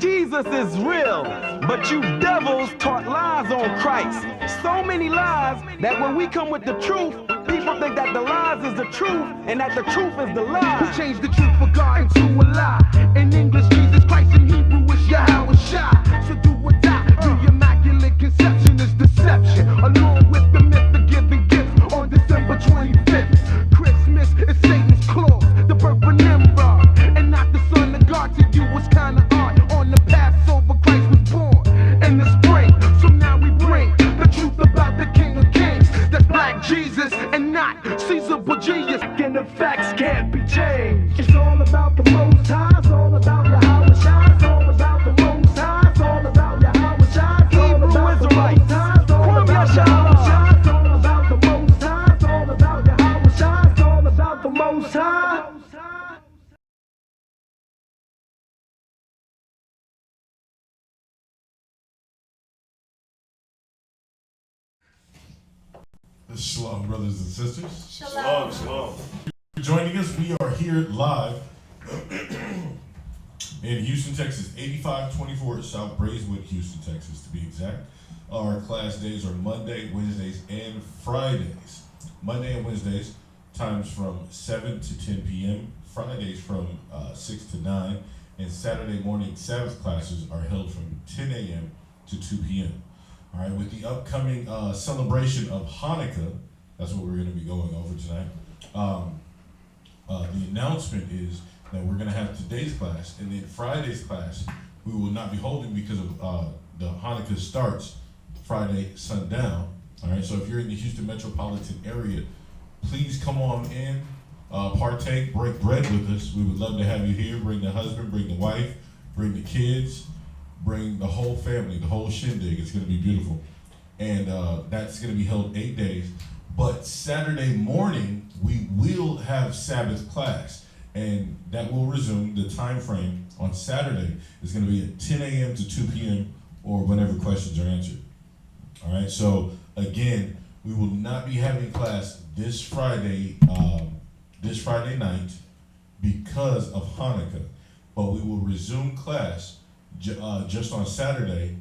Jesus is real, but you devils taught lies on Christ. So many lies that when we come with the truth, people think that the lies is the truth and that the truth is the lie. Who changed the truth for God into a lie? In English, Jesus Christ, in Hebrew, it's Yahweh Shai. So do or die. The immaculate conception is deception, along with the myth of giving gifts on December 25th. Christmas is Satan's clause, the birth of Nimrod, and not the son of God. To you was kinda odd. On the Passover, Christ was born in the spring. So now we bring the truth about the King of Kings. That's Black Jesus and not Caesar Borgias. And the facts can't be changed. It's all about the Most High. It's all about Yahweh Shai. It's all about the Most High. It's all about Yahweh Shai. It's all about the Most High. It's all about Yahweh Shai. It's all about the Most High. It's all about Yahweh Shai. It's all about the Most High. Shalom, brothers and sisters. Shalom, shalom. For joining us, we are here live in Houston, Texas, 8524 South Braeswood, Houston, Texas, to be exact. Our class days are Monday, Wednesdays, and Fridays. Monday and Wednesdays, times from 7 to 10 p.m. Fridays from 6 to 9. And Saturday morning Sabbath classes are held from 10 a.m. to 2 p.m. All right, with the upcoming celebration of Hanukkah, that's what we're going to be going over tonight. The announcement is that we're going to have today's class, and then Friday's class we will not be holding because of the Hanukkah starts Friday sundown. All right, so if you're in the Houston metropolitan area, please come on in, partake, break bread with us. We would love to have you here. Bring the husband, bring the wife, bring the kids. Bring the whole family, the whole shindig. It's going to be beautiful. And that's going to be held 8 days. But Saturday morning, we will have Sabbath class. And that will resume. The time frame on Saturday is going to be at 10 a.m. to 2 p.m. or whenever questions are answered. All right, so again, we will not be having class this Friday night because of Hanukkah. But we will resume class just on Saturday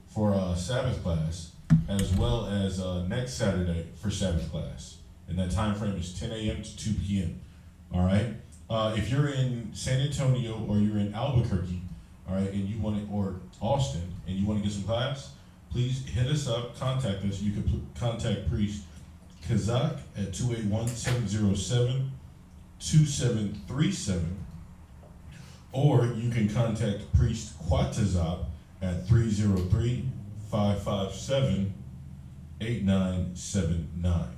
for Sabbath class, as well as next Saturday for Sabbath class. And that time frame is 10 a.m. to 2 p.m. All right. If you're in San Antonio or you're in Albuquerque, all right, and you want to, or Austin, and you want to get some class, please hit us up, contact us. You can contact Priest Kazak at 281-707-2737. Or you can contact Priest Quatazop at 303-557-8979.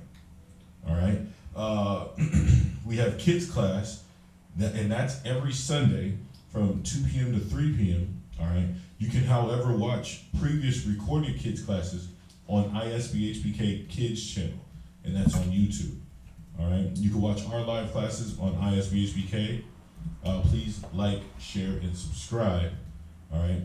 All right. We have kids class, and that's every Sunday from 2 p.m. to 3 p.m. All right. You can, however, watch previous recorded kids classes on ISBHPK Kids channel, and that's on YouTube. All right. You can watch our live classes on ISBHPK. Please like, share, and subscribe. All right.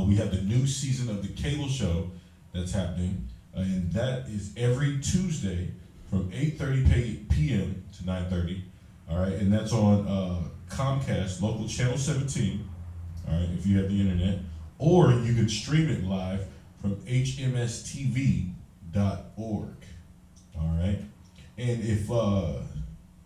We have the new season of the cable show that's happening, and that is every Tuesday from 8:30 p.m. to 9:30. All right, and that's on Comcast, local channel 17. All right, if you have the internet, or you can stream it live from hmstv.org. All right, and if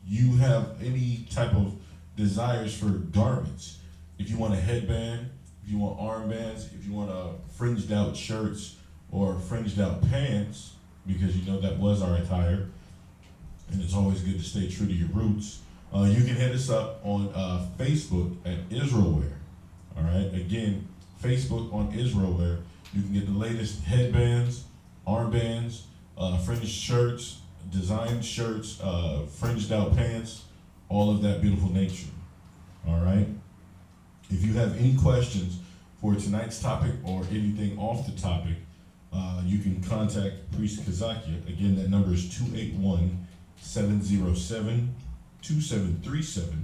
you have any type of desires for garments, if you want a headband, if you want armbands, if you want fringed out shirts or fringed out pants, because you know that was our attire, and it's always good to stay true to your roots, you can hit us up on Facebook at Israelwear. All right, again, Facebook on Israelwear. You can get the latest headbands, armbands, fringed shirts, designed shirts, fringed out pants, all of that beautiful nature. All right. If you have any questions for tonight's topic or anything off the topic, you can contact Priest Kazakia. Again, that number is 281-707-2737.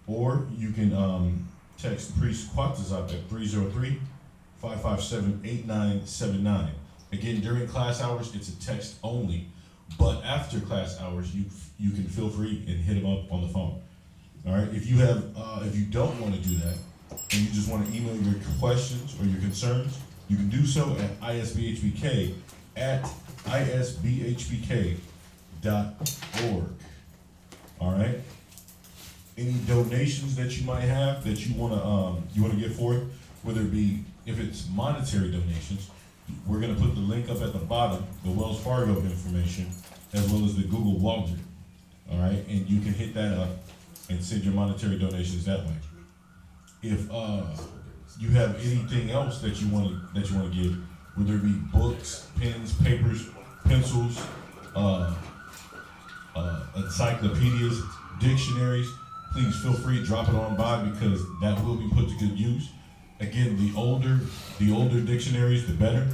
Or you can text Priest Quatazop at 303-557-8979. Again, during class hours, it's a text only. But after class hours, you can feel free and hit him up on the phone. All right. If you don't want to do that, and you just want to email your questions or your concerns, you can do so at isbhpk@isbhpk.org. All right. Any donations that you might have that you want to get forth, whether it be if it's monetary donations, we're going to put the link up at the bottom, the Wells Fargo information, as well as the Google Wallet. All right, and you can hit that up and send your monetary donations that way. If you have anything else that you want to give, whether it be books, pens, papers, pencils, encyclopedias, dictionaries, please feel free to drop it on by, because that will be put to good use. Again, the older dictionaries, the better,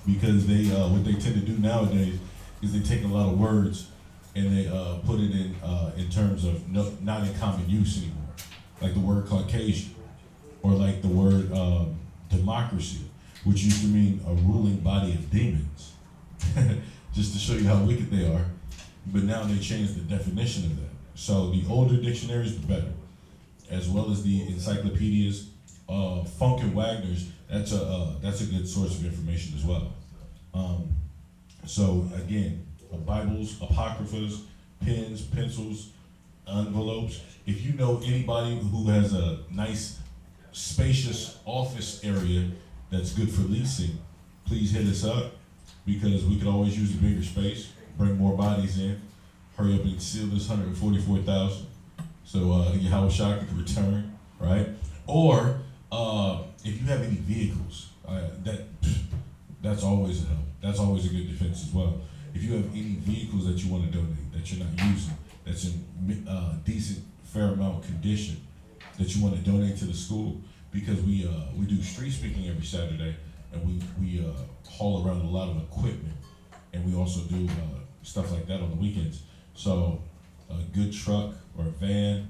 because they what they tend to do nowadays is they take a lot of words and they put it in terms of not in common use anymore, like the word Caucasian, or like the word democracy, which used to mean a ruling body of demons, just to show you how wicked they are. But now they changed the definition of that. So the older dictionaries, the better, as well as the encyclopedias. Funk and Wagner's, that's a good source of information as well. So again, Bibles, apocryphas, pens, pencils, envelopes. If you know anybody who has a nice, spacious office area that's good for leasing, please hit us up, because we could always use a bigger space, bring more bodies in, hurry up and seal this 144,000, so Yahweh Shah can return, right? Or if you have any vehicles, that's always a help. That's always a good defense as well. If you have any vehicles that you want to donate that you're not using, that's in decent, fair amount condition, that you want to donate to the school, because we do street speaking every Saturday, and we haul around a lot of equipment, and we also do stuff like that on the weekends. So a good truck or a van,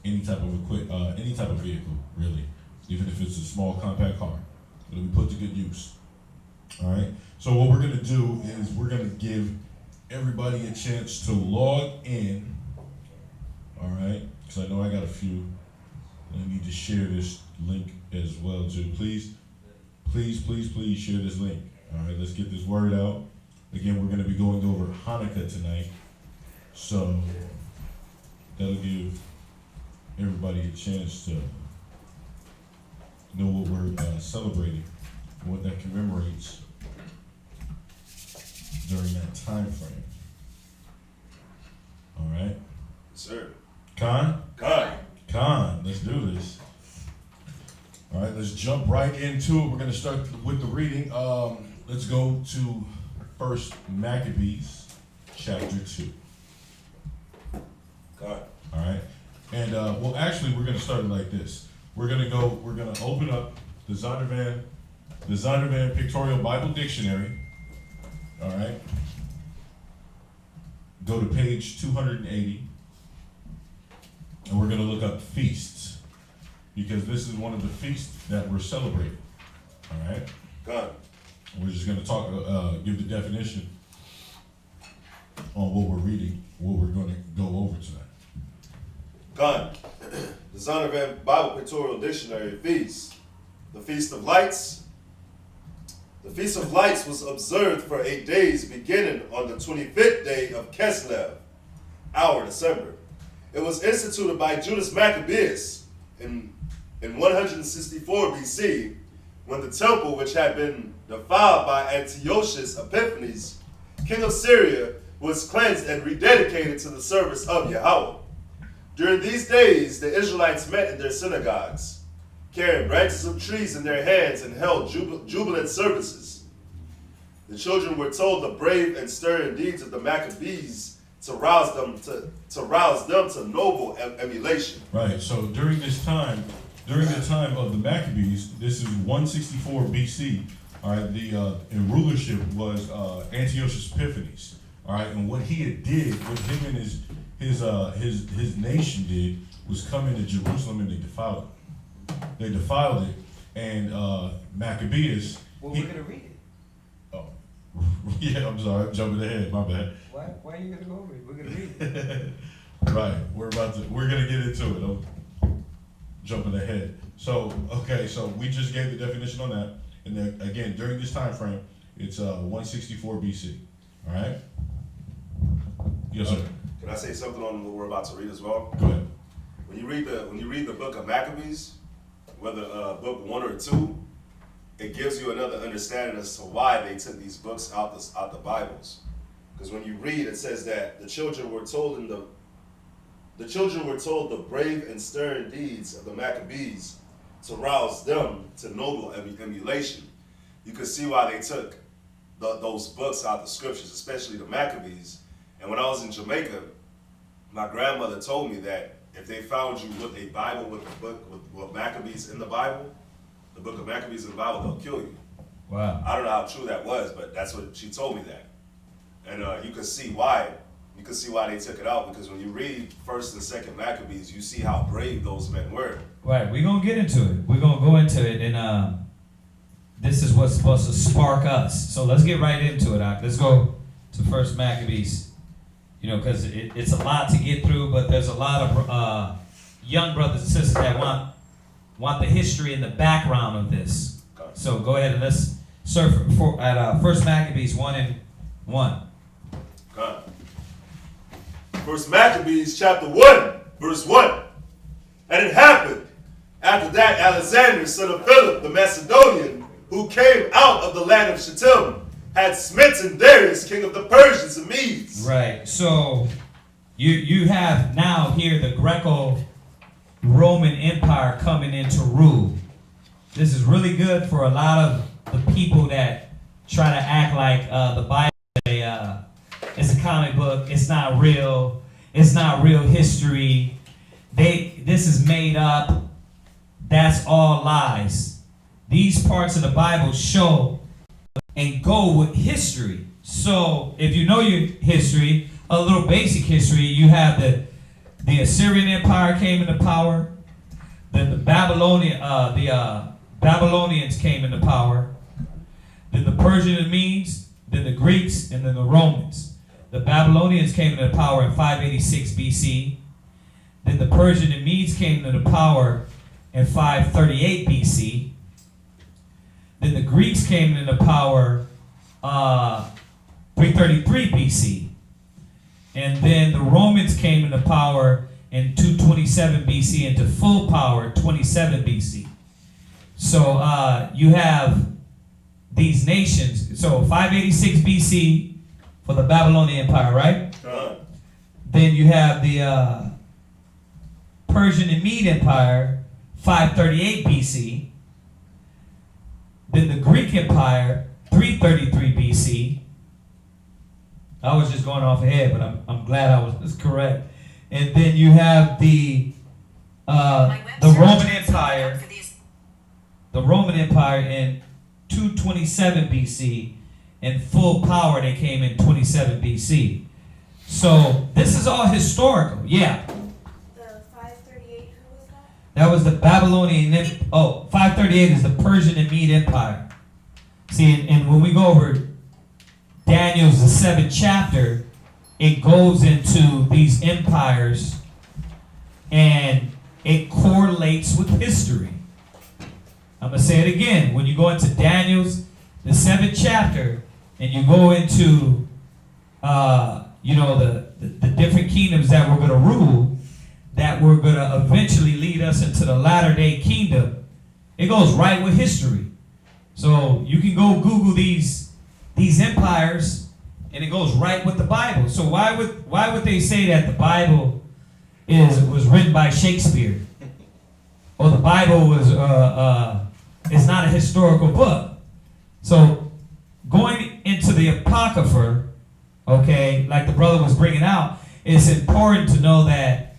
any type of vehicle, really, even if it's a small compact car, it'll be put to good use. All right. So what we're gonna do is we're gonna give everybody a chance to log in. All right, because I know I got a few. I need to share this link as well too. Please share this link. All right, let's get this word out. Again, we're gonna be going over Hanukkah tonight, so that'll give everybody a chance to know what we're celebrating, what that commemorates during that time frame. All right? Sir. Khan, let's do this. All right, let's jump right into it. We're going to start with the reading. Let's go to 1 Maccabees, chapter 2. God. All right? And, well, actually, we're going to start it like this. We're going to open up the Zondervan Pictorial Bible Dictionary. All right? Go to page 280. And we're going to look up feasts, because this is one of the feasts that we're celebrating. All right? God. We're just going to give the definition on what we're reading, what we're going to go over tonight. God. The Zondervan Bible Pictorial Dictionary feast. The Feast of Lights. The Feast of Lights was observed for 8 days, beginning on the 25th day of Kislev, our December. It was instituted by Judas Maccabeus in 164 BC, when the temple, which had been defiled by Antiochus Epiphanes, king of Syria, was cleansed and rededicated to the service of Yahweh. During these days, the Israelites met in their synagogues, carrying branches of trees in their hands, and held jubilant services. The children were told the brave and stirring deeds of the Maccabees to rouse them to noble emulation. Right. So during the time of the Maccabees, this is 164 BC. All right. The in rulership was Antiochus Epiphanes. All right. And what he had did, what him and his nation did, was come into Jerusalem and they defiled it. They defiled it, and Maccabeus. Well, we're gonna read it. Oh, yeah. I'm sorry. I'm jumping ahead. My bad. Why are you gonna go over it? We're gonna read it. Right. We're gonna get into it. jumping ahead. So, okay, so we just gave the definition on that. And then, again, during this time frame, it's 164 BC. All right? Yes, sir. Can I say something on what we're about to read as well? Go ahead. When you read the book of Maccabees, whether book 1 or 2, it gives you another understanding as to why they took these books out the Bibles. Because when you read, it says that the children were told the brave and stern deeds of the Maccabees to rouse them to noble emulation. You could see why they took those books out the scriptures, especially the Maccabees. And when I was in Jamaica, my grandmother told me that if they found you with a Bible with the book with Maccabees in the Bible, the book of Maccabees in the Bible, they'll kill you. Wow. I don't know how true that was, but that's what she told me that. And you can see why. You can see why they took it out, because when you read 1st and 2nd Maccabees, you see how brave those men were. Right, we're going to get into it. We're going to go into it, and this is what's supposed to spark us. So let's get right into it. Let's go to 1st Maccabees, because it's a lot to get through, but there's a lot of young brothers and sisters that want the history and the background of this. Okay. So go ahead and let's surf at 1st Maccabees 1:1. Okay. 1st Maccabees chapter 1, verse 1. And it happened, after that Alexander, son of Philip the Macedonian, who came out of the land of Shittim, had smitten Darius, king of the Persians and Medes. Right. So you have now here the Greco-Roman Empire coming into rule. This is really good for a lot of the people that try to act like the Bible is a comic book. It's not real. It's not real history. This is made up. That's all lies. These parts of the Bible show and go with history. So if you know your history, a little basic history, you have the Assyrian Empire came into power. Then the Babylonians came into power. Then the Persian and Medes, then the Greeks, and then the Romans. The Babylonians came into power in 586 BC. Then the Persian and Medes came into power in 538 BC. Then the Greeks came into power 333 BC. And then the Romans came into power in 227 BC into full power 27 BC. So you have these nations. So 586 BC for the Babylonian Empire, right? Then you have the Persian and Mede Empire, 538 BC. Then the Greek Empire, 333 BC. I was just going off ahead, but I'm glad I was correct. And then you have the Roman Empire. The Roman Empire in 227 BC. In full power, they came in 27 BC. So this is all historical. Yeah. The 538, who was that? That was the Babylonian. 538 is the Persian and Mede Empire. See, and when we go over Daniel's the 7th chapter, it goes into these empires and it correlates with history. I'm going to say it again. When you go into Daniel's the 7th chapter and you go into the different kingdoms that were going to rule, that were going to eventually lead us into the latter-day kingdom, it goes right with history. So you can go Google these empires, and it goes right with the Bible. So why would they say that the Bible was written by Shakespeare, or the Bible is not a historical book? So going into the Apocrypha, okay, like the brother was bringing out, it's important to know that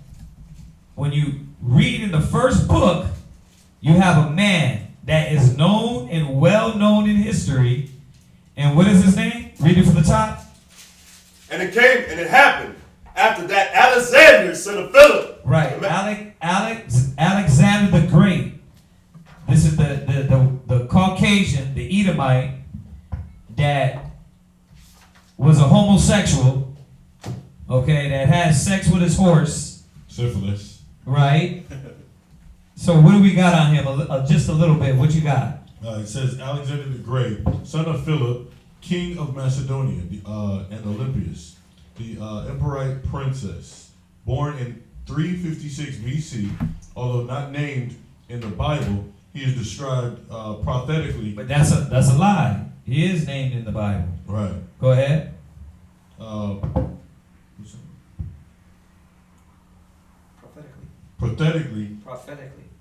when you read in the first book, you have a man that is known and well known in history. And what is his name? Read it from the top. And it happened after that Alexander, son of Philip. Right. Alexander the Great. This is the Caucasian, the Edomite, that was a homosexual, okay, that had sex with his horse. Syphilis. Right. So what do we got on him? Just a little bit. What you got? It says Alexander the Great, son of Philip, king of Macedonia, and Olympias, the Emperorite princess, born in 356 BC, although not named in the Bible, he is described prophetically. But that's a lie. He is named in the Bible. Right. Go ahead.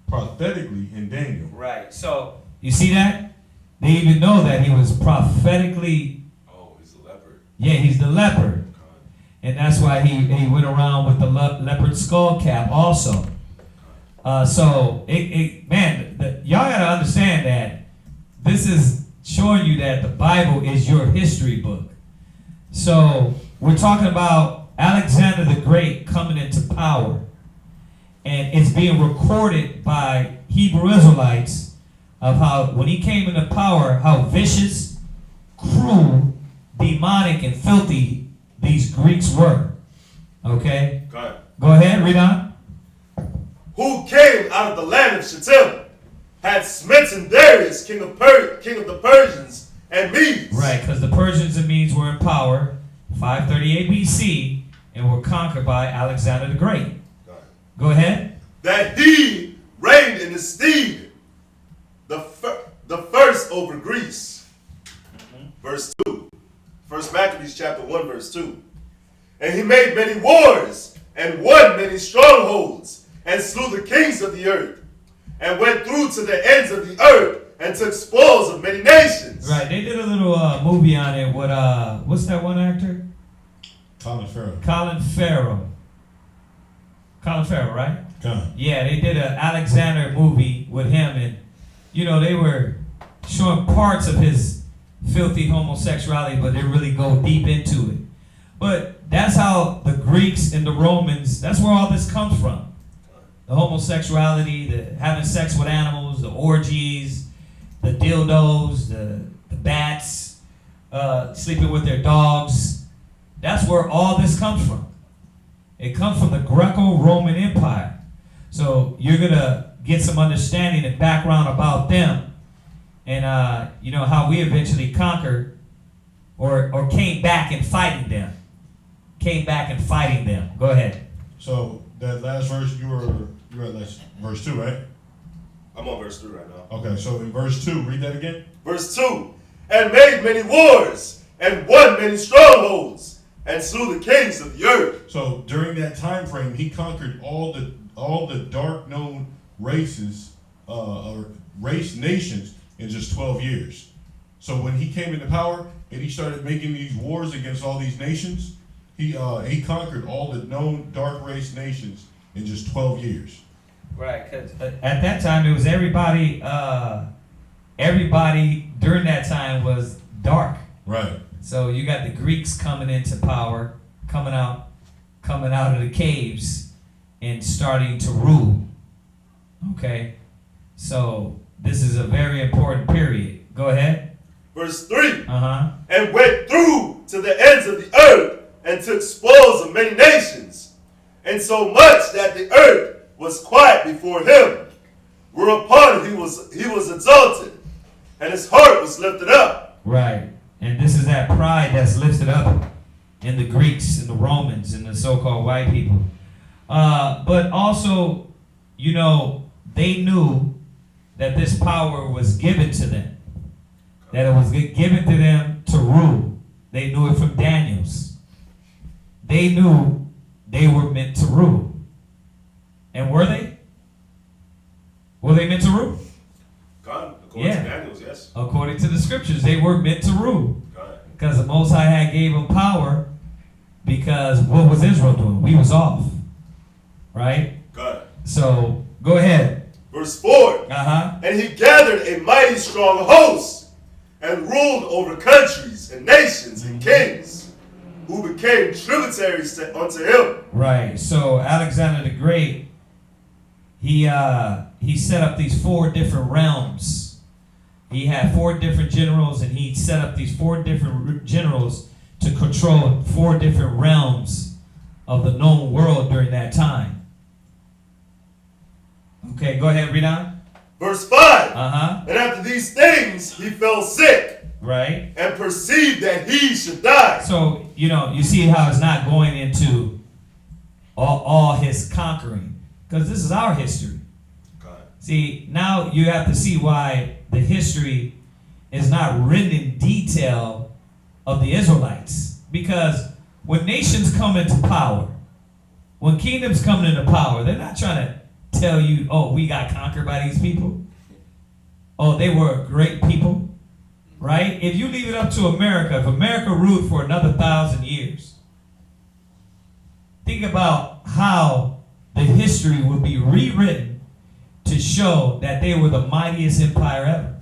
Prophetically in Daniel. Right. So you see that? They even know that he was prophetically. Oh, he's the leopard. Yeah, he's the leopard. And that's why he went around with the leopard skull cap also. So, y'all got to understand that this is showing you that the Bible is your history book. So, we're talking about Alexander the Great coming into power. And it's being recorded by Hebrew Israelites of how, when he came into power, how vicious, cruel, demonic, and filthy these Greeks were. Okay? Go ahead, read on. Who came out of the land of Shittim, had smitten Darius, king of the Persians and Medes. Right, because the Persians and Medes were in power 538 BC and were conquered by Alexander the Great. Go ahead. That he reigned in his stead, the first over Greece. Verse 2. First Maccabees chapter 1, verse 2. And he made many wars, and won many strongholds, and slew the kings of the earth, and went through to the ends of the earth, and took spoils of many nations. Right, they did a little movie on it with, what's that one actor? Colin Farrell, right? Yeah, they did an Alexander movie with him, and, they were showing parts of his filthy homosexuality, but they really go deep into it. But that's how the Greeks and the Romans, that's where all this comes from. The homosexuality, the having sex with animals, the orgies, the dildos, the bats, sleeping with their dogs. That's where all this comes from. It comes from the Greco-Roman Empire. So you're going to get some understanding and background about them and, how we eventually conquered or came back and fighting them. Go ahead. So that last verse, you're at verse 2, right? I'm on verse 3 right now. Okay, so in verse 2, read that again. Verse 2. And made many wars, and won many strongholds, and slew the kings of the earth. So during that time frame, he conquered all the dark known races or race nations in just 12 years. So when he came into power and he started making these wars against all these nations, he conquered all the known dark race nations in just 12 years. Right, because at that time it was everybody during that time was dark. Right. So you got the Greeks coming into power, coming out of the caves and starting to rule. Okay? So this is a very important period. Go ahead. Verse 3. Uh-huh. And went through to the ends of the earth, and took spoils of many nations, and so much that the earth was quiet before him. Whereupon he was exalted, and his heart was lifted up. Right. And this is that pride that's lifted up in the Greeks and the Romans and the so-called white people. But also, they knew that this power was given to them. That it was given to them to rule. They knew it from Daniel's. They knew they were meant to rule. And were they? Were they meant to rule? God, according to Daniel's, yes. According to the scriptures, they were meant to rule. Because the Most High had gave them power, because what was Israel doing? We was off. Right? God. So, go ahead. Verse 4. Uh-huh. And he gathered a mighty strong host, and ruled over countries and nations and kings, who became tributaries unto him. Right. So Alexander the Great, he set up these 4 different realms. He had 4 different generals, and he set up these 4 different generals to control 4 different realms of the known world during that time. Okay, go ahead, read on. Verse 5. Uh-huh. And after these things, he fell sick Right. and perceived that he should die. So, you see how it's not going into all his conquering. Because this is our history. See, now you have to see why the history is not written in detail of the Israelites. Because when nations come into power, when kingdoms come into power, they're not trying to tell you, oh, we got conquered by these people. Oh, they were great people. Right? If you leave it up to America, if America ruled for another 1,000 years, think about how the history would be rewritten to show that they were the mightiest empire ever.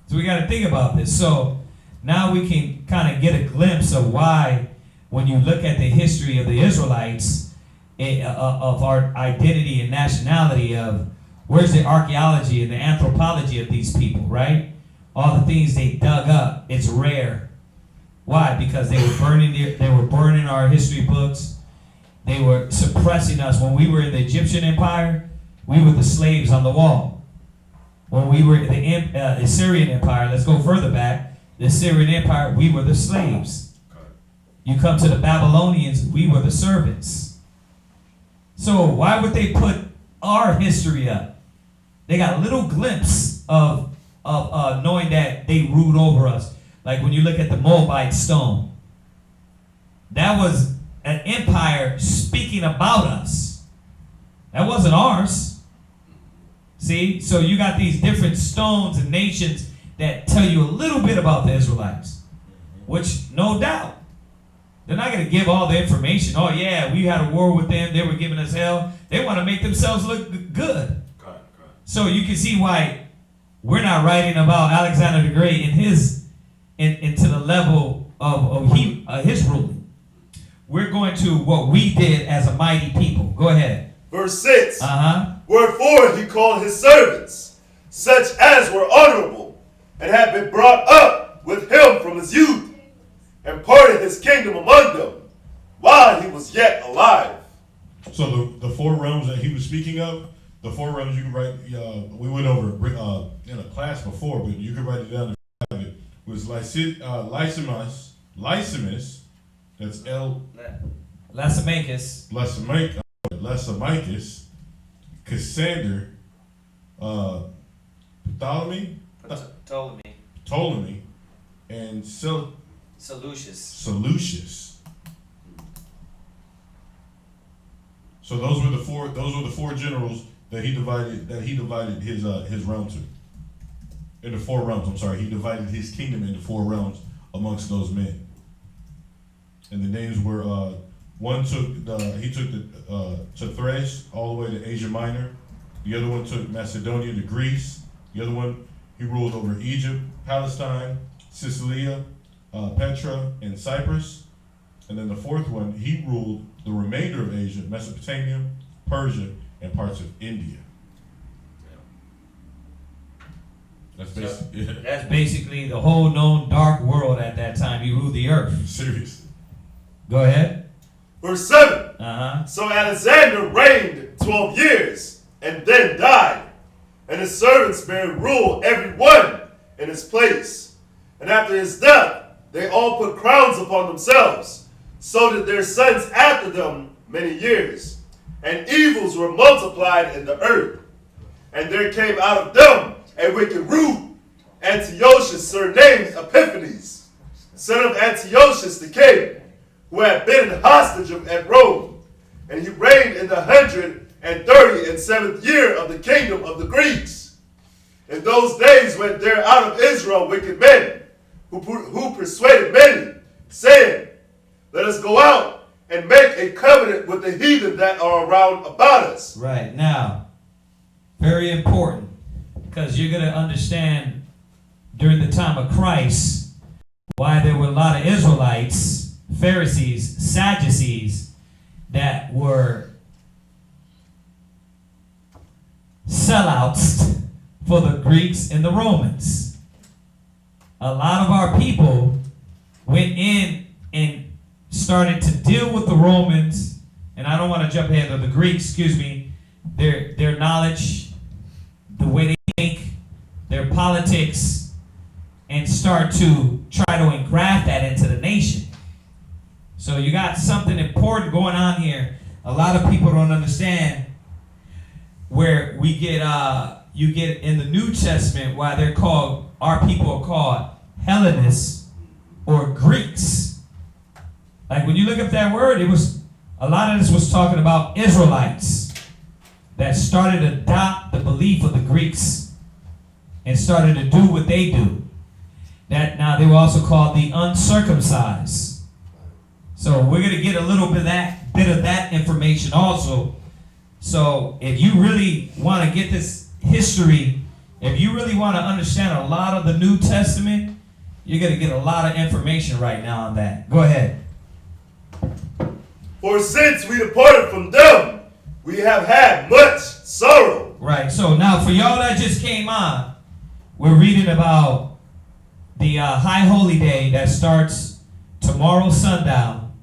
So we got to think about this. So now we can kind of get a glimpse of why, when you look at the history of the Israelites, of our identity and nationality, of where's the archaeology and the anthropology of these people, right? All the things they dug up, it's rare. Why? Because they were burning our history books. They were suppressing us. When we were in the Egyptian Empire, we were the slaves on the wall. When we were in the Assyrian Empire, let's go further back, the Assyrian Empire, we were the slaves. You come to the Babylonians, we were the servants. So why would they put our history up? They got a little glimpse of knowing that they ruled over us. Like when you look at the Moabite stone, that was an empire speaking about us. That wasn't ours. See? So you got these different stones and nations that tell you a little bit about the Israelites, which no doubt, they're not going to give all the information. Oh yeah, we had a war with them. They were giving us hell. They want to make themselves look good. So you can see why we're not writing about Alexander the Great into the level of his ruling. We're going to what we did as a mighty people. Go ahead. Verse 6. Uh-huh. Wherefore he called his servants, such as were honorable, and had been brought up with him from his youth, and parted his kingdom among them, while he was yet alive. So the four realms that he was speaking of, the four realms you can write, we went over in a class before, but you can write it down. It was Lysimus, that's Lysimachus, Cassander, Ptolemy, and Seleucus. So those were the four generals that he divided his realm to. Into four realms, I'm sorry. He divided his kingdom into four realms amongst those men. And the names were, one took Thrace all the way to Asia Minor. The other one took Macedonia to Greece. The other one, he ruled over Egypt, Palestine, Sicilia, Petra, and Cyprus. And then the fourth one, he ruled the remainder of Asia, Mesopotamia, Persia, and parts of India. That's basically the whole known dark world at that time. He ruled the earth. Seriously. Go ahead. Verse 7. Uh-huh. So Alexander reigned 12 years, and then died. And his servants bare rule every one in his place. And after his death, they all put crowns upon themselves, so did their sons after them many years. And evils were multiplied in the earth. And there came out of them a wicked root, Antiochus surnamed Epiphanes, son of Antiochus the king, who had been hostage at Rome. And he reigned in the 137th year of the kingdom of the Greeks. In those days went there out of Israel wicked men, who persuaded many, saying, let us go out and make a covenant with the heathen that are around about us. Right. Now, very important, because you're going to understand during the time of Christ why there were a lot of Israelites, Pharisees, Sadducees that were sellouts for the Greeks and the Romans. A lot of our people went in and started to deal with the Romans, and I don't want to jump ahead of the Greeks, excuse me, their knowledge, the way they think, their politics, and start to try to engraft that into the nation. So you got something important going on here. A lot of people don't understand where we get you get in the New Testament why they're called, our people are called Hellenists or Greeks. Like when you look up that word, it was a lot of this was talking about Israelites that started to adopt the belief of the Greeks and started to do what they do. That now they were also called the uncircumcised. So we're going to get a little bit of that information also. So if you really want to get this history, if you really want to understand a lot of the New Testament, you're going to get a lot of information right now on that. Go ahead. For since we departed from them, we have had much sorrow. Right. So now for y'all that just came on, we're reading about the High Holy Day that starts tomorrow sundown,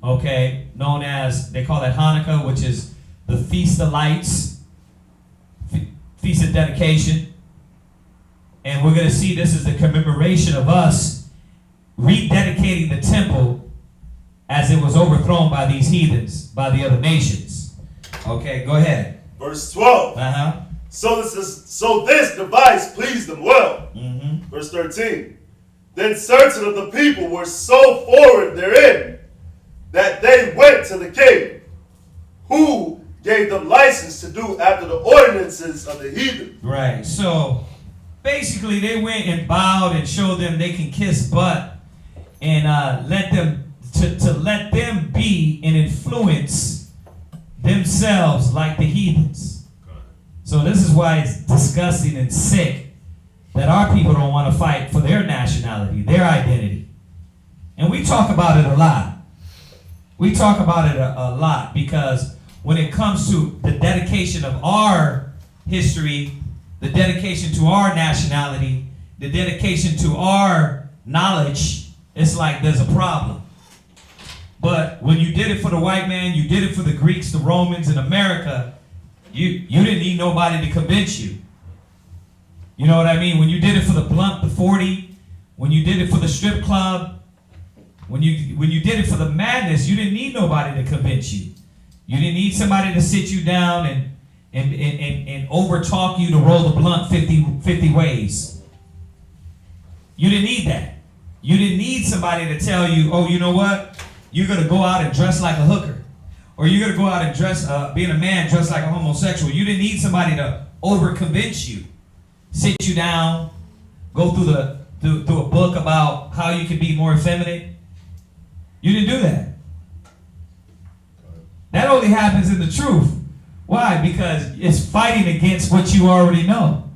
okay, known as, they call it Hanukkah, which is the Feast of Lights, Feast of Dedication. And we're going to see this is the commemoration of us rededicating the temple as it was overthrown by these heathens, by the other nations. Okay, go ahead. Verse 12. Uh-huh. So this device pleased them well. Mm-hmm. Verse 13. Then certain of the people were so forward therein that they went to the king, who gave them license to do after the ordinances of the heathen. Right. So basically they went and bowed and showed them they can kiss butt and let them to let them be and influence themselves like the heathens. So this is why it's disgusting and sick that our people don't want to fight for their nationality, their identity. And we talk about it a lot. We talk about it a lot because when it comes to the dedication of our history, the dedication to our nationality, the dedication to our knowledge, it's like there's a problem. But when you did it for the white man, you did it for the Greeks, the Romans, and America, you didn't need nobody to convince you. You know what I mean? When you did it for the blunt, the 40, when you did it for the strip club, when you did it for the madness, you didn't need nobody to convince you. You didn't need somebody to sit you down and over-talk you to roll the blunt 50 ways. You didn't need that. You didn't need somebody to tell you, oh, you know what? You're going to go out and dress like a hooker. Or you're going to go out and dress, being a man, dress like a homosexual. You didn't need somebody to over-convince you. Sit you down, go through a book about how you can be more effeminate. You didn't do that. That only happens in the truth. Why? Because it's fighting against what you already know.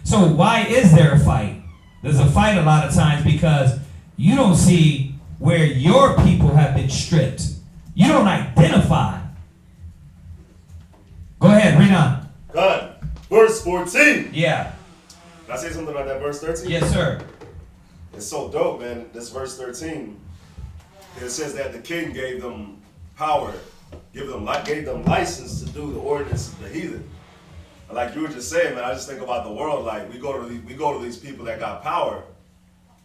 So why is there a fight? There's a fight a lot of times because you don't see where your people have been stripped. You don't identify. Go ahead, read on. God. Verse 14. Yeah. Can I say something about that verse 13? Yes, sir. It's so dope, man. This verse 13. It says that the king gave them power, gave them license to do the ordinance of the heathen. And like you were just saying, man, I just think about the world. Like we go to these people that got power,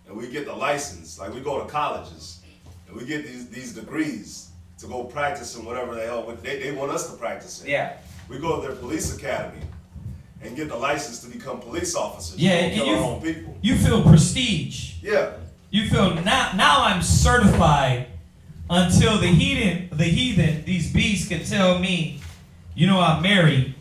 and we get the license. Like we go to colleges, and we get these degrees to go practice in whatever the hell they want us to practice in. Yeah. We go to their police academy and get the license to become police officers. Yeah, and kill our own people. You feel prestige. Yeah. You feel now I'm certified until the heathen, these beasts can tell me, you know, I'm married,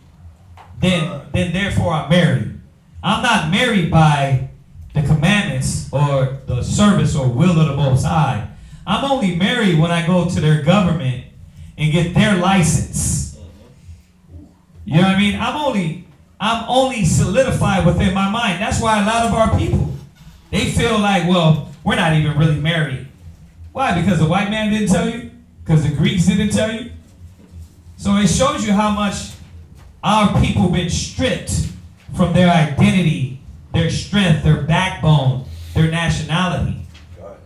then therefore I'm married. I'm not married by the commandments or the service or will of the Most High. I'm only married when I go to their government and get their license. You know what I mean? I'm only solidified within my mind. That's why a lot of our people, they feel like, well, we're not even really married. Why? Because the white man didn't tell you? Because the Greeks didn't tell you? So it shows you how much our people been stripped from their identity, their strength, their backbone, their nationality.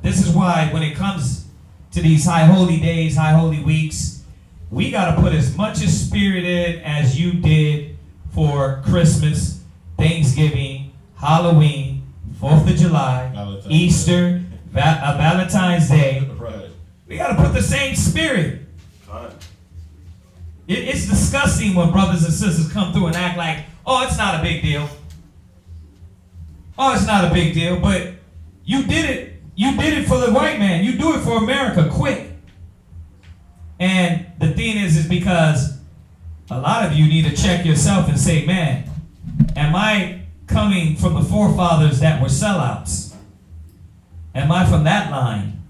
This is why when it comes to these high holy days, high holy weeks, we got to put as much as spirit in as you did for Christmas, Thanksgiving, Halloween, 4th of July, Valentine's Easter, Valentine's Day. Right. We got to put the same spirit. Con. It's disgusting when brothers and sisters come through and act like, oh, it's not a big deal. Oh, it's not a big deal, but you did it. You did it for the white man. You do it for America quick. And the thing is because a lot of you need to check yourself and say, man, am I coming from the forefathers that were sellouts? Am I from that line?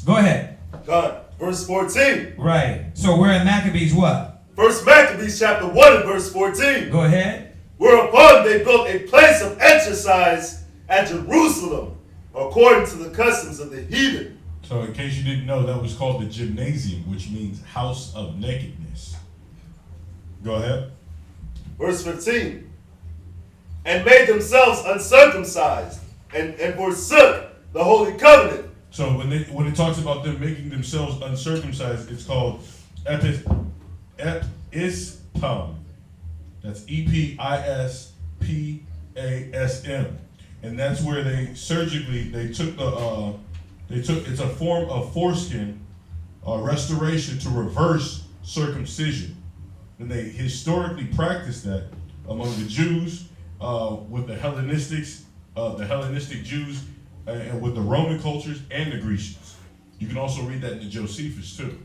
Go ahead. God. Verse 14. Right. So we're in Maccabees what? First Maccabees chapter 1 and verse 14. Go ahead. Whereupon they built a place of exercise at Jerusalem, according to the customs of the heathen. So in case you didn't know, that was called the gymnasium, which means house of nakedness. Go ahead. Verse 15. And made themselves uncircumcised, and forsook the holy covenant. So when it talks about them making themselves uncircumcised, it's called epispam. That's EPISPASM, and that's where they surgically took it's a form of foreskin restoration to reverse circumcision, and they historically practiced that among the Jews with the Hellenistic Jews. And with the Roman cultures and the Grecians. You can also read that in the Josephus too.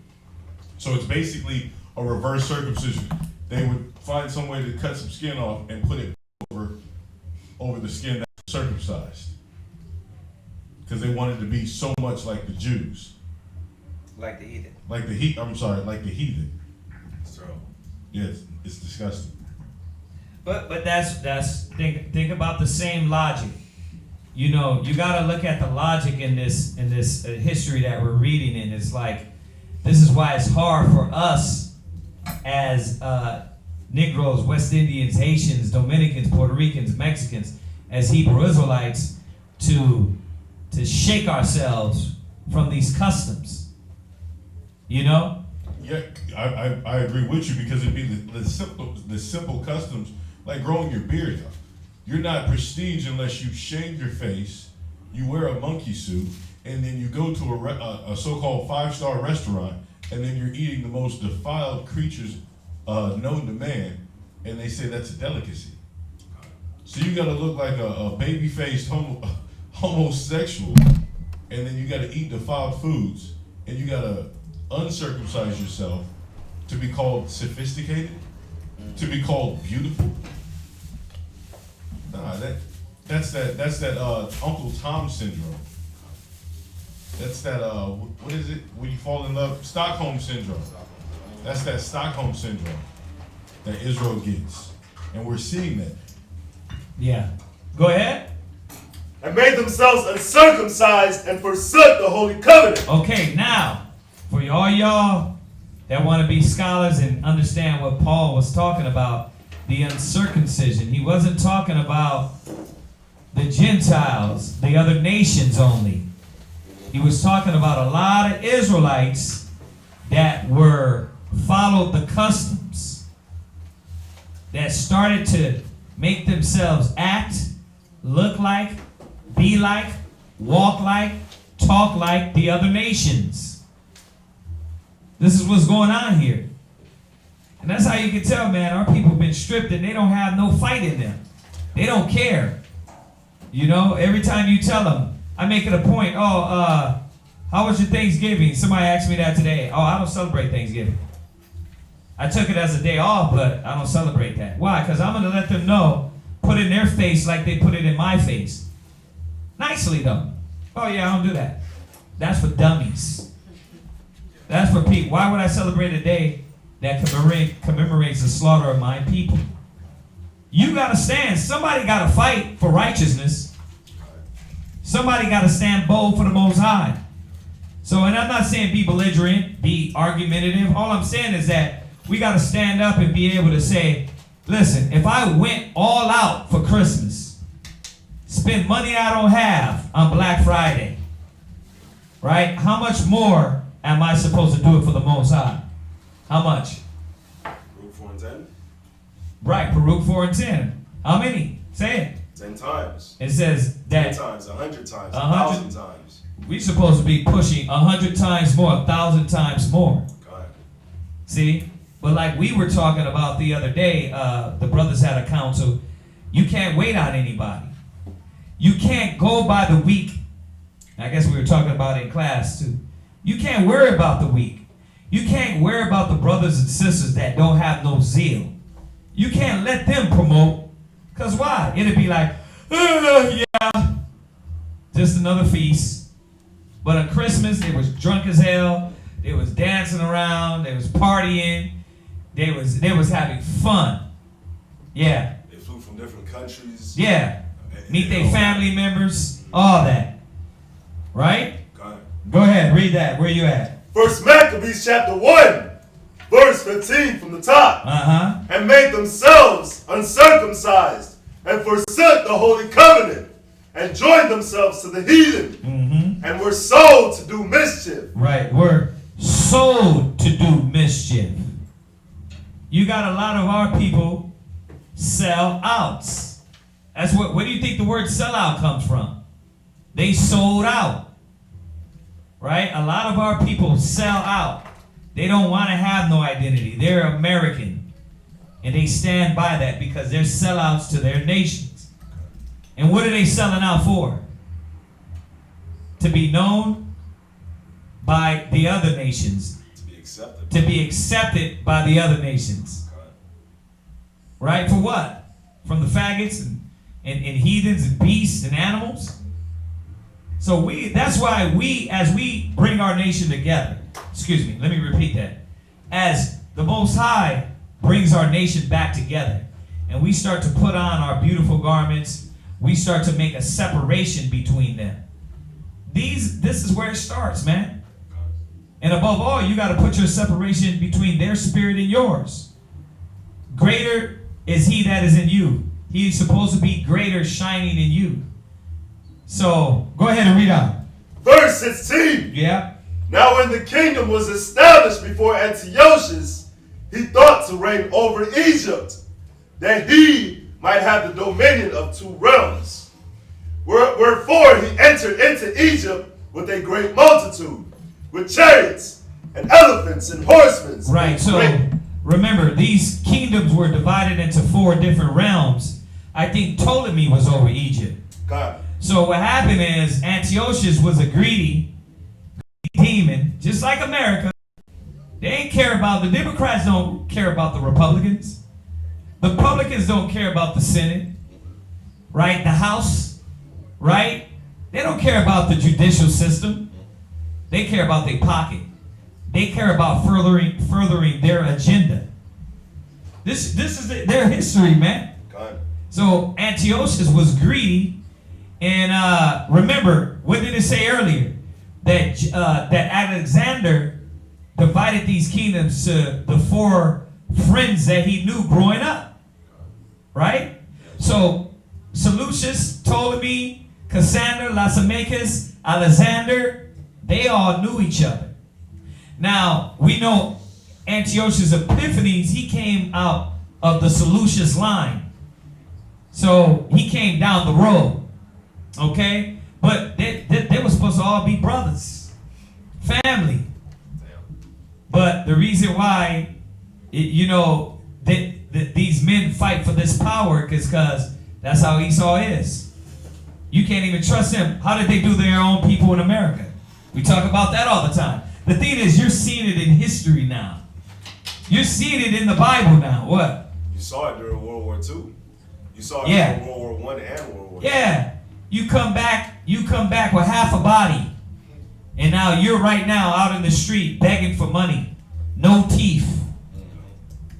So it's basically a reverse circumcision. They would find some way to cut some skin off and put it over the skin that was circumcised. Because they wanted to be so much like the Jews. Like the heathen. Like the heathen. So, Yes, it's disgusting. But that's think about the same logic. You know, you got to look at the logic in this history that we're reading in. It's like, this is why it's hard for us as Negroes, West Indians, Haitians, Dominicans, Puerto Ricans, Mexicans, as Hebrew Israelites, to shake ourselves from these customs. You know? Yeah, I agree with you, because it'd be the simple customs, like growing your beard out. You're not prestige unless you shave your face, you wear a monkey suit, and then you go to a so-called 5-star restaurant, and then you're eating the most defiled creatures known to man, and they say that's a delicacy. So you got to look like a baby-faced homosexual, and then you got to eat defiled foods, and you got to uncircumcise yourself to be called sophisticated, to be called beautiful. Nah, that's that Uncle Tom syndrome. That's that what is it when you fall in love? Stockholm syndrome. That's that Stockholm syndrome that Israel gets, and we're seeing that. Yeah. Go ahead. and made themselves uncircumcised and forsook the holy covenant. Okay, now for all y'all that want to be scholars and understand what Paul was talking about, the uncircumcision. He wasn't talking about the Gentiles, the other nations only. He was talking about a lot of Israelites that followed the customs, that started to make themselves act, look like, be like, walk like, talk like the other nations. This is what's going on here. And that's how you can tell, man, our people have been stripped and they don't have no fight in them. They don't care. You know, every time you tell them, I make it a point, how was your Thanksgiving? Somebody asked me that today. Oh, I don't celebrate Thanksgiving. I took it as a day off, but I don't celebrate that. Why? Because I'm going to let them know, put it in their face like they put it in my face. Nicely, though. Oh, yeah, I don't do that. That's for dummies. That's for people. Why would I celebrate a day that commemorates the slaughter of my people? You got to stand. Somebody got to fight for righteousness. Somebody got to stand bold for the Most High. So, and I'm not saying be belligerent, be argumentative. All I'm saying is that we got to stand up and be able to say, listen, if I went all out for Christmas, spend money I don't have on Black Friday, right? How much more am I supposed to do it for the Most High? How much? Root 4 and 10? Right, Baruch 4 and 10. How many? Say it. 10 times. It says 10 that times, 100 times, 100 1,000 times. we're supposed to be pushing 100 times more, 1,000 times more. God. See? But like we were talking about the other day, the brothers had a council. You can't wait on anybody. You can't go by the weak. I guess we were talking about it in class too. You can't worry about the weak. You can't worry about the brothers and sisters that don't have no zeal. You can't let them promote. Because why? It'd be like, yeah, just another feast. But on Christmas, they was drunk as hell. They was dancing around. They was partying. They was having fun. Yeah. They flew from different countries. Yeah. Meet their family members. All that. Right? God. Go ahead. Read that. Where you at? First Maccabees chapter 1, verse 15 from the top. Uh-huh. And made themselves uncircumcised, and forsook the holy covenant, and joined themselves to the heathen, Mm-hmm. and were sold to do mischief. Right. We're sold to do mischief. You got a lot of our people sell outs. That's where do you think the word sellout comes from? They sold out. Right? A lot of our people sell out. They don't want to have no identity. They're American. And they stand by that because they're sellouts to their nations. And what are they selling out for? To be known by the other nations. To be accepted. To be accepted by the other nations. Right? For what? From the faggots and heathens and beasts and animals? So that's why as we bring our nation together, excuse me, let me repeat that. As the Most High brings our nation back together, and we start to put on our beautiful garments, we start to make a separation between them. This is where it starts, man. And above all, you got to put your separation between their spirit and yours. Greater is he that is in you. He's supposed to be greater shining in you. So, go ahead and read on. Verse 16. Yeah. Now when the kingdom was established before Antiochus, he thought to reign over Egypt, that he might have the dominion of 2 realms. Wherefore he entered into Egypt with a great multitude, with chariots and elephants and horsemen. Right, so remember, these kingdoms were divided into 4 different realms. I think Ptolemy was over Egypt. God. So what happened is Antiochus was a greedy demon, just like America. They ain't care about, the Democrats don't care about the Republicans. The Republicans don't care about the Senate, right? The House, right? They don't care about the judicial system. They care about their pocket. They care about furthering their agenda. This is their history, man. God. So Antiochus was greedy. And remember, what did it say earlier? That Alexander divided these kingdoms to the 4 friends that he knew growing up. Right? So Seleucus, Ptolemy, Cassander, Lysimachus, Alexander, they all knew each other. Now, we know Antiochus Epiphanes, he came out of the Seleucus line. So he came down the road. Okay? But they were supposed to all be brothers. Family. But the reason why, these men fight for this power is because that's how Esau is. You can't even trust him. How did they do their own people in America? We talk about that all the time. The thing is, you're seeing it in history now. You're seeing it in the Bible now. What? You saw it during World War II. You saw it during World War I and World War II. Yeah. You come back with half a body. And now you're right now out in the street begging for money. No teeth.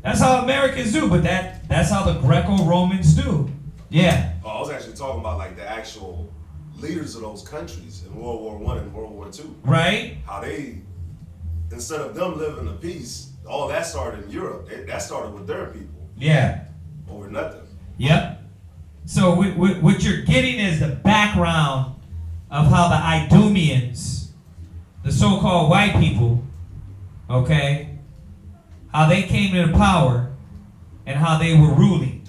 That's how Americans do, but that's how the Greco-Romans do. Yeah. Oh, I was actually talking about like the actual leaders of those countries in World War I and World War II. Right. How they, instead of them living in peace, all that started in Europe. That started with their people. Yeah. Over nothing. Yep. So what you're getting is the background of how the Idumeans, the so-called white people, okay, how they came into power and how they were ruling.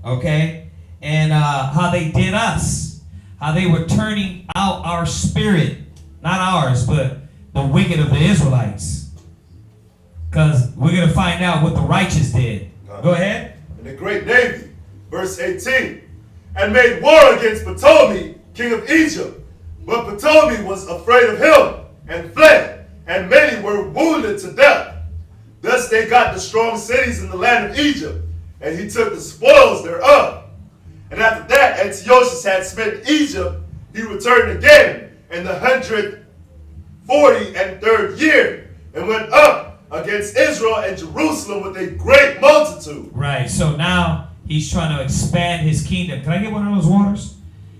Okay? And how they did us. How they were turning out our spirit. Not ours, but the wicked of the Israelites. Because we're going to find out what the righteous did. Go ahead. And the great navy, verse 18, and made war against Ptolemy, king of Egypt. But Ptolemy was afraid of him and fled, and many were wounded to death. Thus they got the strong cities in the land of Egypt, and he took the spoils thereof. And after that, Antiochus had smitten Egypt, he returned again in the 143rd year, and went up against Israel and Jerusalem with a great multitude. Right, so now he's trying to expand his kingdom. Can I get one of those waters?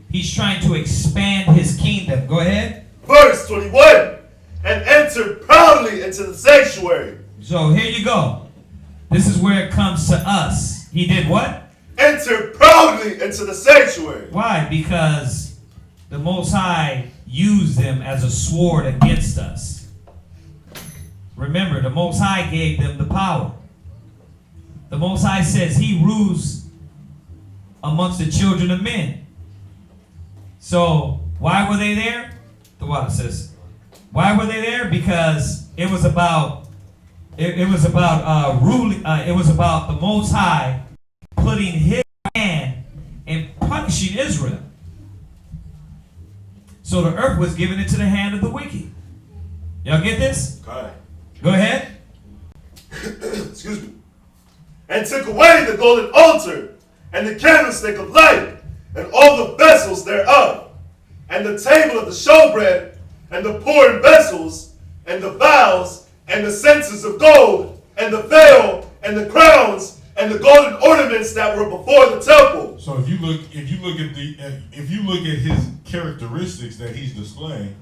He's trying to expand his kingdom. Go ahead. Verse 21, and entered proudly into the sanctuary. So here you go. This is where it comes to us. He did what? Entered proudly into the sanctuary. Why? Because the Most High used them as a sword against us. Remember, the Most High gave them the power. The Most High says he rules amongst the children of men. So why were they there? The water says, why were they there? Because it was about ruling. It was about the Most High putting his hand and punishing Israel. So the earth was given into the hand of the wicked. Y'all get this? Okay. Go ahead. Excuse me. And took away the golden altar and the candlestick of light and all the vessels thereof, and the table of the showbread and the pouring vessels and the vials and the censers of gold and the veil and the crowns and the golden ornaments that were before the temple. So if you look at his characteristics that he's displaying,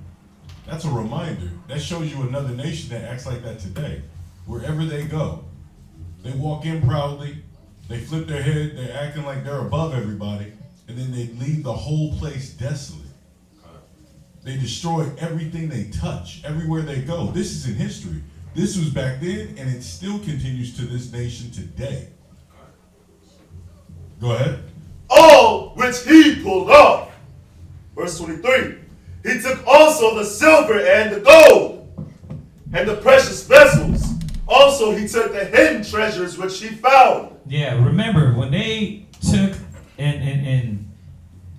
that's a reminder. That shows you another nation that acts like that today. Wherever they go, they walk in proudly, they flip their head, they're acting like they're above everybody, and then they leave the whole place desolate. They destroy everything they touch, everywhere they go. This is in history. This was back then, and it still continues to this nation today. Go ahead. All which he pulled off. Verse 23. He took also the silver and the gold and the precious vessels. Also he took the hidden treasures which he found. Yeah, remember when they took and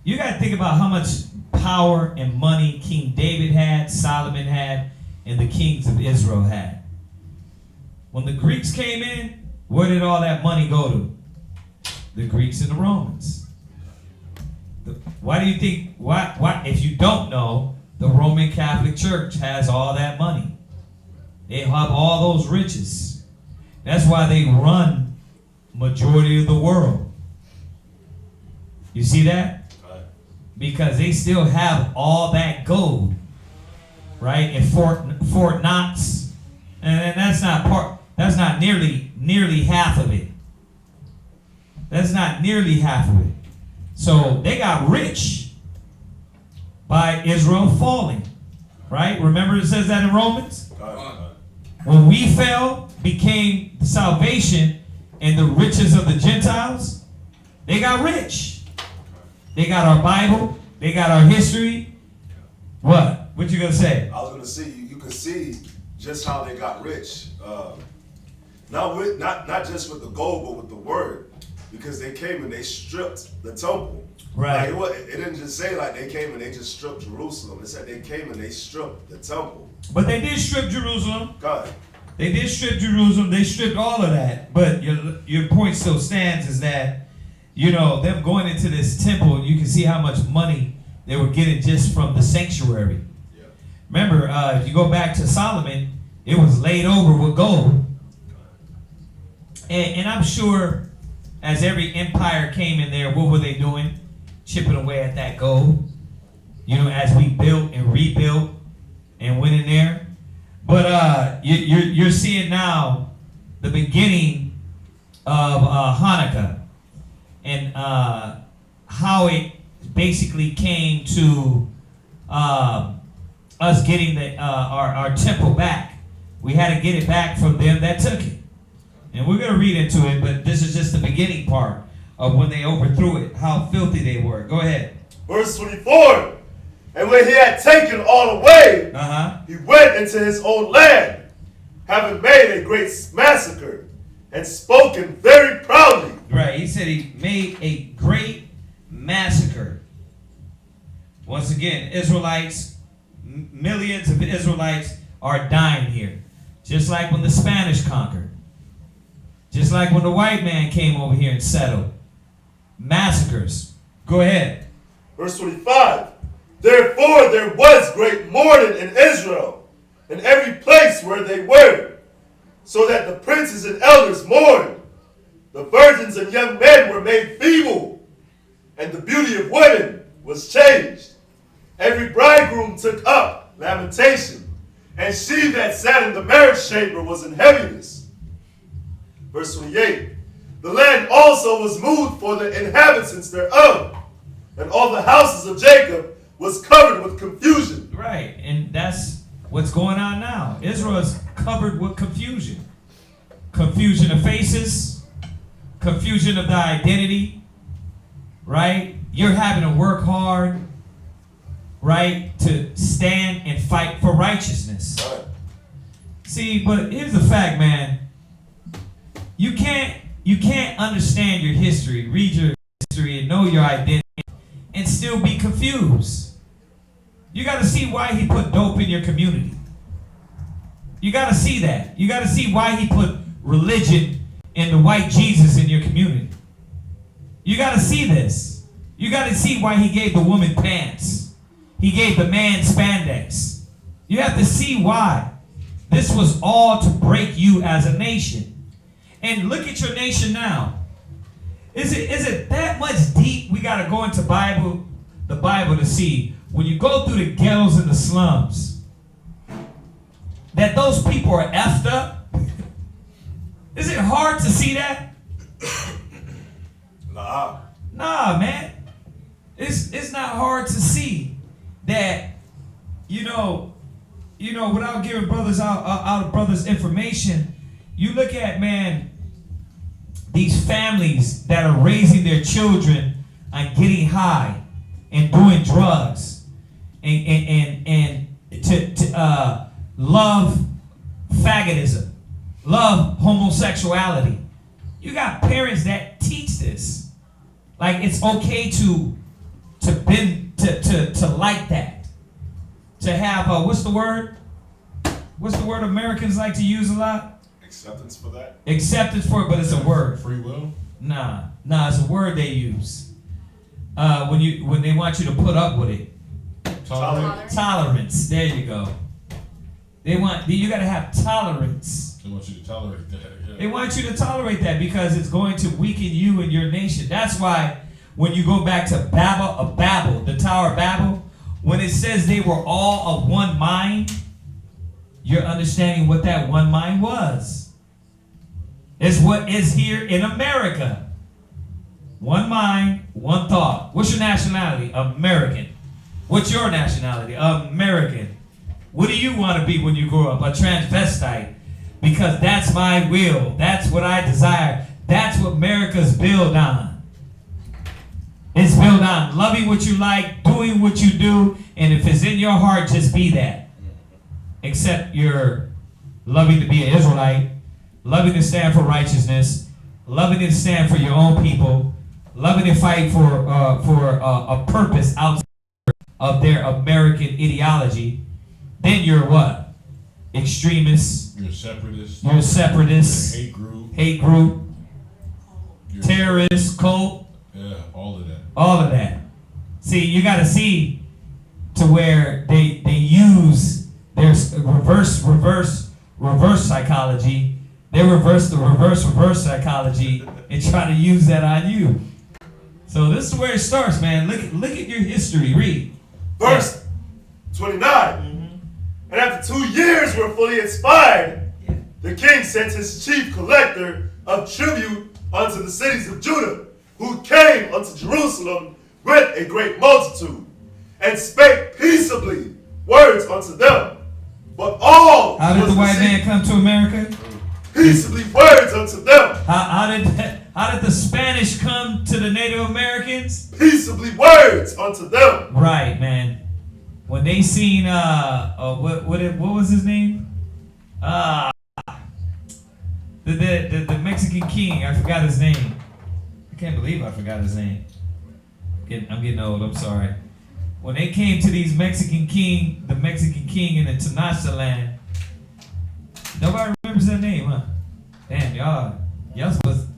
you got to think about how much power and money King David had, Solomon had, and the kings of Israel had. When the Greeks came in, where did all that money go to? The Greeks and the Romans. Why do you think, why, if you don't know, the Roman Catholic Church has all that money. They have all those riches. That's why they run majority of the world. You see that? Because they still have all that gold, right? In Fort Knox, and that's not nearly half of it. That's not nearly half of it. So they got rich by Israel falling, right? Remember it says that in Romans? When we fell, became salvation and the riches of the Gentiles, they got rich. They got our Bible. They got our history. What? What you gonna say? I was gonna say you can see just how they got rich. Not just with the gold, but with the word, because they came and they stripped the temple. Right. Like it didn't just say like they came and they just stripped Jerusalem. It said they came and they stripped the temple. But they did strip Jerusalem. God. They did strip Jerusalem. They stripped all of that. But your point still stands is that, you know, them going into this temple, you can see how much money they were getting just from the sanctuary. Yeah. Remember, if you go back to Solomon, it was laid over with gold. And I'm sure as every empire came in there, what were they doing? Chipping away at that gold. You know, as we built and rebuilt and went in there. But you're seeing now the beginning of Hanukkah and how it basically came to us getting our temple back. We had to get it back from them that took it. And we're going to read into it, but this is just the beginning part of when they overthrew it, how filthy they were. Go ahead. Verse 24. And when he had taken all away, he went into his own land, having made a great massacre, and spoken very proudly. Right, he said he made a great massacre. Once again, Israelites, millions of Israelites are dying here. Just like when the Spanish conquered. Just like when the white man came over here and settled. Massacres. Go ahead. Verse 25. Therefore there was great mourning in Israel, in every place where they were, so that the princes and elders mourned. The virgins and young men were made feeble, and the beauty of women was changed. Every bridegroom took up lamentation, and she that sat in the marriage chamber was in heaviness. Verse 28. The land also was moved for the inhabitants thereof, and all the houses of Jacob was covered with confusion. Right, and that's what's going on now. Israel is covered with confusion. Confusion of faces, confusion of the identity, right? You're having to work hard, right, to stand and fight for righteousness. Right. See, but here's the fact, man. You can't understand your history, read your history, and know your identity, and still be confused. You got to see why he put dope in your community. You got to see that. You got to see why he put religion and the white Jesus in your community. You got to see this. You got to see why he gave the woman pants. He gave the man spandex. You have to see why. This was all to break you as a nation. And look at your nation now. Is it that much deep we got to go into the Bible to see when you go through the ghettos and the slums that those people are effed up? Is it hard to see that? Nah, man. It's not hard to see that, without giving brothers out of brothers information, you look at, man, these families that are raising their children on getting high and doing drugs and to love faggotism, love homosexuality. You got parents that teach this. Like it's okay to like that. To have what's the word? What's the word Americans like to use a lot? acceptance for that. Acceptance for it, but it's a word. Free will? Nah, it's a word they use. When they want you to put up with it. Tolerance. There you go. You gotta have tolerance. They want you to tolerate that. Yeah. They want you to tolerate that because it's going to weaken you and your nation. That's why when you go back to Babel, the Tower of Babel, when it says they were all of one mind, you're understanding what that one mind was. It's what is here in America. One mind, one thought. What's your nationality? American. What's your nationality? American. What do you want to be when you grow up? A transvestite. Because that's my will. That's what I desire. That's what America's built on. It's built on loving what you like, doing what you do, and if it's in your heart, just be that. Except you're loving to be an Israelite, loving to stand for righteousness, loving to stand for your own people, loving to fight for a purpose outside of their American ideology. Then you're what? Extremists. You're a separatist. You're a separatist. Hate group. Hate group. You're Terrorist, cult. Yeah, all of that. All of that. See, you got to see to where they use their reverse psychology. They reverse the reverse psychology and try to use that on you. So this is where it starts, man. Look at your history. Read. Verse 29. And after 2 years were fully expired, the king sent his chief collector of tribute unto the cities of Judah, who came unto Jerusalem with a great multitude, and spake peaceably words unto them. But all How did the white man come to America? Peaceably words unto them. How did the Spanish come to the Native Americans? Peaceably words unto them. Right, man. When they seen what was his name? The Mexican king. I forgot his name. I can't believe I forgot his name. I'm getting old. I'm sorry. When they came to these the Mexican king in the Tenochtitlan, nobody remembers that name, huh? Damn, y'all supposed.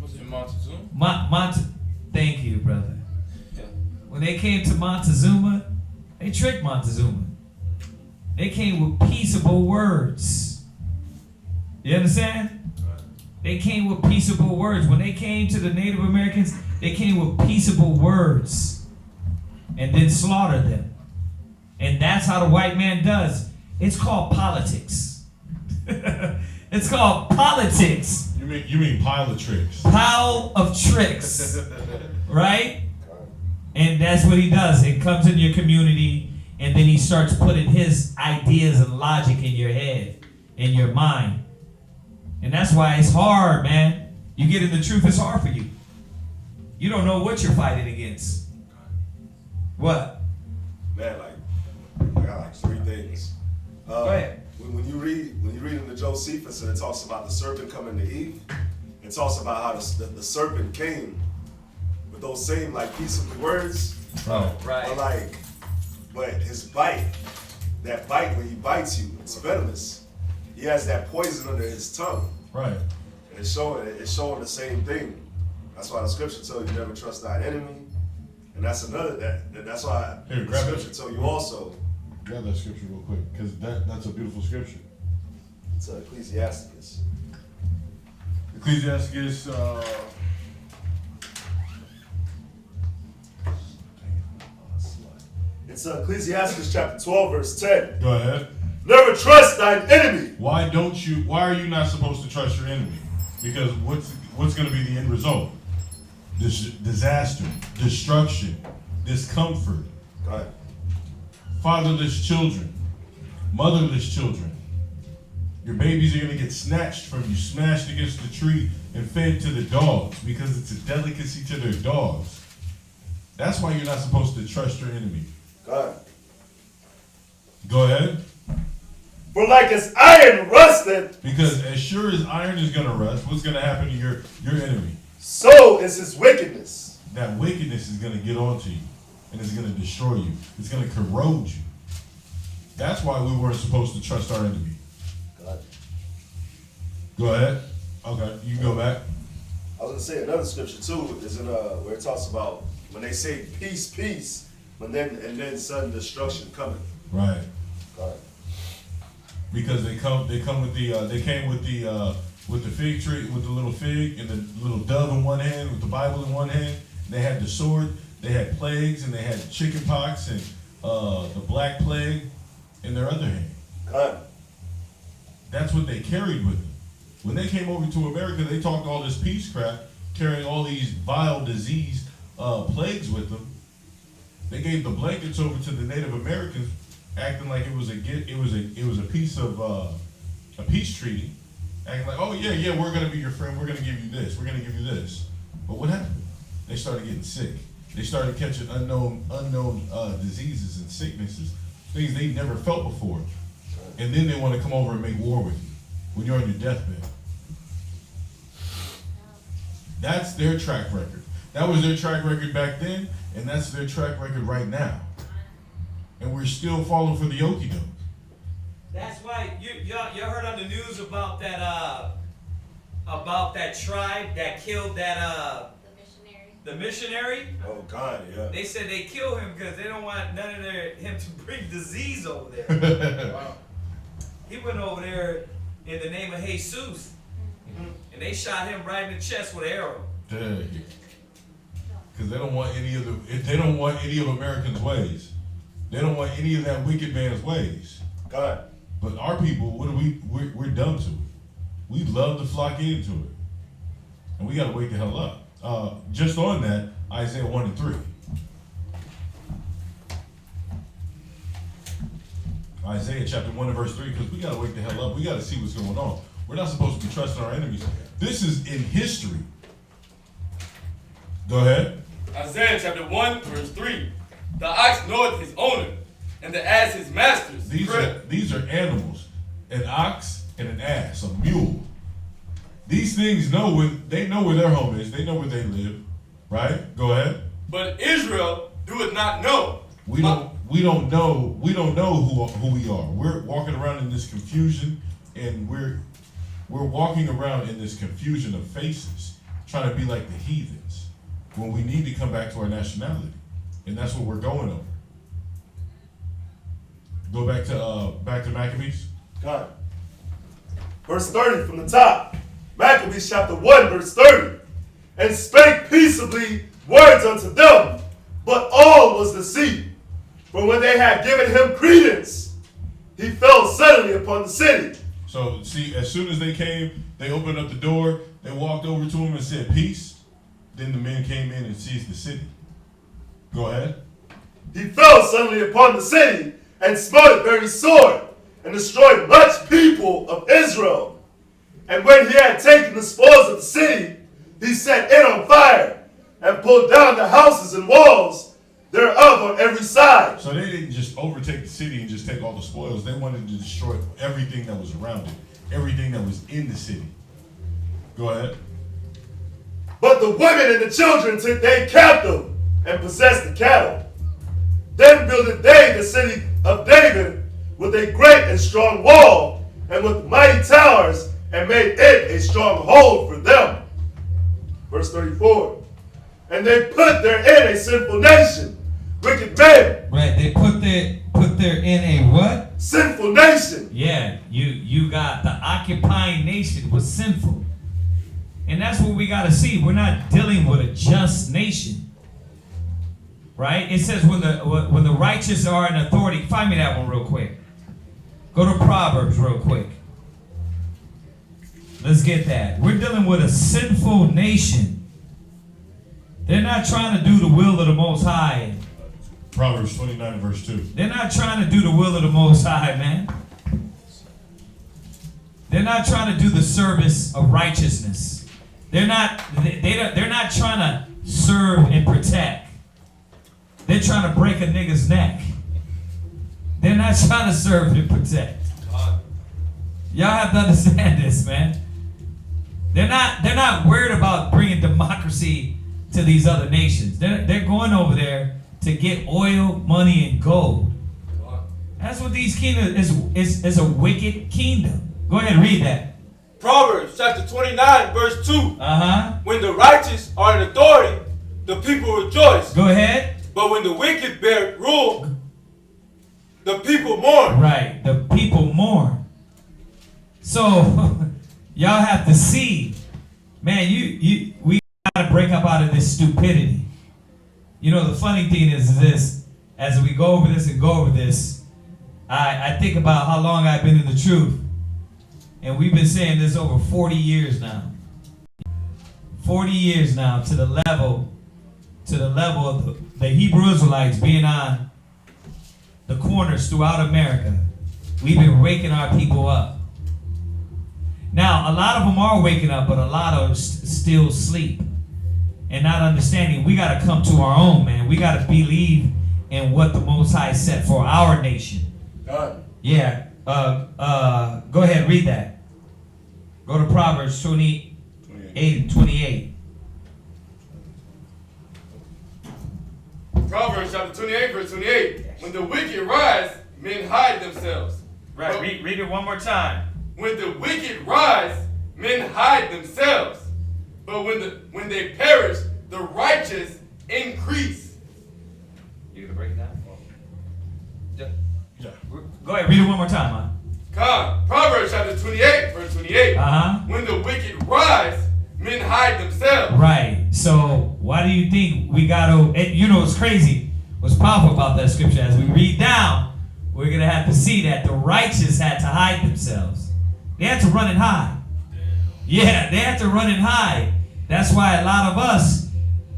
Was it Montezuma? Thank you, brother. Yeah. When they came to Montezuma, they tricked Montezuma. They came with peaceable words. You understand? They came with peaceable words. When they came to the Native Americans, they came with peaceable words and then slaughtered them. And that's how the white man does. It's called politics. It's called politics. You mean pile of tricks? Pile of tricks. Right? And that's what he does. It comes in your community, and then he starts putting his ideas and logic in your head, in your mind. And that's why it's hard, man. You get in the truth, it's hard for you. You don't know what you're fighting against. What? Man, I got like three things. Go ahead. When you read in the Josephus, and it talks about the serpent coming to Eve, it talks about how the serpent came with those same like peaceable words. Right. But his bite, that bite when he bites you, it's venomous. He has that poison under his tongue. Right. And it's showing the same thing. That's why the scripture tells you never trust thine enemy. And that's that's why Here, the scripture tells you also. Grab that scripture real quick, because that's a beautiful scripture. It's Ecclesiasticus. Ecclesiasticus, It's Ecclesiasticus chapter 12, verse 10. go ahead. Never trust thine enemy. Why are you not supposed to trust your enemy? Because what's going to be the end result? Disaster, destruction, discomfort, Go ahead. fatherless children, motherless children. Your babies are going to get snatched from you, smashed against the tree, and fed to the dogs because it's a delicacy to their dogs. That's why you're not supposed to trust your enemy. Go ahead. Go ahead. For like as iron rusted, Because as sure as iron is going to rust, what's going to happen to your enemy? so is his wickedness. That wickedness is going to get onto you, and it's going to destroy you. It's going to corrode you. That's why we weren't supposed to trust our enemy. Go ahead. Go ahead. Okay, you can go back. I was going to say another scripture too, is in where it talks about when they say peace, peace, and then sudden destruction coming. Right. Go ahead. Because they came with the fig tree, with the little fig and the little dove in one hand, with the Bible in one hand. They had the sword, they had plagues, and they had chicken pox and the black plague in their other hand. Go ahead. That's what they carried with them. When they came over to America, they talked all this peace crap, carrying all these vile disease plagues with them. They gave the blankets over to the Native Americans, acting like it was a piece of a peace treaty, acting like, oh yeah, we're gonna be your friend, we're gonna give you this, we're gonna give you this. But what happened? They started getting sick. They started catching unknown diseases and sicknesses, things they never felt before. And then they want to come over and make war with you when you're on your deathbed. That's their track record. That was their track record back then, and that's their track record right now. And we're still falling for the okie doke. That's why you heard on the news about that tribe that killed the missionary. Oh God, yeah. They said they killed him because they don't want none of him to bring disease over there. Wow. He went over there in the name of Jesus, and they shot him right in the chest with an arrow. Because they don't want any of Americans' ways. They don't want any of that wicked man's ways. God. But our people, we're dumb to it. We love to flock into it. And we gotta wake the hell up. Just on that, Isaiah 1 and 3. Isaiah chapter 1 and verse 3, because we gotta wake the hell up. We gotta see what's going on. We're not supposed to be trusting our enemies. This is in history. Go ahead. Isaiah chapter 1, verse 3. The ox knoweth his owner, and the ass his master's. These are animals. An ox and an ass, a mule. These things know where their home is. They know where they live. Right? Go ahead. But Israel doeth not know. We don't know who we are. We're walking around in this confusion, and we're walking around in this confusion of faces, trying to be like the heathens, when we need to come back to our nationality. And that's what we're going over. Go back to Maccabees. God. Verse 30 from the top. Maccabees chapter 1, verse 30. And spake peaceably words unto them, but all was deceit. For when they had given him credence, he fell suddenly upon the city. So, see, as soon as they came, they opened up the door, they walked over to him and said, peace. Then the men came in and seized the city. Go ahead. He fell suddenly upon the city, and smote it very sore, and destroyed much people of Israel. And when he had taken the spoils of the city, he set it on fire, and pulled down the houses and walls thereof on every side. So they didn't just overtake the city and just take all the spoils. They wanted to destroy everything that was around it, everything that was in the city. Go ahead. But the women and the children took they captive, and possessed the cattle. Then builded they the city of David with a great and strong wall, and with mighty towers, and made it a strong hold for them. Verse 34. And they put therein a sinful nation, wicked men. Right, they put there in a what? Sinful nation. Yeah, you got the occupying nation was sinful. And that's what we got to see. We're not dealing with a just nation. Right? It says when the righteous are in authority. Find me that one real quick. Go to Proverbs real quick. Let's get that. We're dealing with a sinful nation. They're not trying to do the will of the Most High. Proverbs 29 verse 2. They're not trying to do the will of the Most High, man. They're not trying to do the service of righteousness. They're not trying to serve and protect. They're trying to break a nigga's neck. They're not trying to serve and protect. Y'all have to understand this, man. They're not worried about bringing democracy to these other nations. They're going over there to get oil, money, and gold. That's what these kingdoms is a wicked kingdom. Go ahead and read that. Proverbs chapter 29, verse 2. Uh-huh. When the righteous are in authority, the people rejoice. Go ahead. But when the wicked bear rule, the people mourn. Right, the people mourn. So y'all have to see, man, we gotta break up out of this stupidity. You know, the funny thing is this, as we go over this, I think about how long I've been in the truth. And we've been saying this over 40 years now. 40 years now, to the level of the Hebrew Israelites being on the corners throughout America. We've been waking our people up. Now, a lot of them are waking up, but a lot of them still sleep and not understanding. We got to come to our own, man. We got to believe in what the Most High set for our nation. God. Yeah. Go ahead, read that. Go to Proverbs 28 and 28. Proverbs chapter 28, verse 28. When the wicked rise, men hide themselves. Right, read it one more time. When the wicked rise, men hide themselves. But when they perish, the righteous increase. You gonna break it down? Yeah. Go ahead, read it one more time, man. Come. Proverbs chapter 28, verse 28. Uh-huh. When the wicked rise, men hide themselves. Right. So why do you think we gotta, you know what's crazy, what's powerful about that scripture, as we read down, we're gonna have to see that the righteous had to hide themselves. They had to run and hide. Yeah, they had to run and hide. That's why a lot of us,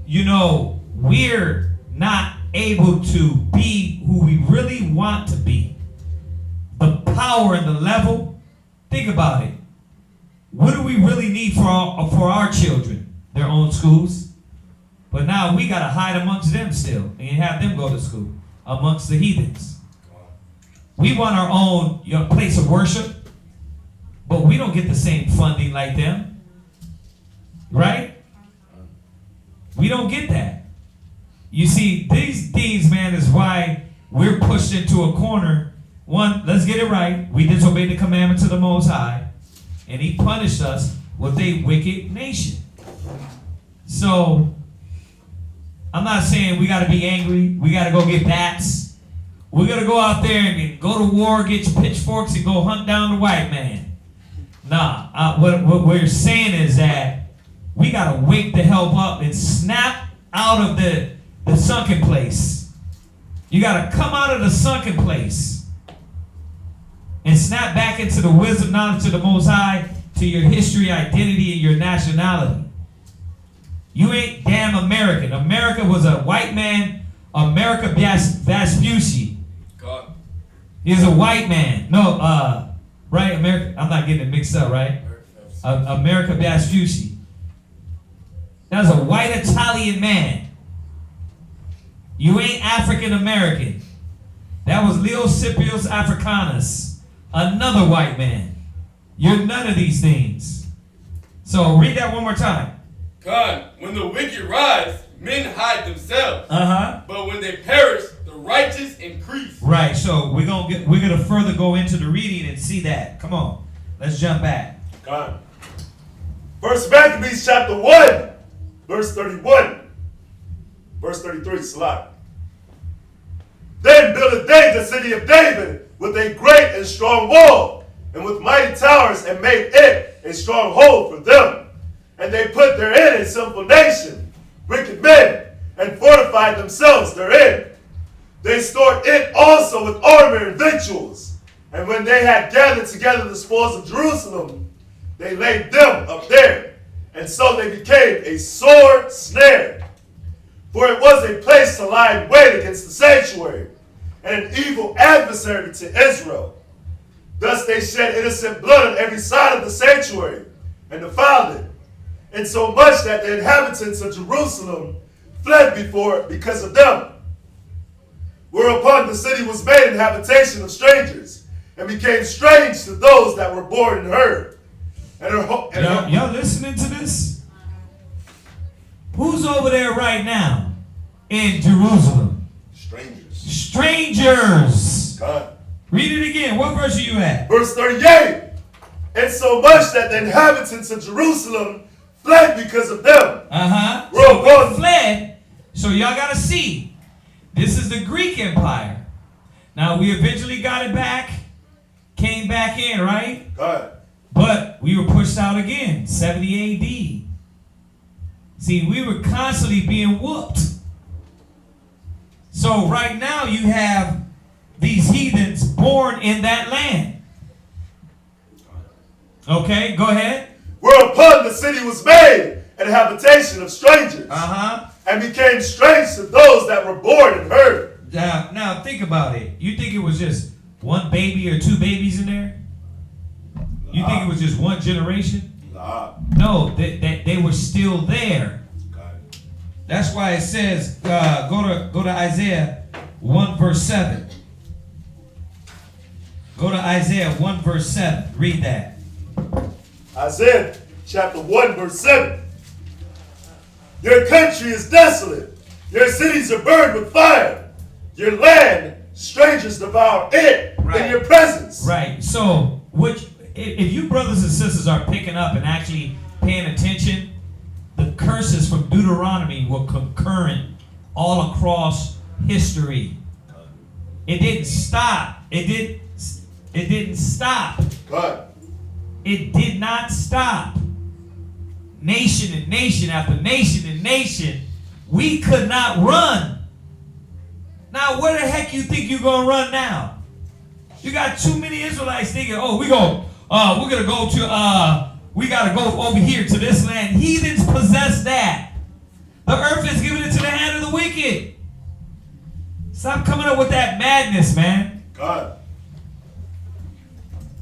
you know, we're not able to be who we really want to be. The power and the level, think about it. what do we really need for our children? Their own schools. But now we got to hide amongst them still and have them go to school amongst the heathens. We want our own place of worship, but we don't get the same funding like them. Right? We don't get that. You see, these things, man, is why we're pushed into a corner. One, let's get it right. We disobeyed the commandments of the Most High, and He punished us with a wicked nation. So, I'm not saying we got to be angry. We got to go get bats. We're going to go out there and go to war, get pitchforks, and go hunt down the white man. Nah, what we're saying is that we got to wake the hell up and snap out of the sunken place. You got to come out of the sunken place and snap back into the wisdom, knowledge of the Most High, to your history, identity, and your nationality. You ain't damn American. America was a white man, America Vespucci. God. He's a white man. No, right? America. I'm not getting it mixed up, right? America Vespucci. That was a white Italian man. You ain't African American. That was Leo Cipius Africanus. Another white man. You're none of these things. So read that one more time. God, when the wicked rise, men hide themselves. Uh-huh. But when they perish, the righteous increase. Right. So we're gonna further go into the reading and see that. Come on. Let's jump back. God. First Maccabees chapter 1, verse 31. Verse 33, Salah. Then builded they the city of David with a great and strong wall, and with mighty towers, and made it a stronghold for them. And they put therein a sinful nation, wicked men, and fortified themselves therein. They stored it also with armor and victuals. And when they had gathered together the spoils of Jerusalem, they laid them up there. And so they became a sore snare. For it was a place to lie in wait against the sanctuary, and an evil adversary to Israel. Thus they shed innocent blood on every side of the sanctuary, and defiled it, insomuch that the inhabitants of Jerusalem fled before it because of them. Whereupon the city was made an habitation of strangers, and became strange to those that were born in her. Y'all listening to this? Who's over there right now in Jerusalem? Strangers. Strangers. God. Read it again. What verse are you at? Verse 38. And so much that the inhabitants of Jerusalem fled because of them. Uh-huh. So fled. So y'all got to see. This is the Greek Empire. Now we eventually got it back. Came back in, right? God. But we were pushed out again. 70 AD. See, we were constantly being whooped. So right now you have these heathens born in that land. Okay, go ahead. Whereupon the city was made an habitation of strangers. Uh-huh. And became strange to those that were born in her. Now think about it. You think it was just one baby or two babies in there? You think it was just one generation? No, they were still there. That's why it says, go to Isaiah 1 verse 7. Go to Isaiah 1 verse 7. Read that. Isaiah chapter 1 verse 7. Your country is desolate. Your cities are burned with fire. Your land, strangers devour it in your presence. Right. So, if you brothers and sisters are picking up and actually paying attention, the curses from Deuteronomy were concurrent all across history. It didn't stop. It didn't stop. God. It did not stop. Nation and nation after nation and nation, we could not run. Now, where the heck you think you're gonna run now? You got too many Israelites thinking, oh, we gotta go over here to this land. Heathens possess that. The earth is given into the hand of the wicked. Stop coming up with that madness, man. God.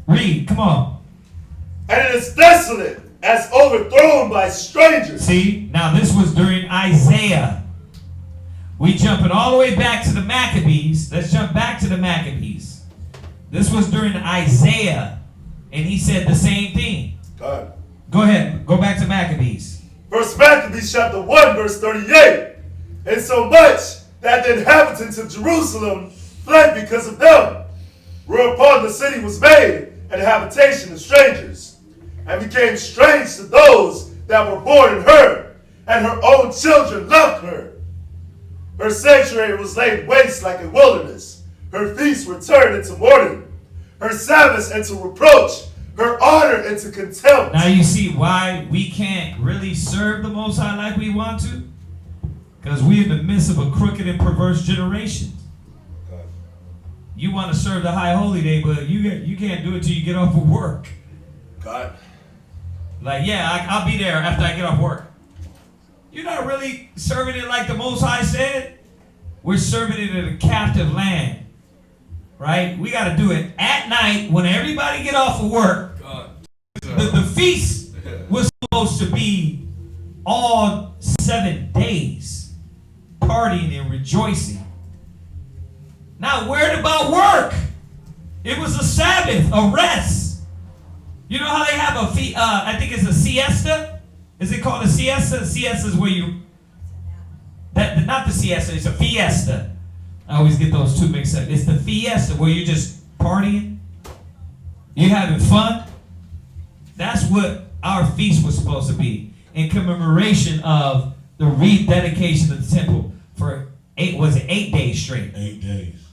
Read, come on. and it is desolate as overthrown by strangers. See, now this was during Isaiah. We jumping all the way back to the Maccabees. Let's jump back to the Maccabees. This was during Isaiah, and he said the same thing. God. Go ahead, go back to Maccabees. First Maccabees chapter 1 verse 38. And so much that the inhabitants of Jerusalem fled because of them, whereupon the city was made an habitation of strangers, and became strange to those that were born in her, and her own children loved her. Her sanctuary was laid waste like a wilderness. Her feasts were turned into mourning, her Sabbaths into reproach, her honor into contempt. Now you see why we can't really serve the Most High like we want to? Because we're in the midst of a crooked and perverse generation. You want to serve the High Holy Day, but you can't do it till you get off of work. God. Like, yeah, I'll be there after I get off work. You're not really serving it like the Most High said. We're serving it in a captive land. Right? We got to do it at night when everybody get off of work. The feast was supposed to be all 7 days. Partying and rejoicing. Not worried about work. It was a Sabbath, a rest. You know how they have a I think it's a siesta? Is it called a siesta? Siesta is where you, not the siesta, it's a fiesta. I always get those two mixed up. It's the fiesta where you're just partying. You're having fun. That's what our feast was supposed to be. In commemoration of the rededication of the temple for 8 days straight? 8 days.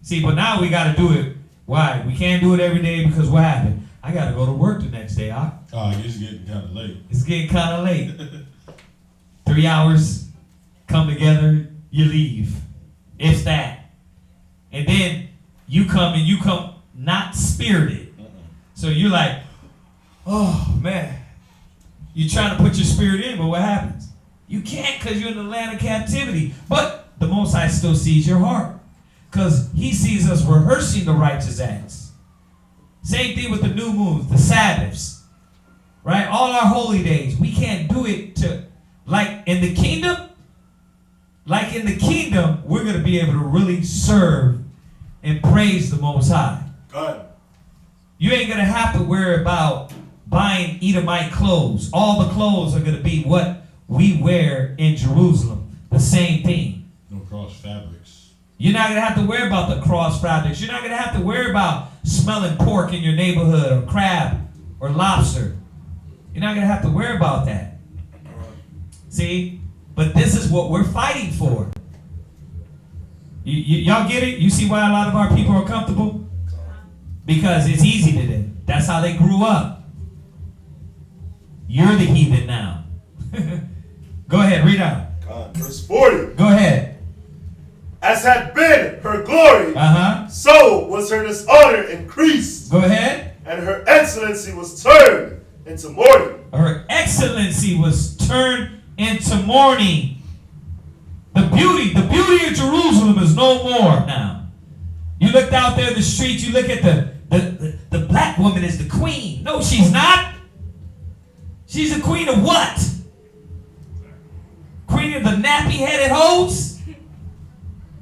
See, but now we got to do it. Why? We can't do it every day because what happened? I got to go to work the next day. It's getting kind of late. It's getting kind of late. 3 hours, come together, you leave. If that. And then you come not spirited. So you're like, oh, man. You're trying to put your spirit in, but what happens? You can't because you're in the land of captivity. But the Most High still sees your heart. Because he sees us rehearsing the righteous acts. Same thing with the new moons, the Sabbaths. Right? All our holy days. We can't do it like in the kingdom. Like in the kingdom, we're going to be able to really serve and praise the Most High. God. You ain't going to have to worry about buying Edomite clothes. All the clothes are going to be what we wear in Jerusalem. The same thing. No cross fabrics. You're not going to have to worry about the cross fabrics. You're not going to have to worry about smelling pork in your neighborhood or crab or lobster. You're not going to have to worry about that. See? But this is what we're fighting for. Y'all get it? You see why a lot of our people are comfortable? Because it's easy to them. That's how they grew up. You're the heathen now. Go ahead, read out. God. Verse 40. Go ahead. As had been her glory, so was her dishonor increased. Go ahead. And her excellency was turned into mourning. Her excellency was turned into mourning. The beauty of Jerusalem is no more now. You looked out there in the street, you look at the black woman is the queen. No, she's not. She's the queen of what? Queen of the nappy-headed hoes?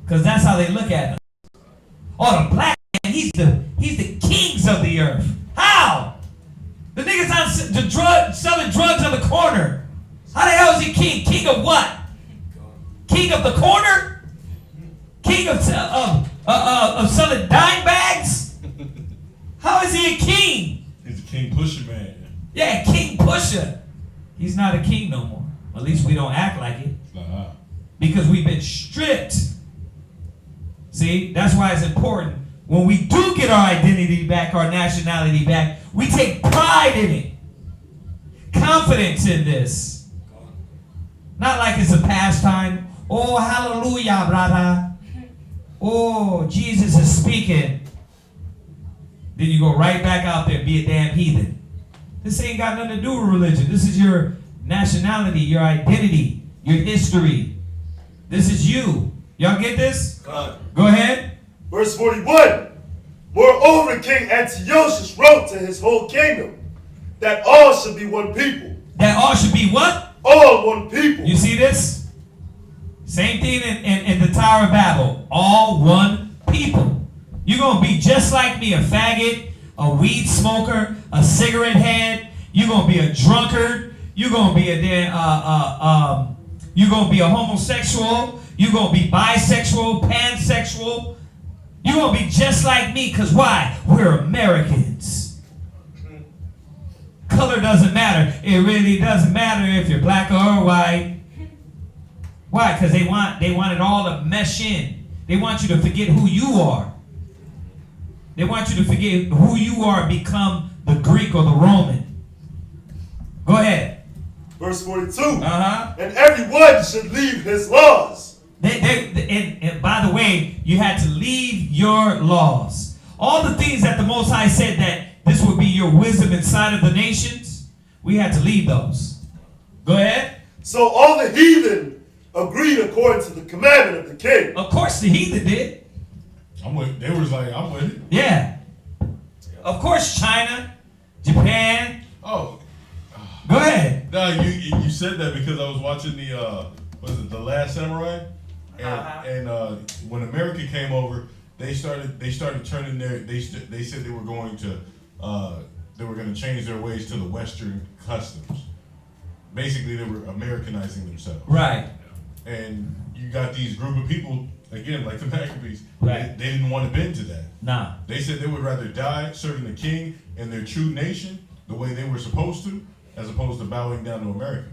Because that's how they look at him. Oh, the black man, he's the kings of the earth. How? The nigga's on selling drugs on the corner. How the hell is he king? King of what? King of the corner? King of selling dime bags? How is he a king? He's a king pusher man. Yeah, king pusher. He's not a king no more. At least we don't act like it. Because we've been stripped. See, that's why it's important. When we do get our identity back, our nationality back, we take pride in it. Confidence in this. Not like it's a pastime. Oh, hallelujah, brother. Oh, Jesus is speaking. Then you go right back out there and be a damn heathen. This ain't got nothing to do with religion. This is your nationality, your identity, your history. This is you. Y'all get this? Go ahead. Verse 41. Moreover, King Antiochus wrote to his whole kingdom that all should be one people. That all should be what? All one people. You see this? Same thing in the Tower of Babel. All one people. You're going to be just like me, a faggot, a weed smoker, a cigarette head. You're going to be a drunkard. You're going to be you're going to be a homosexual. You're going to be bisexual, pansexual. You're going to be just like me, because why? We're Americans. Color doesn't matter. It really doesn't matter if you're black or white. Why? Because they want it all to mesh in. They want you to forget who you are. They want you to forget who you are and become the Greek or the Roman. Go ahead. Verse 42. Uh-huh. And everyone should leave his laws. And by the way, you had to leave your laws. All the things that the Most High said that this would be your wisdom inside of the nations, we had to leave those. Go ahead. So all the heathen agreed according to the commandment of the king. Of course the heathen did. They was like, I'm with it. Yeah. Of course China, Japan. Oh. Go ahead. No, you said that because I was watching The Last Samurai? And when America came over, they started turning they said they were going to change their ways to the Western customs. Basically, they were Americanizing themselves. Right. And you got these group of people, again, like the Maccabees, right. They didn't want to bend to that. Nah. They said they would rather die serving the king and their true nation the way they were supposed to, as opposed to bowing down to America.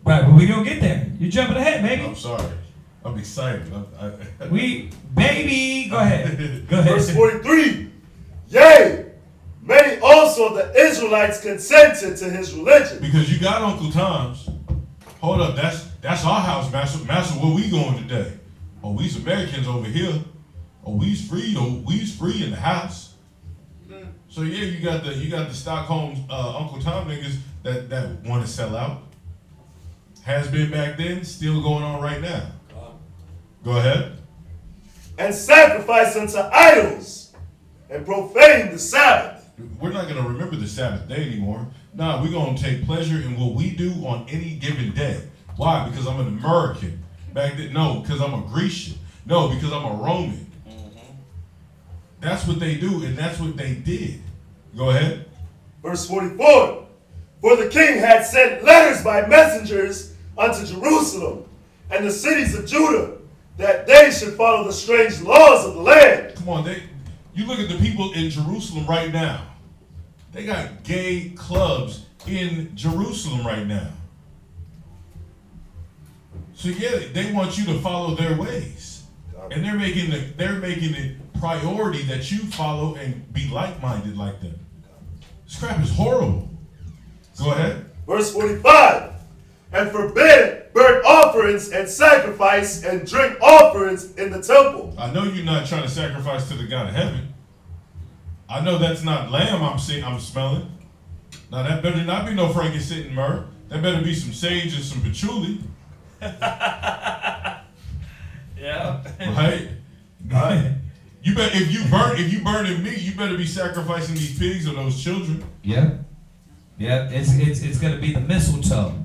Right, but we gonna get there. You're jumping ahead, baby. I'm sorry. I'm excited. Baby, go ahead. Go ahead. Verse 43. Yea, many also of the Israelites consented to his religion. Because you got Uncle Tom's. Hold up, that's our house, Master. Master, where we going today? Oh, we's Americans over here. Oh, we's free. Oh, we's free in the house. So yeah, you got the Stockholm Uncle Tom niggas that want to sell out. Has been back then, still going on right now. Go ahead. And sacrifice unto idols and profane the Sabbath. We're not going to remember the Sabbath day anymore. Nah, we're going to take pleasure in what we do on any given day. Why? Because I'm an American. Back then, no, because I'm a Grecian. No, because I'm a Roman. That's what they do, and that's what they did. Go ahead. Verse 44. For the king had sent letters by messengers unto Jerusalem and the cities of Judah, that they should follow the strange laws of the land. Come on, you look at the people in Jerusalem right now. They got gay clubs in Jerusalem right now. So yeah, they want you to follow their ways. And they're making it priority that you follow and be like-minded like them. This crap is horrible. Go ahead. Verse 45. And forbid burnt offerings and sacrifice and drink offerings in the temple. I know you're not trying to sacrifice to the God of heaven. I know that's not lamb I'm smelling. Now that better not be no frankincense and myrrh. That better be some sage and some patchouli. Yeah. Right? You bet if you burning meat, you better be sacrificing these pigs or those children. Yeah. Yeah, it's gonna be the mistletoe.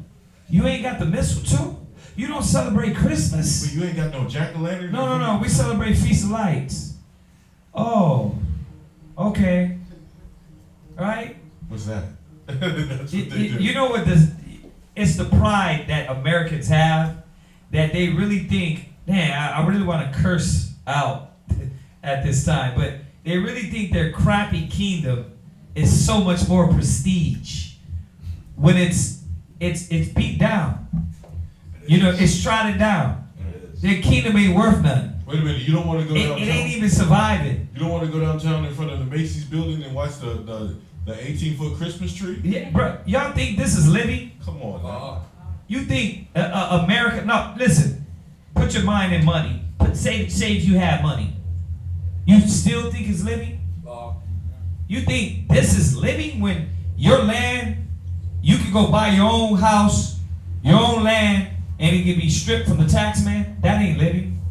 You ain't got the mistletoe. You don't celebrate Christmas. But you ain't got no jack-o'-lantern? No. We celebrate Feast of Lights. Oh. Okay. Right? What's that? That's what they do. You know what it's the pride that Americans have, that they really think, man, I really want to curse out at this time, but they really think their crappy kingdom is so much more prestige when it's beat down. You know, it's trodden down. Their kingdom ain't worth nothing. Wait a minute, you don't want to go downtown? It ain't even surviving. You don't want to go downtown in front of the Macy's building and watch the 18-foot Christmas tree? Yeah, bro, y'all think this is living? Come on, man. You think America? No, listen. Put your mind in money. Say if you have money. You still think it's living? You think this is living when your land, you can go buy your own house, your own land, and it can be stripped from the tax man? That ain't living.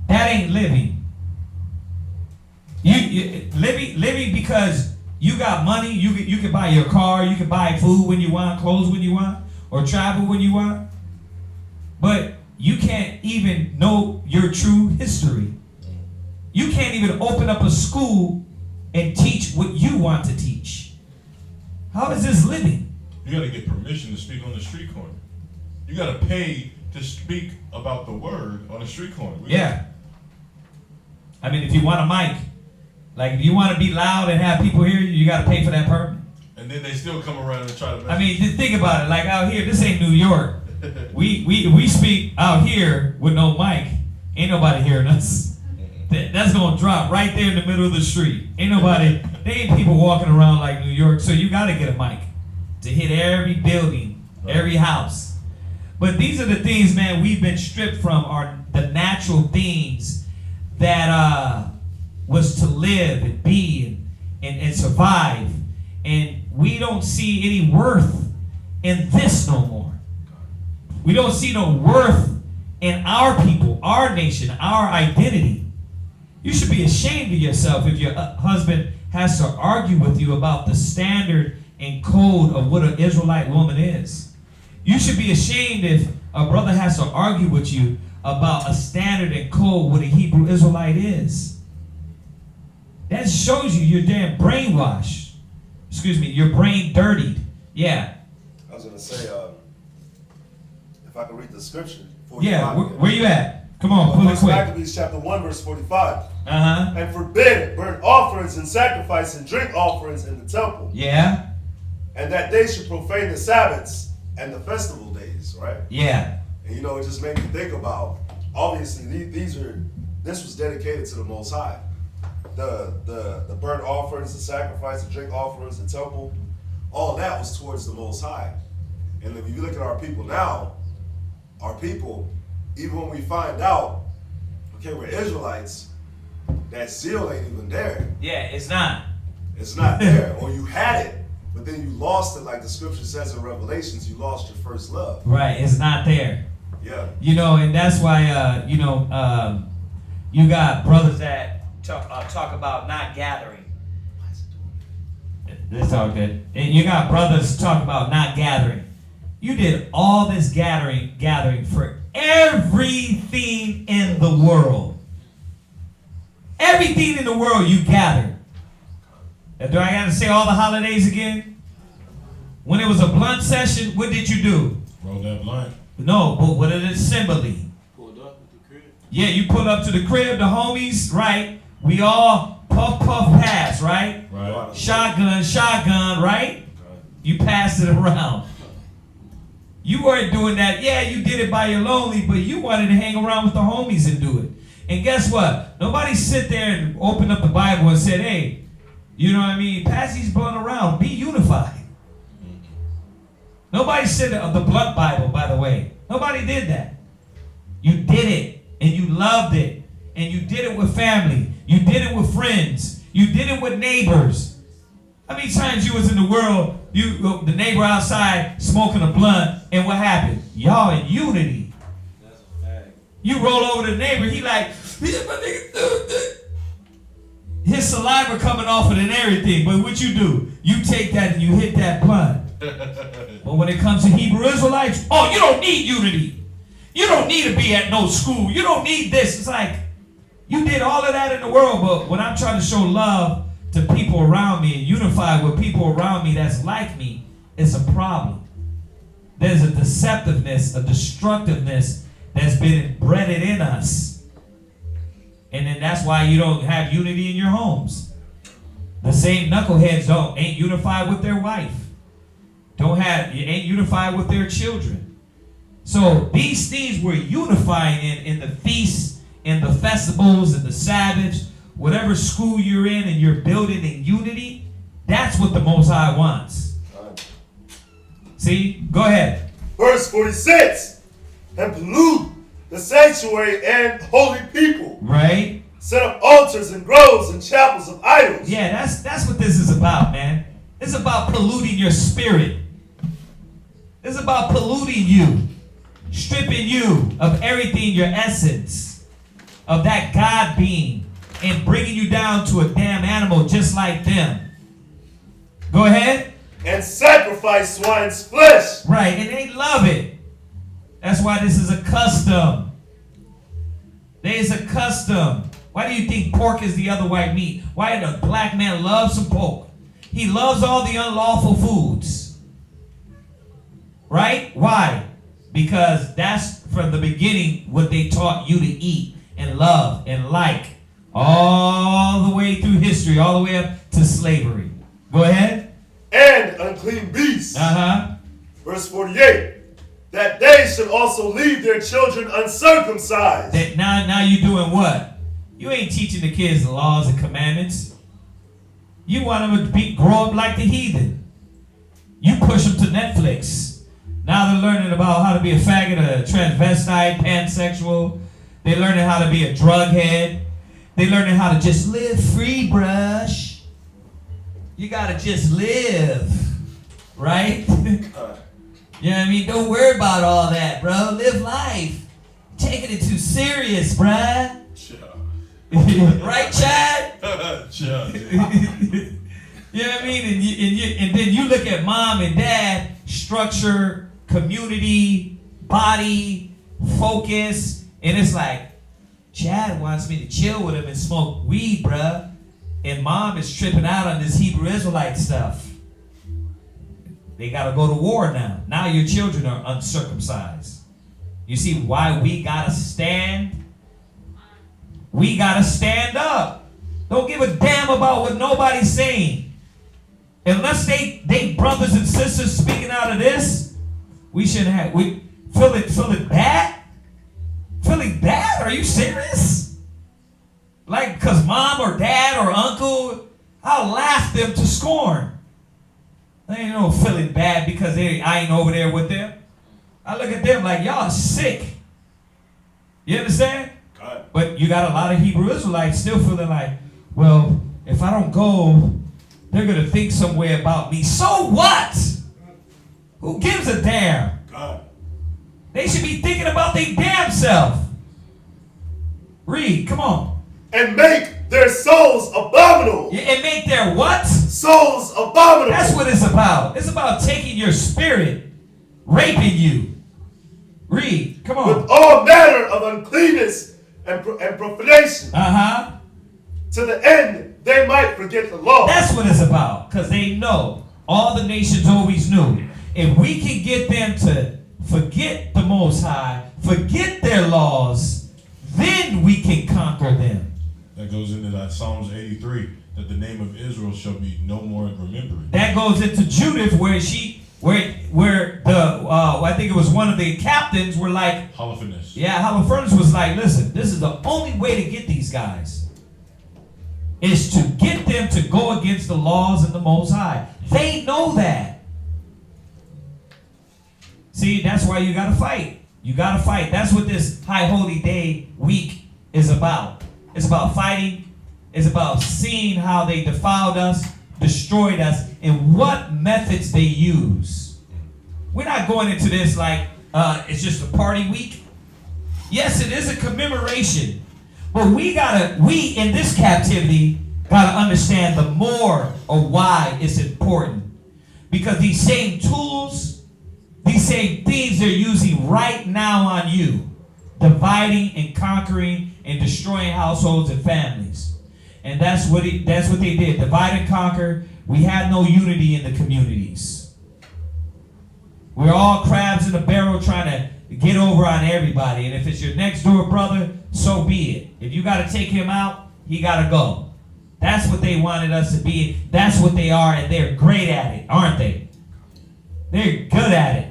That ain't living. You living because You got money, you can buy your car, you can buy food when you want, clothes when you want, or travel when you want. But you can't even know your true history. You can't even open up a school and teach what you want to teach. How is this living? You got to get permission to speak on the street corner. You got to pay to speak about the word on the street corner. Yeah. I mean, if you want a mic, like if you want to be loud and have people hear you, you got to pay for that permit. And then they still come around and try to. I mean, just think about it. Like out here, this ain't New York. We speak out here with no mic. Ain't nobody hearing us. That's gonna drop right there in the middle of the street. Ain't nobody. There ain't people walking around like New York. So you got to get a mic to hit every building, every house. But these are the things, man, we've been stripped from, are the natural things that was to live and be and survive. And we don't see any worth in this no more. We don't see no worth in our people, our nation, our identity. You should be ashamed of yourself if your husband has to argue with you about the standard and code of what an Israelite woman is. You should be ashamed if a brother has to argue with you about a standard and code what a Hebrew Israelite is. That shows you you're damn brainwashed. Excuse me, your brain dirtied. Yeah. I was going to say, if I could read the scripture. 45, yeah, where you at? Come on, pull it quick. Maccabees chapter 1, verse 45. Uh-huh. And forbid burnt offerings and sacrifice and drink offerings in the temple. Yeah. And that they should profane the Sabbaths and the festival days, right? Yeah. And it just made me think about, obviously, this was dedicated to the Most High. The burnt offerings, the sacrifice, the drink offerings, the temple, all that was towards the Most High. And if you look at our people now, even when we find out, okay, we're Israelites, that zeal ain't even there. Yeah, it's not. It's not there. Or you had it, but then you lost it, like the scripture says in Revelations, you lost your first love. Right, it's not there. Yeah. And that's why, you got brothers that talk about not gathering. It's all good. And you got brothers talk about not gathering. You did all this gathering for everything in the world. Everything in the world you gathered. Do I got to say all the holidays again? When it was a blunt session, what did you do? Roll that blunt. No, but what did it symbolize? Pulled up at the crib. Yeah, you pull up to the crib, the homies, right? We all puff, pass, right? Right. Shotgun, right? You passed it around. You weren't doing that. Yeah, you did it by your lonely, but you wanted to hang around with the homies and do it. And guess what? Nobody sit there and open up the Bible and said, hey, pass these blunt around. Be unified. Nobody said the blunt Bible, by the way. Nobody did that. You did it, and you loved it, and you did it with family. You did it with friends. You did it with neighbors. How many times you was in the world, the neighbor outside smoking a blunt, and what happened? Y'all in unity. That's a fact. You roll over to the neighbor, he like, his saliva coming off it and everything, but what you do? You take that and you hit that blunt. But when it comes to Hebrew Israelites, you don't need unity. You don't need to be at no school. You don't need this. It's like, you did all of that in the world, but when I'm trying to show love to people around me and unify with people around me that's like me, it's a problem. There's a deceptiveness, a destructiveness that's been embedded in us. And then that's why you don't have unity in your homes. The same knuckleheads ain't unified with their wife. Ain't unified with their children. So these things we're unifying in the feasts, in the festivals, in the Sabbaths, whatever school you're in and you're building in unity, that's what the Most High wants. See? Go ahead. Verse 46. And pollute the sanctuary and holy people. Right? Set up altars and groves and chapels of idols. Yeah, that's what this is about, man. It's about polluting your spirit. It's about polluting you, stripping you of everything, your essence, of that God being, and bringing you down to a damn animal just like them. Go ahead. And sacrifice swine's flesh. Right, and they love it. That's why this is a custom. There's a custom. Why do you think pork is the other white meat? Why the black man loves some pork? He loves all the unlawful foods. Right? Why? Because that's from the beginning what they taught you to eat and love and like. All the way through history, all the way up to slavery. Go ahead. And unclean beasts. Uh-huh. Verse 48. That they should also leave their children uncircumcised. That now you doing what? You ain't teaching the kids the laws and commandments. You want them to grow up like the heathen. You push them to Netflix. Now they're learning about how to be a faggot, a transvestite, pansexual. They're learning how to be a drug head. They're learning how to just live free, brush. You gotta just live, right? You know what I mean? Don't worry about all that, bro. Live life. Taking it too serious, bruh. Right, Chad? Chad. You know what I mean? And then you look at mom and dad, structure, community, body, focus, and it's like, Chad wants me to chill with him and smoke weed, bruh. And mom is tripping out on this Hebrew Israelite stuff. They got to go to war now. Now your children are uncircumcised. You see why we got to stand? We got to stand up. Don't give a damn about what nobody's saying. Unless they brothers and sisters speaking out of this, we shouldn't have. We feel it bad? Feeling bad? Are you serious? Like, because mom or dad or uncle, I'll laugh them to scorn. They ain't no feeling bad because I ain't over there with them. I look at them like, y'all sick. You understand? God. But you got a lot of Hebrew Israelites still feeling like, well, if I don't go, they're going to think some way about me. So what? Who gives a damn? God. They should be thinking about their damn self. Read, come on. And make their souls abominable. Yeah, and make their what? Souls abominable. That's what it's about. It's about taking your spirit, raping you. Read, come on. With all manner of uncleanness and profanation. Uh-huh. To the end they might forget the law. That's what it's about. Because they know. All the nations always knew. If we can get them to forget the Most High, forget their laws, then we can conquer them. That goes into that Psalms 83, that the name of Israel shall be no more remembered. That goes into Judith, where I think it was one of the captains were like, Holofernes. yeah, Holofernes was like, listen, this is the only way to get these guys, is to get them to go against the laws of the Most High. They know that. See, that's why you gotta fight. You gotta fight. That's what this High Holy Day week is about. It's about fighting. It's about seeing how they defiled us, destroyed us, and what methods they use. We're not going into this like it's just a party week. Yes, it is a commemoration. But we in this captivity gotta understand the more of why it's important. Because these same tools, these same things they're using right now on you, dividing and conquering and destroying households and families. And that's what they did. Divide and conquer. We had no unity in the communities. We're all crabs in a barrel trying to get over on everybody. And if it's your next door brother, so be it. If you got to take him out, he got to go. That's what they wanted us to be. That's what they are, and they're great at it, aren't they? They're good at it.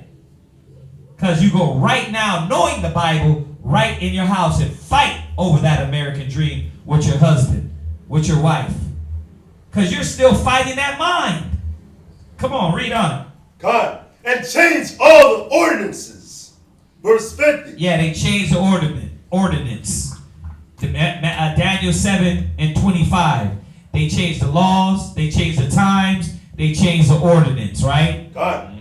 Because you go right now, knowing the Bible, right in your house and fight over that American dream with your husband, with your wife. Because you're still fighting that mind. Come on, read on it. God. And change all the ordinances. Verse 50. Yeah, they changed the ordinance. Daniel 7 and 25. They changed the laws, they changed the times, they changed the ordinance, right? God.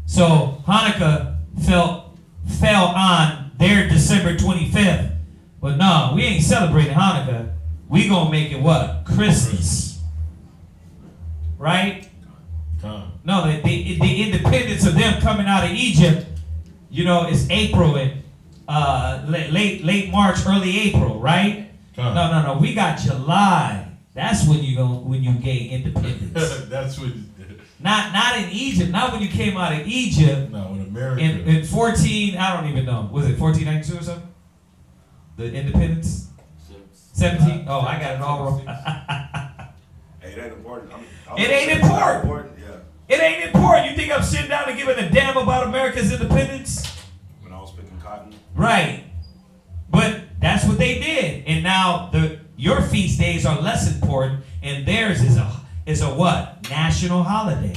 So Hanukkah fell on their December 25th. But no, we ain't celebrating Hanukkah. We gonna make it what? Christmas. Right? No, the independence of them coming out of Egypt, you know, is April and late March, early April, right? No. We got July. That's when you gain independence. That's what. Not in Egypt. Not when you came out of Egypt. No, in America. In 14, I don't even know. Was it 1492 or something? The independence? 17? Oh, I got it all wrong. Hey, it ain't important. It ain't important. Yeah. It ain't important. You think I'm sitting down and giving a damn about America's independence? When I was picking cotton. Right. But that's what they did. And now your feast days are less important, and theirs is a what? National holiday.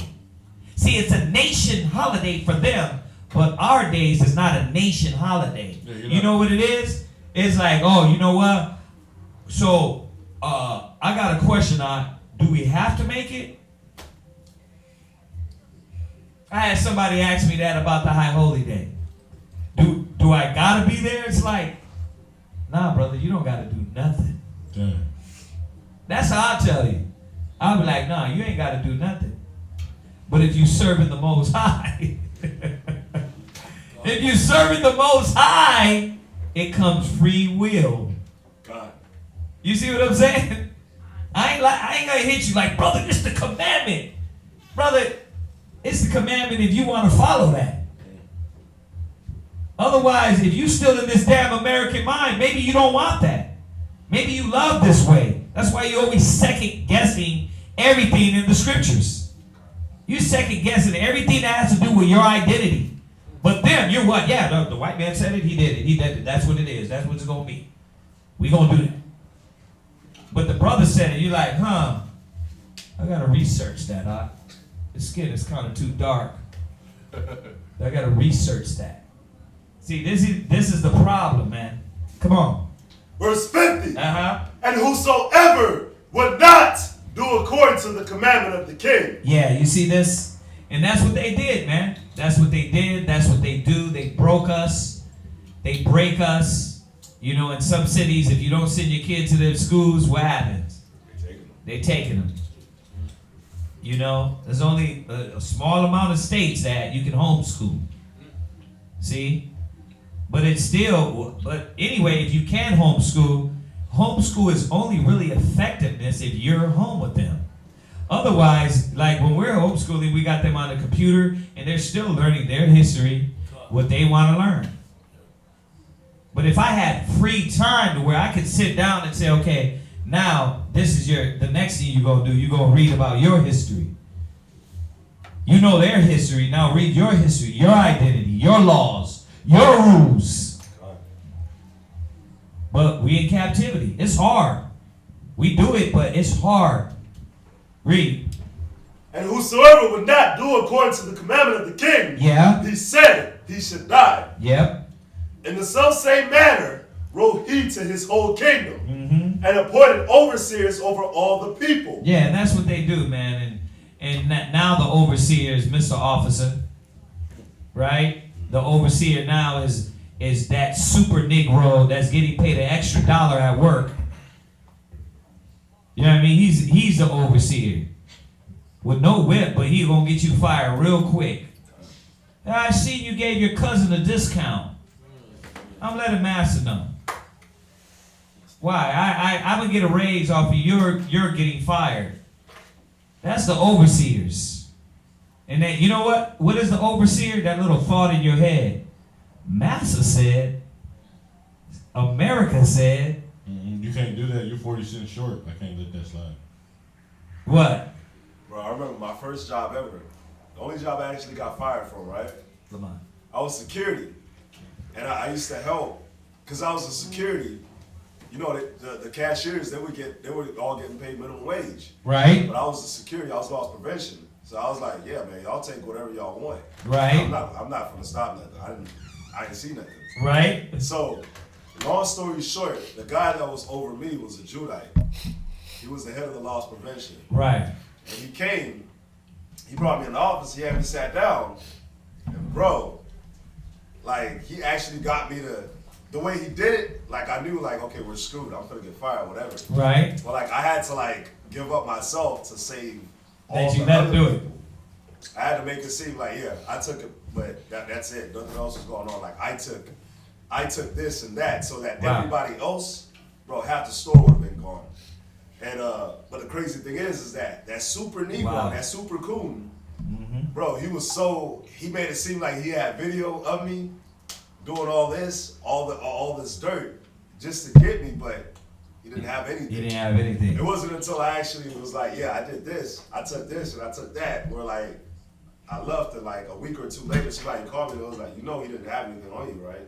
See, it's a nation holiday for them, but our days is not a nation holiday. Yeah, you know what it is? It's like, oh, you know what? So, I got a question on, do we have to make it? I had somebody ask me that about the High Holy Day. Do I gotta be there? It's like, nah, brother, you don't gotta do nothing. Damn. That's how I tell you. I'll be like, nah, you ain't gotta do nothing. But if you serving the Most High, if you serving the Most High, it comes free will. God. You see what I'm saying? I ain't gonna hit you like, brother, it's the commandment. Brother, it's the commandment if you want to follow that. Otherwise, if you still in this damn American mind, maybe you don't want that. Maybe you love this way. That's why you're always second guessing everything in the scriptures. You second guessing everything that has to do with your identity. But them, you're what? Yeah, the white man said it, he did it. He did it. That's what it is. That's what it's going to be. We going to do that. But the brother said it, you're like, I got to research that. The skin is kind of too dark. I got to research that. See, this is the problem, man. Come on. Verse 50. Uh-huh. And whosoever would not do according to the commandment of the king. Yeah, you see this? And that's what they did, man. That's what they did. That's what they do. They broke us. They break us. You know, in some cities, if you don't send your kids to their schools, what happens? They're taking them. You know, there's only a small amount of states that you can homeschool. See? But it's still, but anyway, if you can homeschool is only really effectiveness if you're home with them. Otherwise, like when we're homeschooling, we got them on the computer and they're still learning their history, what they want to learn. But if I had free time to where I could sit down and say, okay, now this is the next thing you're going to do, you're going to read about your history. You know their history, now read your history, your identity, your laws, your rules. But we in captivity. It's hard. We do it, but it's hard. Read. And whosoever would not do according to the commandment of the king, he said he should die. Yep. In the selfsame manner wrote he to his whole kingdom, and appointed overseers over all the people. Yeah, and that's what they do, man. And now the overseer is Mr. Officer, right? The overseer now is that super Negro that's getting paid an extra $1 at work. You know what I mean? He's the overseer with no whip, but he gonna get you fired real quick. I seen you gave your cousin a discount. I'm letting master know. Why? I'm gonna get a raise off of you're getting fired. That's the overseers. And then you know what? What is the overseer? That little thought in your head. Master said. America said. You can't do that. You're 40 cents short. I can't let that slide. What? Bro, I remember my first job ever. The only job I actually got fired from, right? Lamont. I was security. And I used to help, because I was a security. You know, the cashiers, they were all getting paid minimum wage. Right. But I was a security, I was loss prevention. So I was like, yeah, man, y'all take whatever y'all want. Right. I'm not gonna stop nothing. I didn't see nothing. Right. So, long story short, the guy that was over me was a Judite. He was the head of the loss prevention. Right. And he came, he brought me in the office, he had me sat down, and bro, like, he actually got me the way he did it, like, I knew, like, okay, we're screwed, I'm gonna get fired, whatever. Right. But, like, I had to, like, give up myself to save all That you the let other do it. people. I had to make it seem like, yeah, I took it, but that's it. Nothing else was going on. Like I took this and that, so that Wow. everybody else, bro, half the store would have been gone. And but the crazy thing is that super Negro, Wow. that super coon, bro, he made it seem like he had video of me doing all this dirt just to get me, but he didn't have anything. You didn't have anything. It wasn't until I actually was like, yeah, I did this, I took this, and I took that, where like, I left it like a week or two later, somebody called me and was like, you know he didn't have anything on you, right?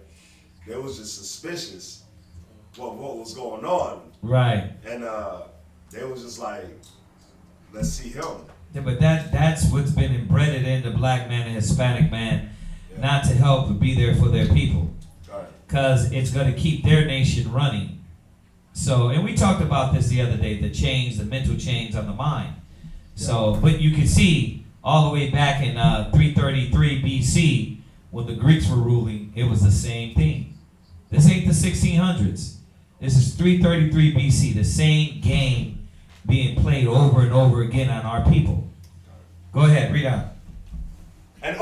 They was just suspicious what was going on. Right. And they was just like, let's see him. Yeah, but that's what's been embedded in the black man and Hispanic man, not to help but be there for their people. Because it's going to keep their nation running. So, and we talked about this the other day, the mental chains on the mind. So, but you can see all the way back in 333 BC, when the Greeks were ruling, it was the same thing. This ain't the 1600s. This is 333 BC, the same game being played over and over again on our people. Go ahead, read on. And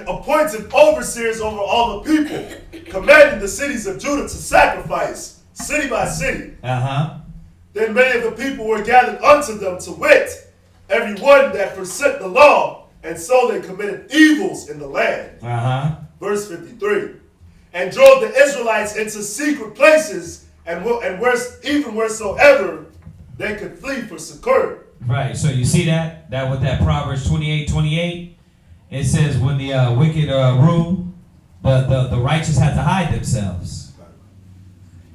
appointed overseers over all the people, commanding the cities of Judah to sacrifice, city by city. Then many of the people were gathered unto them, to wit, every one that forsook the law, and so they committed evils in the land. Verse 53. And drove the Israelites into secret places, and even wheresoever they could flee for succor. Right, so you see that with that Proverbs 28:28, it says when the wicked rule, the righteous have to hide themselves.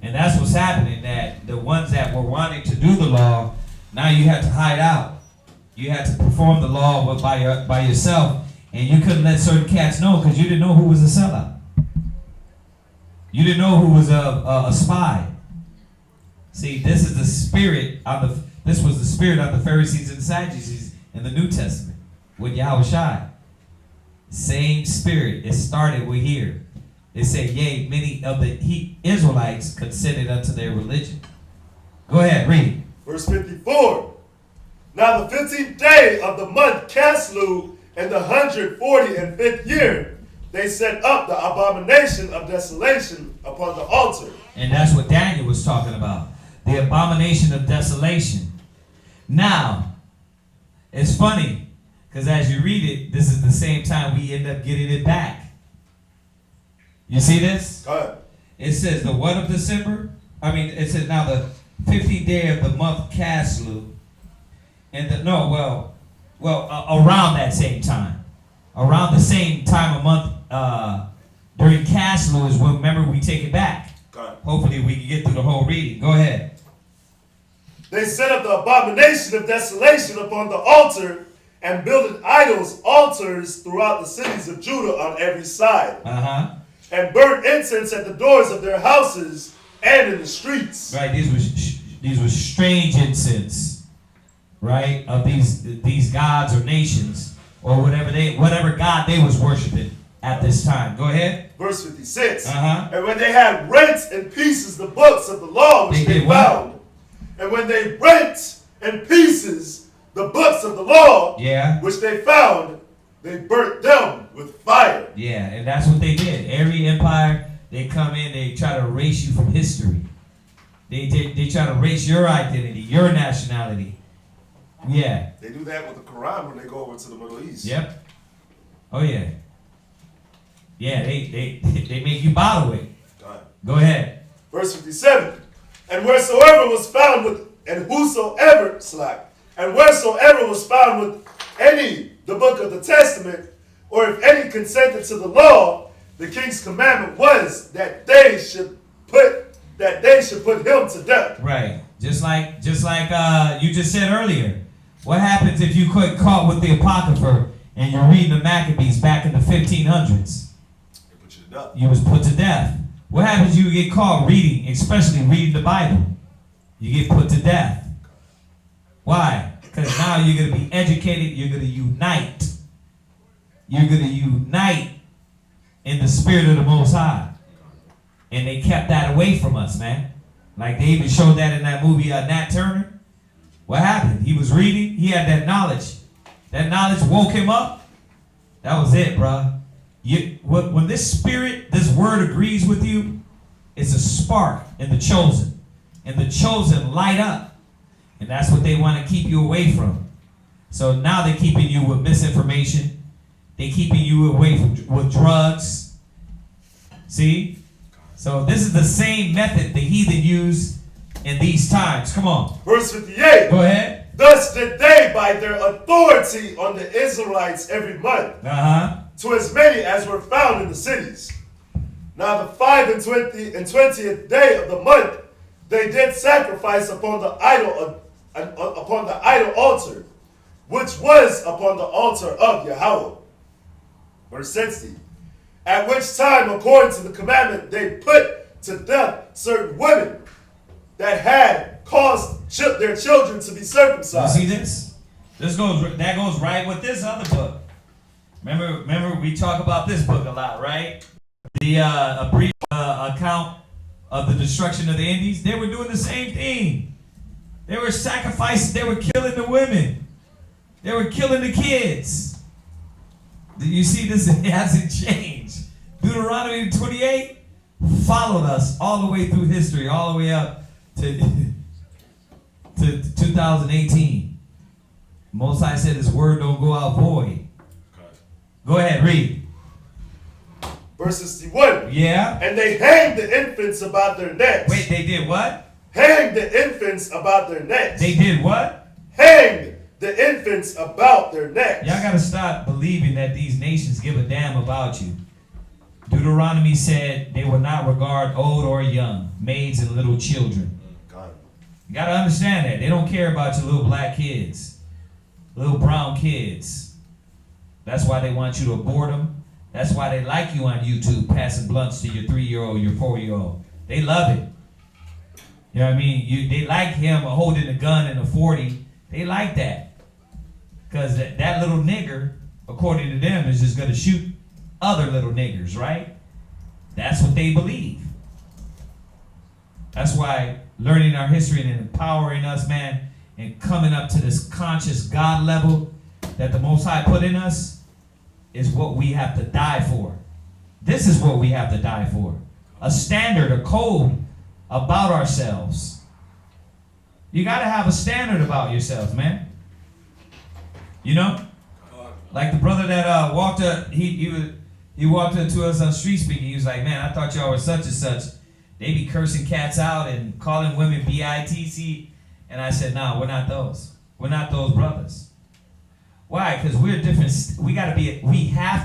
And that's what's happening, that the ones that were wanting to do the law, now you have to hide out. You had to perform the law by yourself, and you couldn't let certain cats know because you didn't know who was a sellout. You didn't know who was a spy. See, this is the spirit of this was the spirit of the Pharisees and the Sadducees in the New Testament with Yahushua. Same spirit. It started with here. It said, yea, many of the Israelites considered unto their religion. Go ahead, read. Verse 54. Now the 15th day of the month Caslu in the 145th year, they set up the abomination of desolation upon the altar. And that's what Daniel was talking about. The abomination of desolation. Now, it's funny, because as you read it, this is the same time we end up getting it back. You see this? Go ahead. It says the what of December? It says now the 15th day of the month Caslu. And around that same time. Around the same time of month during Caslu is when, remember, we take it back. Hopefully we can get through the whole reading. Go ahead. They set up the abomination of desolation upon the altar and builded altars throughout the cities of Judah on every side. And burnt incense at the doors of their houses and in the streets. Right, these were strange incense, right, of these gods or nations or whatever god they was worshiping at this time. Go ahead. Verse 56. And when they had rent in pieces the books of the law which they found, and when they rent in pieces the books of the law which they found, they burnt them with fire. Yeah, and that's what they did. Every empire, they come in, they try to erase you from history. They try to erase your identity, your nationality. Yeah. They do that with the Quran when they go over to the Middle East. Yep. Oh yeah. Yeah, they make you bow to it. Go ahead. Verse 57. And wheresoever was found with whosoever was found with the book of the Testament, or if any consented to the law, the king's commandment was that they should put him to death. Right. Just like you just said earlier. What happens if you get caught with the Apocrypha and you're reading the Maccabees back in the 1500s? They put you to death. You was put to death. What happens if you get caught reading, especially reading the Bible? You get put to death. Why? Because now you're going to be educated. You're going to unite. You're going to unite in the spirit of the Most High. And they kept that away from us, man. Like they even showed that in that movie, Nat Turner. What happened? He was reading. He had that knowledge. That knowledge woke him up. That was it, bruh. When this spirit, this word agrees with you, it's a spark in the chosen. And the chosen light up. And that's what they want to keep you away from. So now they're keeping you with misinformation. They're keeping you away with drugs. See? So this is the same method the heathen used in these times. Come on. Verse 58. Go ahead. Thus did they, by their authority on the Israelites every month, to as many as were found in the cities. Now the 25th and 20th day of the month, they did sacrifice upon the idol altar, which was upon the altar of Yahweh. Verse 60. At which time, according to the commandment, they put to death certain women that had caused their children to be circumcised. You see this? That goes right with this other book. Remember we talk about this book a lot, right? A brief account of the destruction of the Indies. They were doing the same thing. They were sacrificing. They were killing the women. They were killing the kids. You see this? It hasn't changed. Deuteronomy 28 followed us all the way through history, all the way up to 2018. Most High said his word don't go out void. Go ahead, read. Verse 61. Yeah. And they hanged the infants about their necks. Wait, they did what? Hanged the infants about their necks. They did what? Hanged the infants about their necks. Y'all got to stop believing that these nations give a damn about you. Deuteronomy said they will not regard old or young, maids and little children. You got to understand that. They don't care about your little black kids, little brown kids. That's why they want you to abort them. That's why they like you on YouTube passing blunts to your 3-year-old, your 4-year-old. They love it. You know what I mean? They like him holding a gun and a 40. They like that. Because that little nigger, according to them, is just going to shoot other little niggers, right? That's what they believe. That's why learning our history and empowering us, man, and coming up to this conscious God level that the Most High put in us is what we have to die for. This is what we have to die for. A standard, a code about ourselves. You got to have a standard about yourselves, man. You know? Like the brother that walked up, he walked up to us on street speaking. He was like, man, I thought y'all were such and such. They be cursing cats out and calling women BITC. And I said, nah, we're not those. We're not those brothers. Why? Because we're different. We have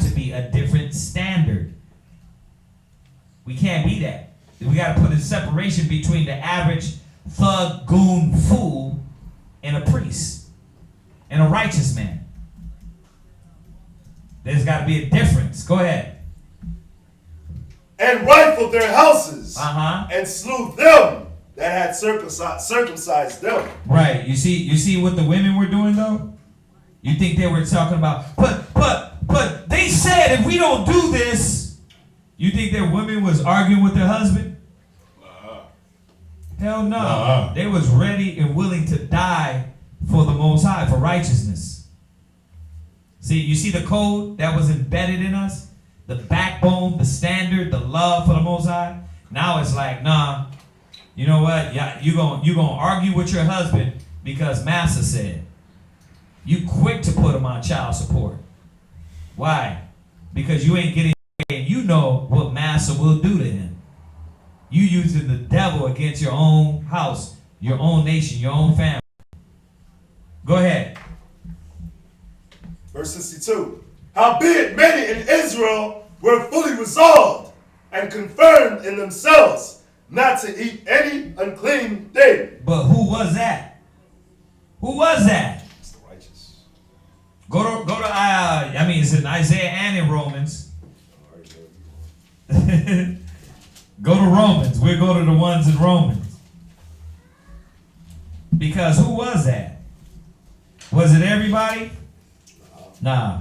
to be a different standard. We can't be that. We got to put a separation between the average thug, goon, fool, and a priest, and a righteous man. There's got to be a difference. Go ahead. And rifled their houses, and slew them that had circumcised them. Right. You see what the women were doing though? You think they were talking about, but they said if we don't do this, you think their women was arguing with their husband? Hell no. They was ready and willing to die for the Most High, for righteousness. See, you see the code that was embedded in us? The backbone, the standard, the love for the Most High? Now it's like, nah, you know what? Yeah, you gonna argue with your husband because Master said. You quick to put him on child support. Why? Because you ain't getting and you know what Master will do to him. You using the devil against your own house, your own nation, your own family. Go ahead. Verse 62. Howbeit many in Israel were fully resolved and confirmed in themselves not to eat any unclean thing. But who was that? Who was that? It's the righteous. Go to it's in Isaiah and in Romans. Go to Romans. We'll go to the ones in Romans. Because who was that? Was it everybody? Nah.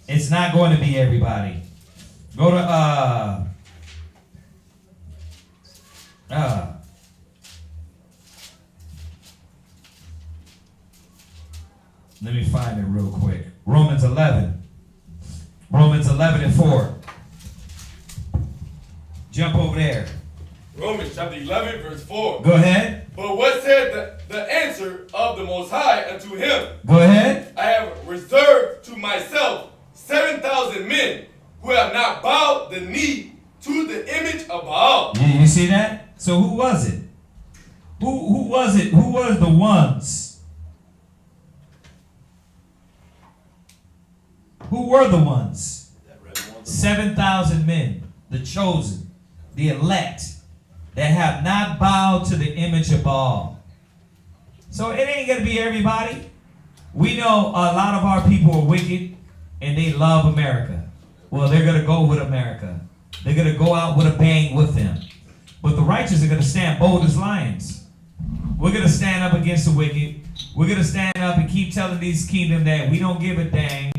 It's not going to be everybody. Go to let me find it real quick. Romans 11. Romans 11 and 4. Jump over there. Romans chapter 11, verse 4. Go ahead. But what said the answer of the Most High unto him? Go ahead. I have reserved to myself 7,000 men who have not bowed the knee to the image of Baal. You see that? So who was it? Who was it? Who was the ones? Who were the ones? 7,000 men, the chosen, the elect, that have not bowed to the image of Baal. So it ain't going to be everybody. We know a lot of our people are wicked and they love America. Well, they're going to go with America. They're going to go out with a bang with them. But the righteous are going to stand bold as lions. We're going to stand up against the wicked. We're going to stand up and keep telling these kingdom that we don't give a dang.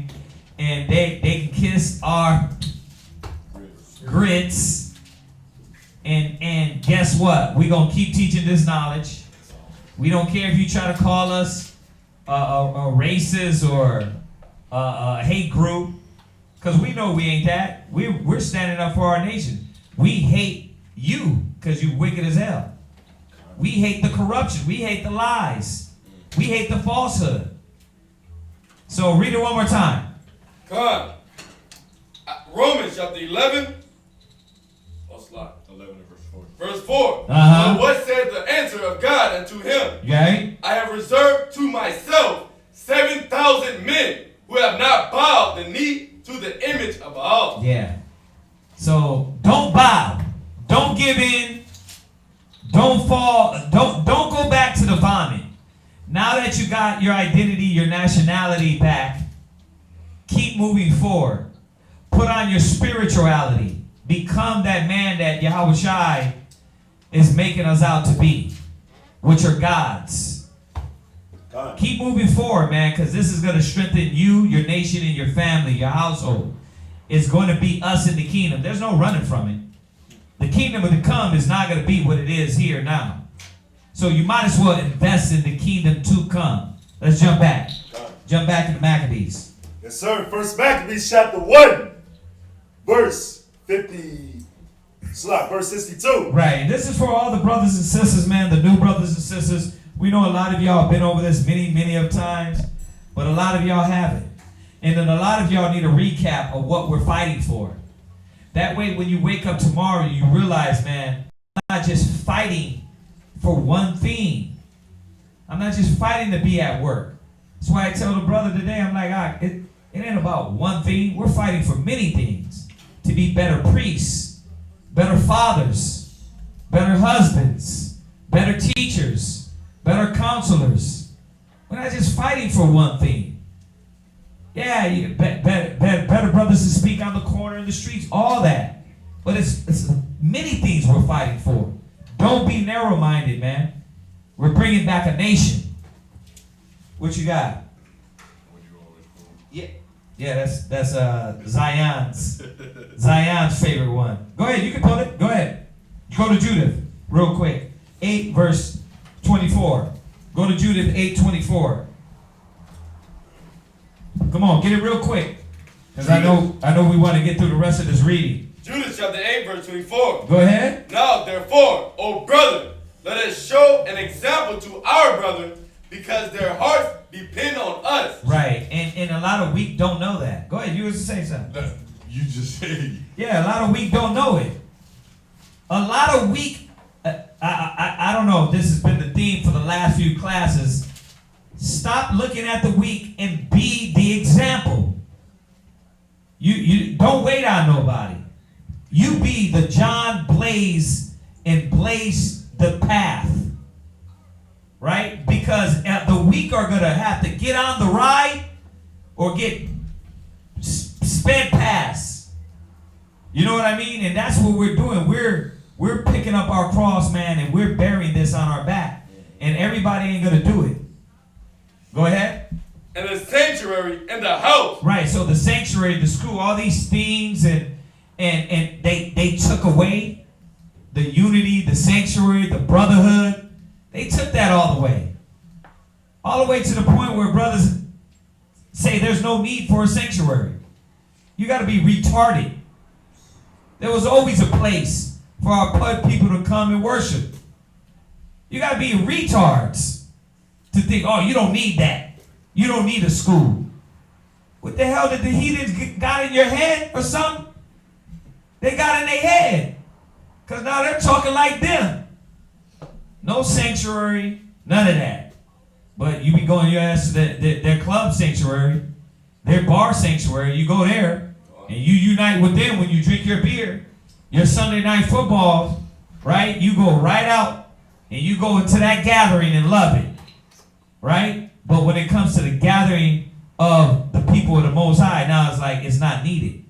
And they can kiss our grits. And guess what? We're going to keep teaching this knowledge. We don't care if you try to call us a racist or a hate group. Because we know we ain't that. We're standing up for our nation. We hate you because you wicked as hell. We hate the corruption. We hate the lies. We hate the falsehood. So read it one more time. Come on. Romans chapter 11. Oh, slide. 11 and verse 4. Verse 4. Uh-huh. But what said the answer of God unto him? Okay? I have reserved to myself 7,000 men who have not bowed the knee to the image of Baal. Yeah. So don't bow. Don't give in. Don't fall. Don't go back to the vomit. Now that you got your identity, your nationality back, keep moving forward. Put on your spirituality. Become that man that Yahweh Shai is making us out to be, which are gods. Keep moving forward, man, because this is going to strengthen you, your nation, and your family, your household. It's going to be us in the kingdom. There's no running from it. The kingdom of the come is not going to be what it is here now. So you might as well invest in the kingdom to come. Let's jump back. Jump back to the Maccabees. Yes, sir. First Maccabees chapter 1, verse 50. Verse 62. Right. And this is for all the brothers and sisters, man, the new brothers and sisters. We know a lot of y'all have been over this many of times, but a lot of y'all haven't. And then a lot of y'all need a recap of what we're fighting for. That way, when you wake up tomorrow, you realize, man, I'm not just fighting for one thing. I'm not just fighting to be at work. That's why I tell the brother today, I'm like, it ain't about one thing. We're fighting for many things. To be better priests, better fathers, better husbands, better teachers, better counselors. We're not just fighting for one thing. Yeah, better brothers to speak on the corner in the streets, all that. But it's many things we're fighting for. Don't be narrow-minded, man. We're bringing back a nation. What you got? Yeah, that's Zion's favorite one. Go ahead, you can pull it. Go ahead. Go to Judith real quick. 8 verse 24. Go to Judith 8:24. Come on, get it real quick. Because I know we want to get through the rest of this reading. Judas chapter 8, verse 24. Go ahead. Now, therefore, O brother, let us show an example to our brother, because their hearts depend on us. Right, and a lot of weak don't know that. Go ahead, you was saying something. You just said. Yeah, a lot of weak don't know it. A lot of weak, I don't know if this has been the theme for the last few classes. Stop looking at the weak and be the example. You don't wait on nobody. You be the John Blaze and blaze the path. Right? Because the weak are going to have to get on the ride or get sped past. You know what I mean? And that's what we're doing. We're picking up our cross, man, and we're bearing this on our back. And everybody ain't going to do it. Go ahead. And the sanctuary and the house. Right, so the sanctuary, the school, all these things, and they took away the unity, the sanctuary, the brotherhood. They took that all the way. All the way to the point where brothers say there's no need for a sanctuary. You got to be retarded. There was always a place for our people to come and worship. You got to be retards to think, oh, you don't need that. You don't need a school. What the hell did the heathens got in your head or something? They got in their head. Because now they're talking like them. No sanctuary, none of that. But you be going your ass to their club sanctuary, their bar sanctuary. You go there and you unite with them when you drink your beer. Your Sunday night football, right? You go right out and you go into that gathering and love it, right? But when it comes to the gathering of the people of the Most High, now it's like it's not needed.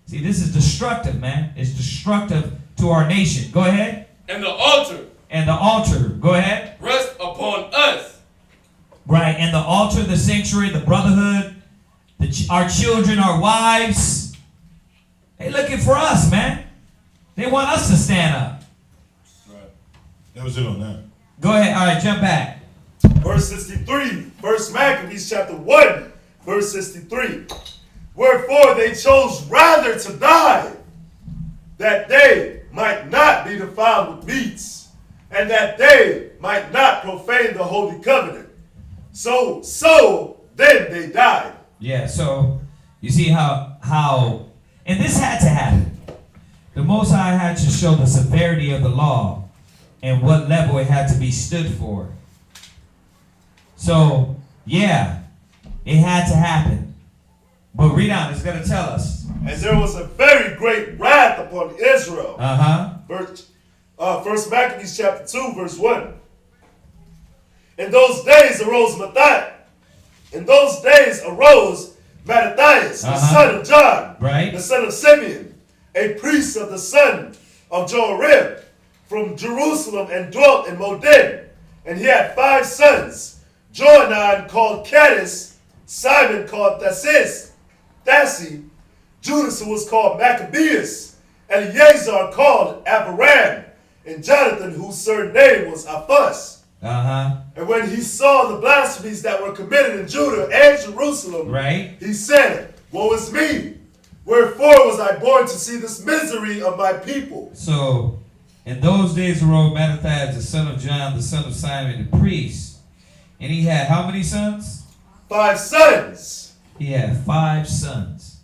See, this is destructive, man. It's destructive to our nation. Go ahead. And the altar. And the altar. Go ahead. Rest upon us. Right. And the altar, the sanctuary, the brotherhood, our children, our wives. They looking for us, man. They want us to stand up. Right. That was it on that. Go ahead. All right, jump back. Verse 63, 1 Maccabees chapter 1, verse 63. Wherefore they chose rather to die, that they might not be defiled with meats, and that they might not profane the holy covenant. So then they died. Yeah, so you see how and this had to happen. The Most High had to show the severity of the law and what level it had to be stood for. So, yeah, it had to happen. But read on, it's going to tell us. And there was a very great wrath upon Israel. First Maccabees chapter 2, verse 1. In those days arose Mattathias, the son of John, the son of Simeon, a priest of the son of Joarib, from Jerusalem, and dwelt in Modin. And he had 5 sons, Johanan called Cades, Simon called Thassi, Judas who was called Maccabeus, Eleazar called Abiram, and Jonathan whose surname was Aphus. And when he saw the blasphemies that were committed in Judah and Jerusalem, he said, woe is me! Wherefore was I born to see this misery of my people? So, in those days arose Mattathias, the son of John, the son of Simon, the priest. And he had how many sons? 5 sons. He had 5 sons.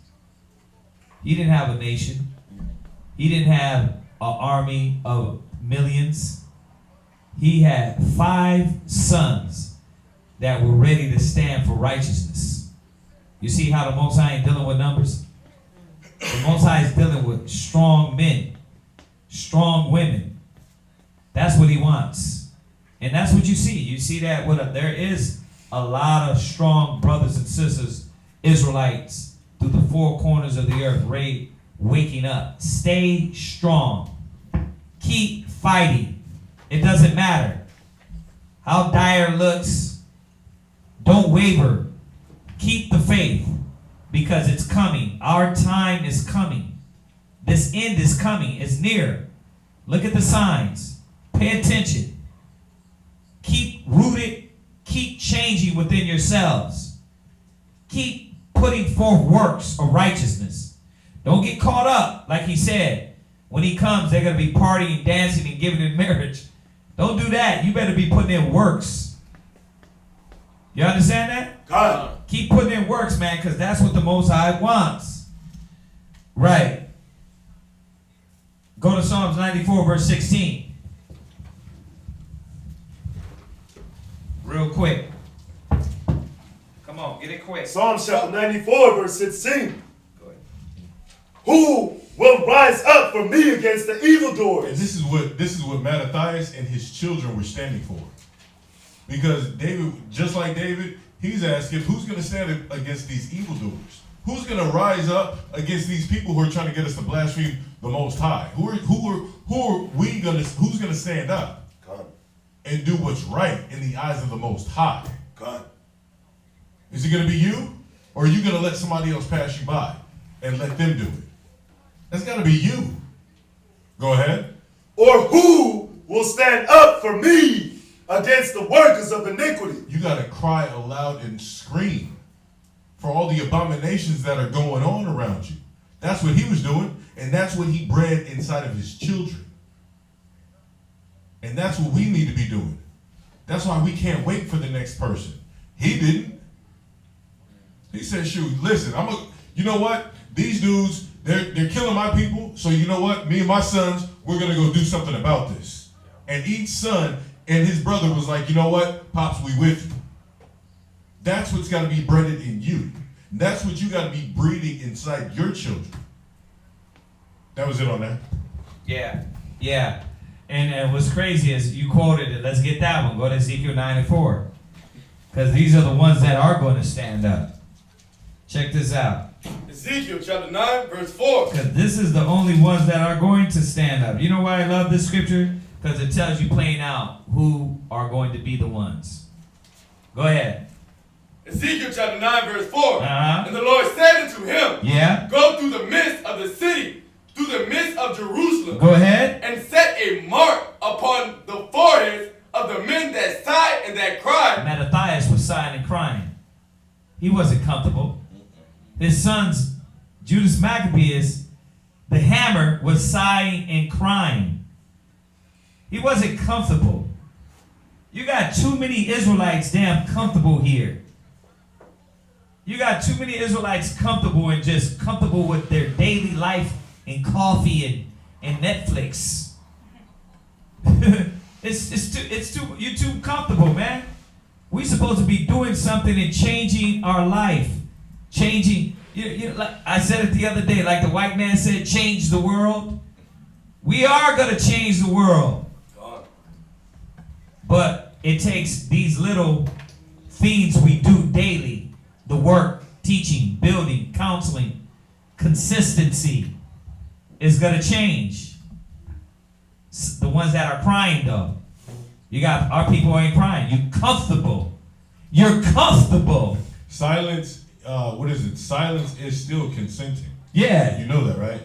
He didn't have a nation. He didn't have an army of millions. He had 5 sons that were ready to stand for righteousness. You see how the Most High ain't dealing with numbers? The Most High is dealing with strong men, strong women. That's what he wants. And that's what you see. You see that there is a lot of strong brothers and sisters, Israelites, through the 4 corners of the earth, waking up. Stay strong. Keep fighting. It doesn't matter how dire it looks. Don't waver. Keep the faith, because it's coming. Our time is coming. This end is coming. It's near. Look at the signs. Pay attention. Keep rooted. Keep changing within yourselves. Keep putting forth works of righteousness. Don't get caught up, like he said. When he comes, they're going to be partying, dancing, and giving in marriage. Don't do that. You better be putting in works. You understand that? God. Keep putting in works, man, because that's what the Most High wants. Right. Go to Psalms 94, verse 16. Real quick. Come on, get it quick. Psalms chapter 94, verse 16. Go ahead. Who will rise up for me against the evildoers? And this is what Mattathias and his children were standing for. Because David, just like David, he's asking, who's going to stand against these evildoers? Who's going to rise up against these people who are trying to get us to blaspheme the Most High? Who's going to stand up and do what's right in the eyes of the Most High? God. Is it going to be you, or are you going to let somebody else pass you by and let them do it? That's got to be you. Go ahead. Or who will stand up for me against the workers of iniquity? You got to cry aloud and scream for all the abominations that are going on around you. That's what he was doing, and that's what he bred inside of his children. And that's what we need to be doing. That's why we can't wait for the next person. He didn't. He said, shoot, listen, you know what? These dudes, they're killing my people, so you know what? Me and my sons, we're going to go do something about this. And each son and his brother was like, you know what? Pops, we with you. That's what's got to be bred in you. That's what you got to be breeding inside your children. That was it on that. Yeah. And what's crazy is you quoted it. Let's get that one. Go to Ezekiel 9:4. Because these are the ones that are going to stand up. Check this out. Ezekiel chapter 9, verse 4. Because this is the only ones that are going to stand up. You know why I love this scripture? Because it tells you plain out who are going to be the ones. Go ahead. Ezekiel chapter 9, verse 4. Uh-huh. And the Lord said unto him, Yeah. Go through the midst of the city, through the midst of Jerusalem. Go ahead. And set a mark upon the foreheads of the men that sigh and that cry. Mattathias was sighing and crying. He wasn't comfortable. His sons, Judas Maccabeus, the hammer, was sighing and crying. He wasn't comfortable. You got too many Israelites damn comfortable here. You got too many Israelites comfortable and just comfortable with their daily life and coffee and Netflix. You're too comfortable, man. We're supposed to be doing something and changing our life. Changing, like I said it the other day, like the white man said, change the world. We are going to change the world. But it takes these little things we do daily. The work, teaching, building, counseling, consistency is going to change. The ones that are crying, though. You got our people ain't crying. You're comfortable. You're comfortable. Silence, what is it? Silence is still consenting. Yeah. You know that, right?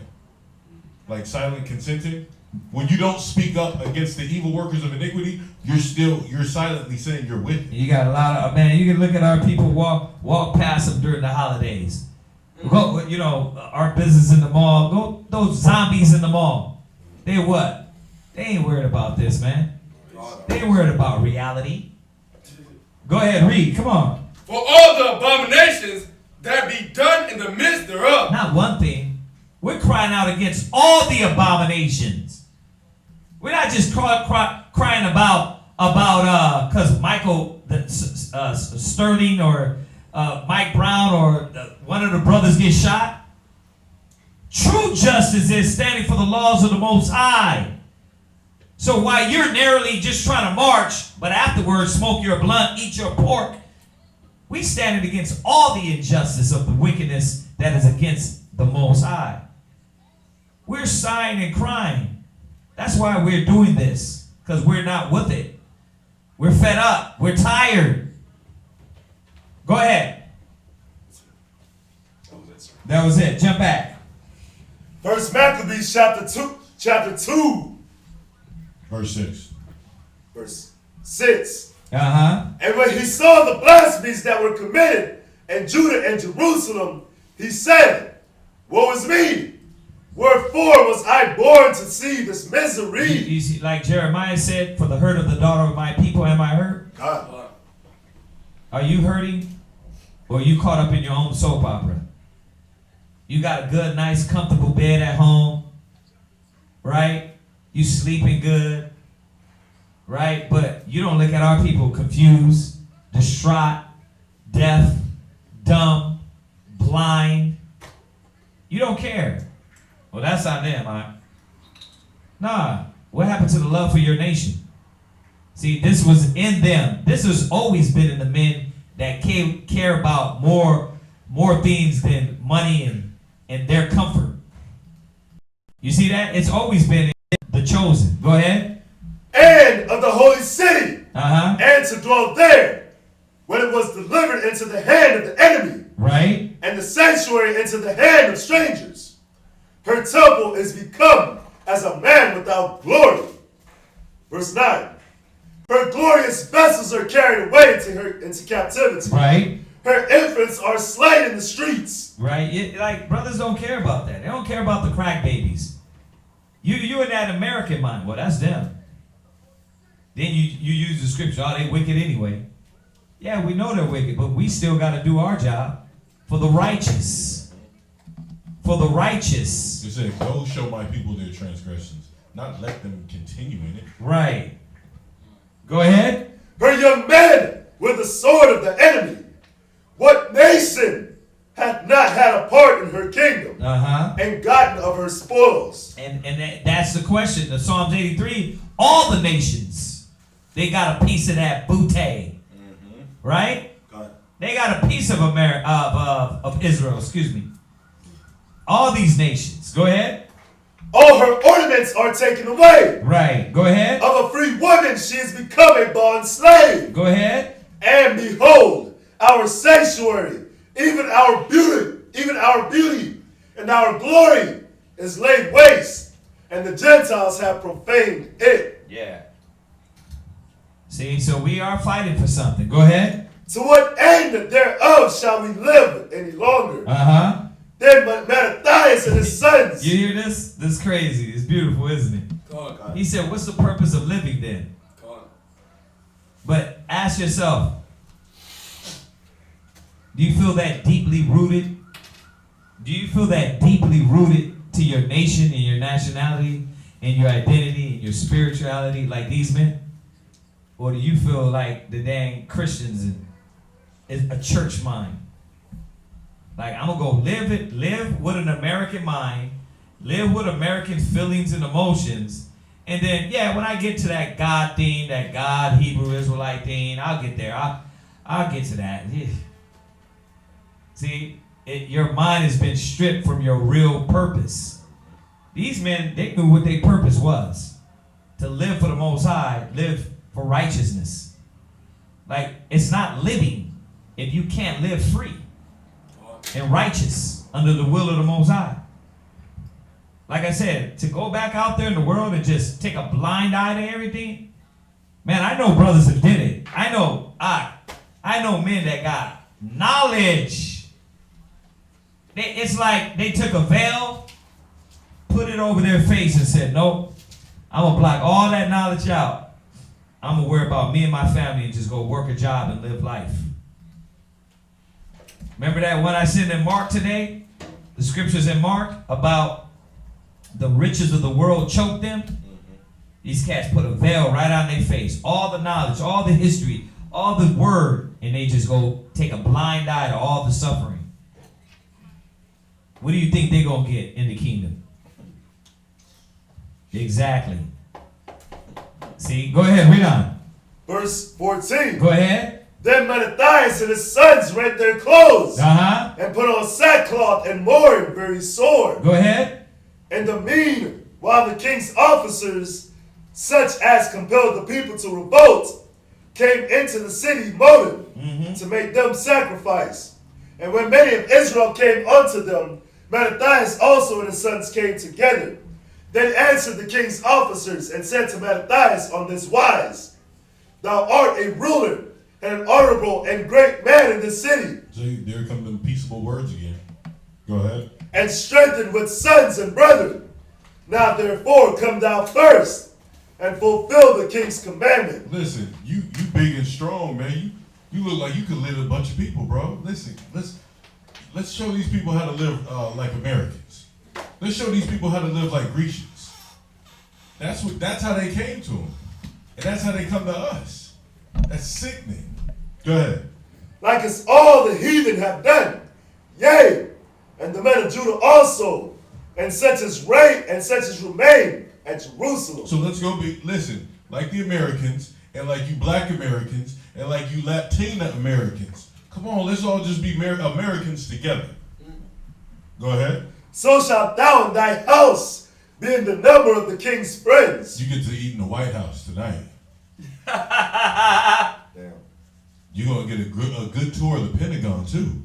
Like silent consenting. When you don't speak up against the evil workers of iniquity, you're silently saying you're with it. You got a lot of, man, you can look at our people walk past them during the holidays. Go, our business in the mall, go those zombies in the mall. They what? They ain't worried about this, man. They ain't worried about reality. Go ahead, read, come on. For all the abominations that be done in the midst thereof. Not one thing. We're crying out against all the abominations. We're not just crying about because Michael Sterling or Mike Brown or one of the brothers get shot. True justice is standing for the laws of the Most High. So while you're narrowly just trying to march, but afterwards smoke your blunt, eat your pork, we standing against all the injustice of the wickedness that is against the Most High. We're sighing and crying. That's why we're doing this, because we're not with it. We're fed up. We're tired. Go ahead. That was it. Jump back. First Maccabees chapter 2. Verse 6. Verse 6. Uh-huh. And when he saw the blasphemies that were committed in Judah and Jerusalem, he said, Woe is me! Wherefore was I born to see this misery? You see, like Jeremiah said, for the hurt of the daughter of my people am I hurt? God. Are you hurting? Or are you caught up in your own soap opera? You got a good, nice, comfortable bed at home, right? You sleeping good, right? But you don't look at our people confused, distraught, deaf, dumb, blind. You don't care. Well, that's on them, huh? Nah. What happened to the love for your nation? See, this was in them. This has always been in the men that care about more things than money and their comfort. You see that? It's always been in the chosen. Go ahead. And of the holy city. Uh-huh. And to dwell there, when it was delivered into the hand of the enemy. Right. And the sanctuary into the hand of strangers. Her temple is become as a man without glory. Verse 9. Her glorious vessels are carried away into captivity. Right. Her infants are slain in the streets. Right? Like, brothers don't care about that. They don't care about the crack babies. You in that American mind. Well, that's them. Then you use the scripture. Oh, they wicked anyway. Yeah, we know they're wicked, but we still got to do our job for the righteous. For the righteous. It said, go show my people their transgressions, not let them continue in it. Right. Go ahead. Her young men with the sword of the enemy. What nation hath not had a part in her kingdom and gotten of her spoils? And that's the question. The Psalms 83, all the nations, they got a piece of that booty. Right? They got a piece of of Israel, excuse me. All these nations. Go ahead. All her ornaments are taken away. Right. Go ahead. Of a free woman she has become a bond slave. Go ahead. And behold, our sanctuary, even our beauty, and our glory is laid waste, and the Gentiles have profaned it. Yeah. See, so we are fighting for something. Go ahead. To what end thereof shall we live any longer? Then Mattathias and his sons. You hear this? This is crazy. It's beautiful, isn't it? God. He said, what's the purpose of living then? God. But ask yourself, do you feel that deeply rooted? Do you feel that deeply rooted to your nation and your nationality and your identity and your spirituality like these men? Or do you feel like the dang Christians is a church mind? Like, I'm going to go live with an American mind, live with American feelings and emotions, and then, yeah, when I get to that God thing, that God Hebrew Israelite thing, I'll get there. I'll get to that. See, your mind has been stripped from your real purpose. These men, they knew what their purpose was. To live for the Most High, live for righteousness. Like, it's not living if you can't live free and righteous under the will of the Most High. Like I said, to go back out there in the world and just take a blind eye to everything, man, I know brothers that did it. I know men that got knowledge. It's like they took a veil, put it over their face and said, nope, I'm going to block all that knowledge out. I'm going to worry about me and my family and just go work a job and live life. Remember that one I sent in Mark today? The scriptures in Mark about the riches of the world choked them. These cats put a veil right on their face. All the knowledge, all the history, all the word, and they just go take a blind eye to all the suffering. What do you think they're going to get in the kingdom? Exactly. See, go ahead, read on. Verse 14. Go ahead. Then Mattathias and his sons rent their clothes and put on sackcloth and mourned very sore. Go ahead. And the mean, while the king's officers, such as compelled the people to revolt, came into the city mourning to make them sacrifice. And when many of Israel came unto them, Mattathias also and his sons came together. Then answered the king's officers and said to Mattathias on this wise, Thou art a ruler and an honorable and great man in this city. So there come them peaceable words again. Go ahead. And strengthened with sons and brethren. Now therefore come thou first and fulfill the king's commandment. Listen, you big and strong, man. You look like you could lead a bunch of people, bro. Listen, let's show these people how to live like Americans. Let's show these people how to live like Grecians. That's how they came to them. And that's how they come to us. That's sickening. Go ahead. Like as all the heathen have done, yea, and the men of Judah also, and such as remain at Jerusalem. So let's go listen, like the Americans, and like you black Americans, and like you Latina Americans. Come on, let's all just be Americans together. Go ahead. So shalt thou in thy house be in the number of the king's friends. You get to eat in the White House tonight. Damn. You're going to get a good tour of the Pentagon, too.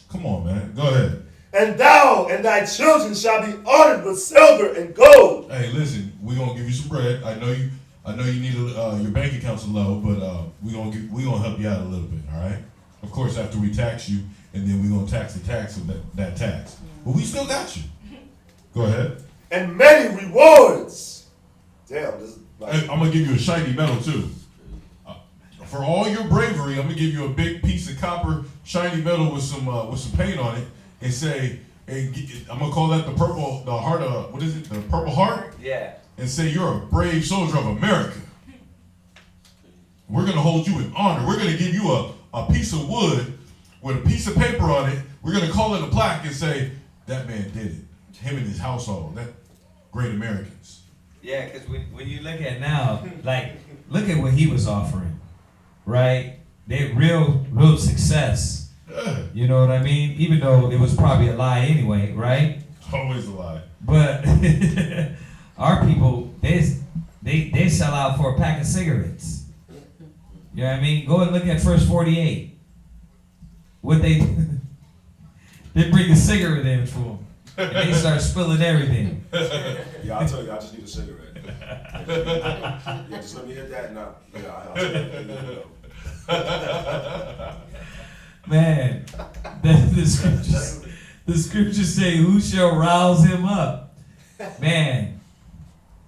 Come on, man. Go ahead. And thou and thy children shall be honored with silver and gold. Hey, listen, we're going to give you some bread. I know you need your bank account's low, but we're gonna help you out a little bit, all right? Of course, after we tax you, and then we're going to tax the tax of that tax. But we still got you. Go ahead. And many rewards. Damn, this is like, And I'm going to give you a shiny medal, too. For all your bravery, I'm going to give you a big piece of copper shiny medal with some paint on it and say, hey, I'm going to call that the heart of, what is it? The Purple Heart? Yeah. And say you're a brave soldier of America. We're going to hold you in honor. We're going to give you a piece of wood with a piece of paper on it. We're going to call it a plaque and say, that man did it. Him and his household. That great Americans. Yeah, because when you look at now, like, look at what he was offering, right? They real success. Yeah. You know what I mean? Even though it was probably a lie anyway, right? It's always a lie. But our people, they sell out for a pack of cigarettes. You know what I mean? Go and look at First 48. What they bring a cigarette in for them. And they start spilling everything. yeah, I'll tell you, I just need a cigarette. yeah, just let me hit that now. Yeah, I'll tell you. Man, the scriptures say, who shall rouse him up? Man,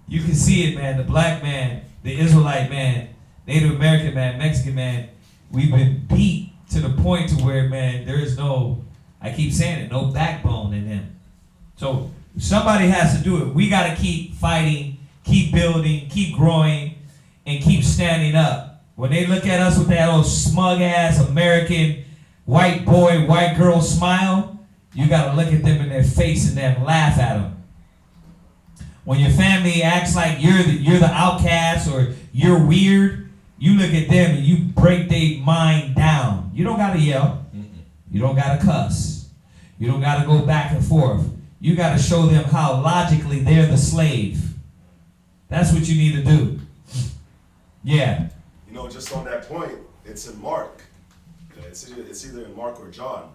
you can see it, man. The black man, the Israelite man, Native American man, Mexican man, we've been beat to the point to where, man, there is no, I keep saying it, no backbone in them. So somebody has to do it. We got to keep fighting, keep building, keep growing, and keep standing up. When they look at us with that old smug-ass American white boy, white girl smile, you got to look at them in their face and then laugh at them. When your family acts like you're the outcast or you're weird, you look at them and you break their mind down. You don't got to yell. You don't got to cuss. You don't got to go back and forth. You got to show them how logically they're the slave. That's what you need to do. Yeah. You know, just on that point, it's in Mark. It's either in Mark or John.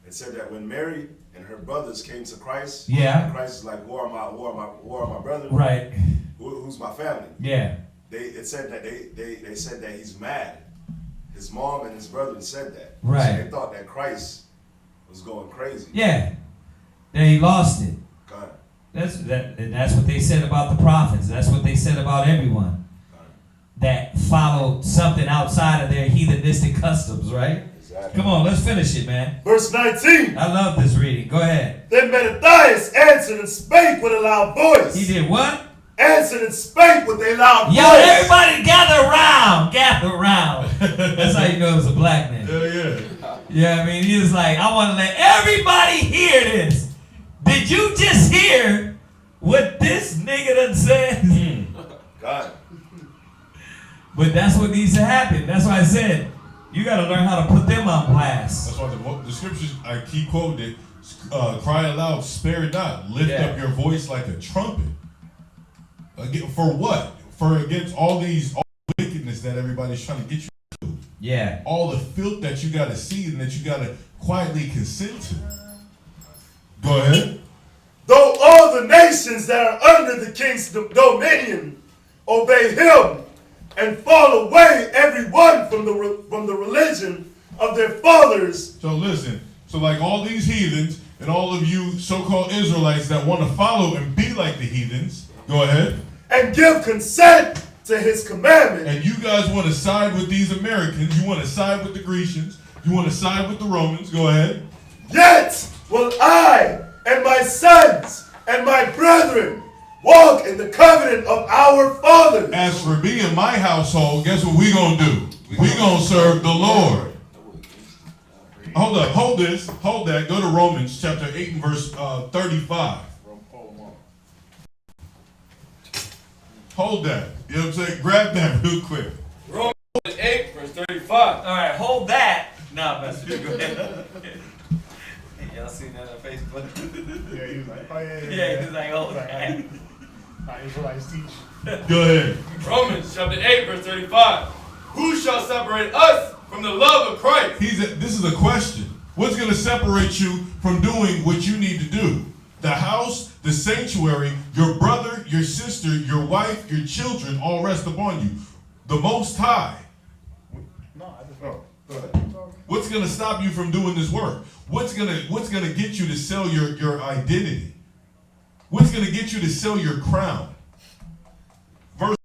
It said that when Mary and her brothers came to Christ, Yeah. Christ is like, war are my brethren. Right. Who's my family? Yeah. It said that they said that he's mad. His mom and his brother said that. Right. So they thought that Christ was going crazy. Yeah. Then he lost it. God. That's what they said about the prophets. That's what they said about everyone that followed something outside of their heathenistic customs, right? Exactly. Come on, let's finish it, man. Verse 19. I love this reading. Go ahead. Then Matthias answered and spake with a loud voice. He did what? Answered and spake with a loud voice. Yo, everybody gather around. Gather around. That's how you know it was a black man. Yeah. Yeah, I mean, he was like, I want to let everybody hear this. Did you just hear what this nigga done said? God. But that's what needs to happen. That's why I said, you got to learn how to put them on blast. That's why the scriptures, I keep quoting it, cry aloud, spare not, lift up your voice like a trumpet. For what? For against all the wickedness that everybody's trying to get you to. Yeah. All the filth that you got to see and that you got to quietly consent to. Go ahead. Though all the nations that are under the king's dominion obey him and fall away every one from the religion of their fathers. So listen, so like all these heathens and all of you so-called Israelites that want to follow and be like the heathens, go ahead. And give consent to his commandment. And you guys want to side with these Americans, you want to side with the Grecians, you want to side with the Romans, go ahead. Yet will I and my sons and my brethren walk in the covenant of our fathers. As for me and my household, guess what we gonna do? We gonna serve the Lord. Hold up, hold that. Go to Romans chapter 8 and verse 35. Hold that. You know what I'm saying? Grab that real quick. Romans 8, verse 35. All right, hold that. Nah, Pastor, go ahead. Y'all seen that on Facebook? Yeah, he was like, oh yeah. Yeah, he was like, hold that. Israelites teach. Go ahead. Romans chapter 8, verse 35. Who shall separate us from the love of Christ? This is a question. What's going to separate you from doing what you need to do? The house, the sanctuary, your brother, your sister, your wife, your children all rest upon you. The Most High. No, I just know. What's gonna stop you from doing this work? What's gonna get you to sell your identity? What's gonna get you to sell your crown? Verse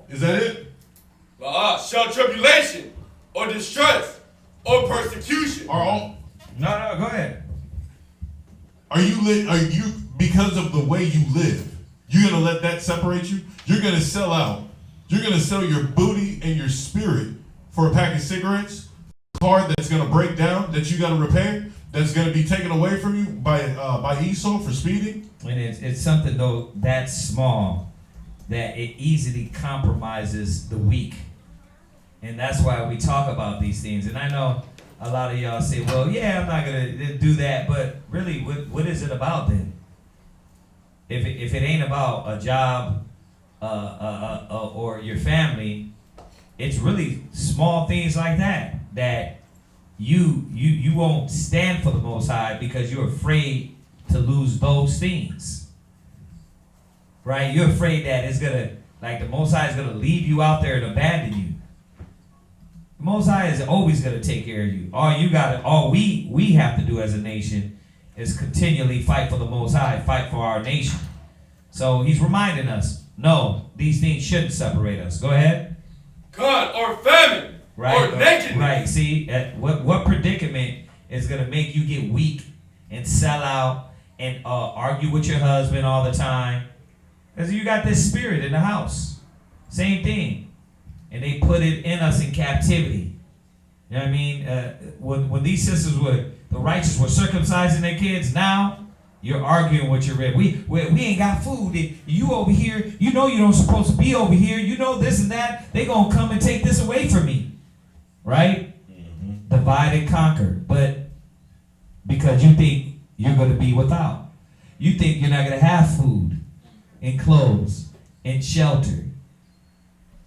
is that it? Shall tribulation or distress or persecution. No, go ahead. Are you because of the way you live, you're gonna let that separate you? You're gonna sell out. You're gonna sell your booty and your spirit for a pack of cigarettes, a car that's gonna break down, that you gotta repair, that's gonna be taken away from you by Esau for speeding. And it's something though that's small that it easily compromises the weak. And that's why we talk about these things. And I know a lot of y'all say, well, yeah, I'm not going to do that. But really, what is it about then? If it ain't about a job or your family, it's really small things like that you won't stand for the Most High because you're afraid to lose those things. Right? You're afraid that it's going to, like the Most High is going to leave you out there and abandon you. The Most High is always going to take care of you. All we have to do as a nation is continually fight for the Most High, fight for our nation. So he's reminding us, no, these things shouldn't separate us. Go ahead. God or famine or nakedness. Right. See, what predicament is going to make you get weak and sell out and argue with your husband all the time? Because you got this spirit in the house. Same thing. And they put it in us in captivity. You know what I mean? When these sisters the righteous were circumcising their kids, now you're arguing with your rib. We ain't got food. You over here, you know you don't supposed to be over here. You know this and that. They gonna come and take this away from me. Right? Mm-hmm. Divide and conquer. But because you think you're gonna be without. You think you're not gonna have food and clothes and shelter.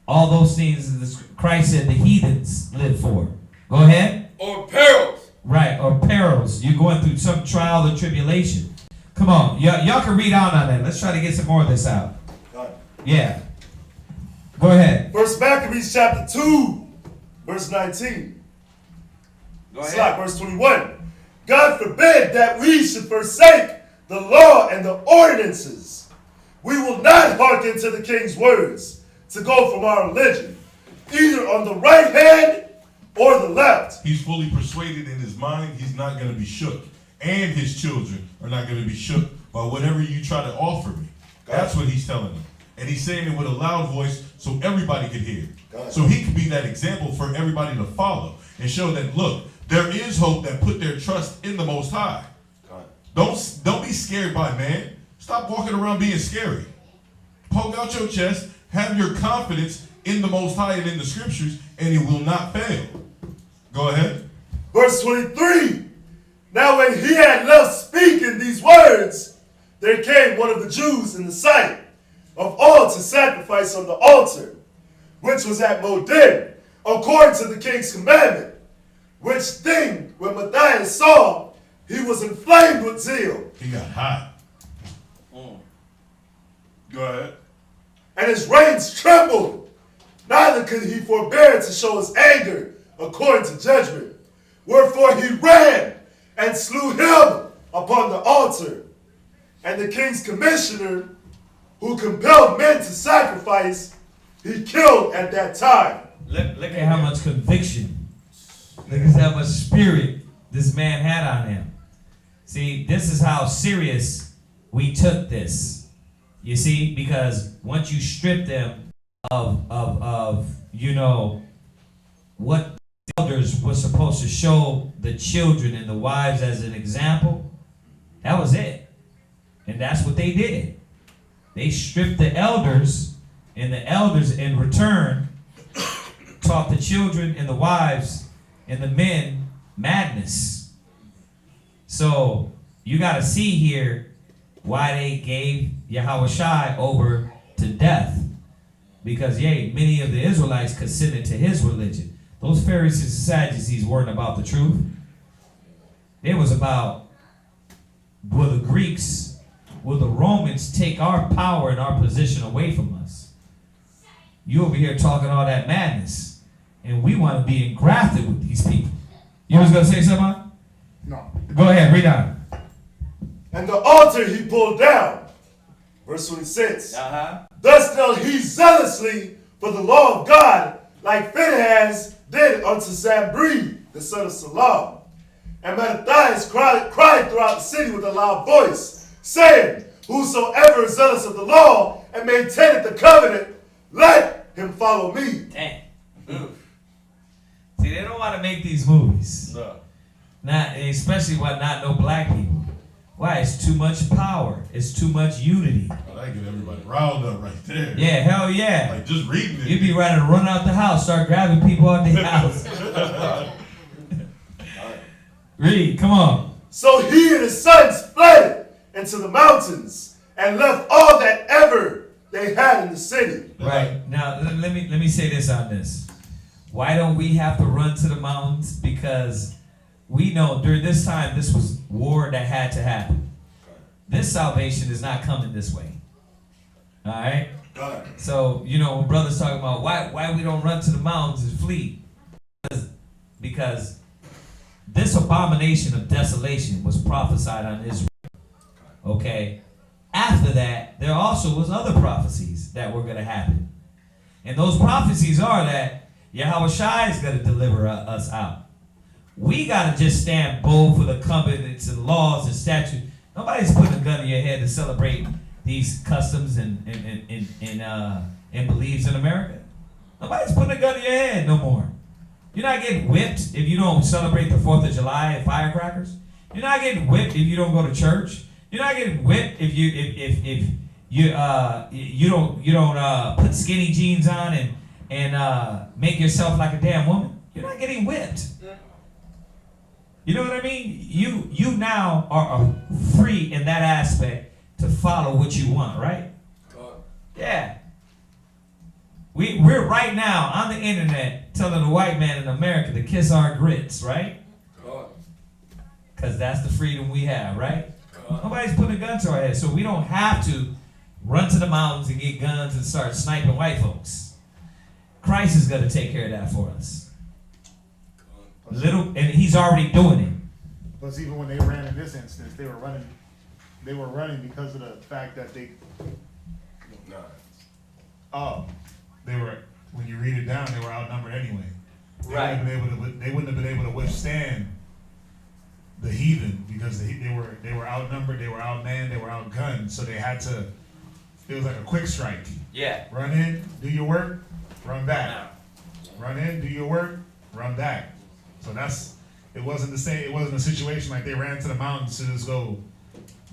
All those things Christ said the heathens live for. Go ahead. Or perils. Right, or perils. You're going through some trial or tribulation. Come on, y'all can read out on that. Let's try to get some more of this out. Yeah. Go ahead. First Maccabees chapter 2, verse 19. Go ahead. Slack, verse 21. God forbid that we should forsake the law and the ordinances. We will not hearken to the king's words to go from our religion, either on the right hand or the left. He's fully persuaded in his mind he's not going to be shook. And his children are not going to be shook by whatever you try to offer me. That's what he's telling them. And he's saying it with a loud voice so everybody could hear. So he could be that example for everybody to follow and show that, look, there is hope that put their trust in the Most High. Don't be scared by man. Stop walking around being scary. Poke out your chest. Have your confidence in the Most High and in the Scriptures, and it will not fail. Go ahead. Verse 23. Now when he had left speaking these words, there came one of the Jews in the sight of all to sacrifice on the altar, which was at Modin, according to the king's commandment. Which thing, when Matthias saw, he was inflamed with zeal. He got hot. Go ahead. And his reins trembled. Neither could he forbear to show his anger according to judgment. Wherefore he ran and slew him upon the altar. And the king's commissioner, who compelled men to sacrifice, he killed at that time. Look at how much conviction. Look at how much spirit this man had on him. See, this is how serious we took this. You see, because once you strip them of what the elders were supposed to show the children and the wives as an example, that was it. And that's what they did. They stripped the elders, and the elders in return taught the children and the wives and the men madness. So you got to see here why they gave Yahushua over to death. Because, many of the Israelites consented to his religion. Those Pharisees and Sadducees weren't about the truth. It was about, will the Greeks, will the Romans take our power and our position away from us? You over here talking all that madness. And we want to be engrafted with these people. You was going to say something? No. Go ahead, read on. And the altar he pulled down. Verse 26. Thus dealt he zealously for the law of God, like Phinehas did unto Zambri, the son of Salam. And Mattathias cried throughout the city with a loud voice, saying, whosoever is zealous of the law and maintaineth the covenant, let him follow me. Damn. See, they don't want to make these movies. No. Not, especially not no black people. Why? It's too much power. It's too much unity. Oh, that get everybody riled up right there. Yeah, hell yeah. Like just reading it. You'd be ready to run out the house, start grabbing people out the house. Read, come on. So he and his sons fled into the mountains and left all that ever they had in the city. Right. Now, let me say this on this. Why don't we have to run to the mountains? Because we know during this time, this was war that had to happen. This salvation is not coming this way. All right? So, when brothers talking about why we don't run to the mountains and flee. Because this abomination of desolation was prophesied on Israel. Okay? After that, there also was other prophecies that were going to happen. And those prophecies are that Yahweh Shai is going to deliver us out. We got to just stand bold for the covenants and laws and statutes. Nobody's putting a gun in your head to celebrate these customs and beliefs in America. Nobody's putting a gun in your head no more. You're not getting whipped if you don't celebrate the 4th of July and firecrackers. You're not getting whipped if you don't go to church. You're not getting whipped if you don't put skinny jeans on and make yourself like a damn woman. You're not getting whipped. You know what I mean? You now are free in that aspect to follow what you want, right? Yeah. We're right now on the internet telling the white man in America to kiss our grits, right? Because that's the freedom we have, right? Nobody's putting a gun to our head, so we don't have to run to the mountains and get guns and start sniping white folks. Christ is going to take care of that for us. And he's already doing it. Plus, even when they ran in this instance, they were running because of the fact that they when you read it down, they were outnumbered anyway. Right. They wouldn't have been able to withstand the heathen because they were outnumbered, they were outmanned, they were outgunned. So they had to. It was like a quick strike. Yeah. Run in, do your work, run back. Run in, do your work, run back. So it wasn't the same. It wasn't a situation like they ran to the mountains to just go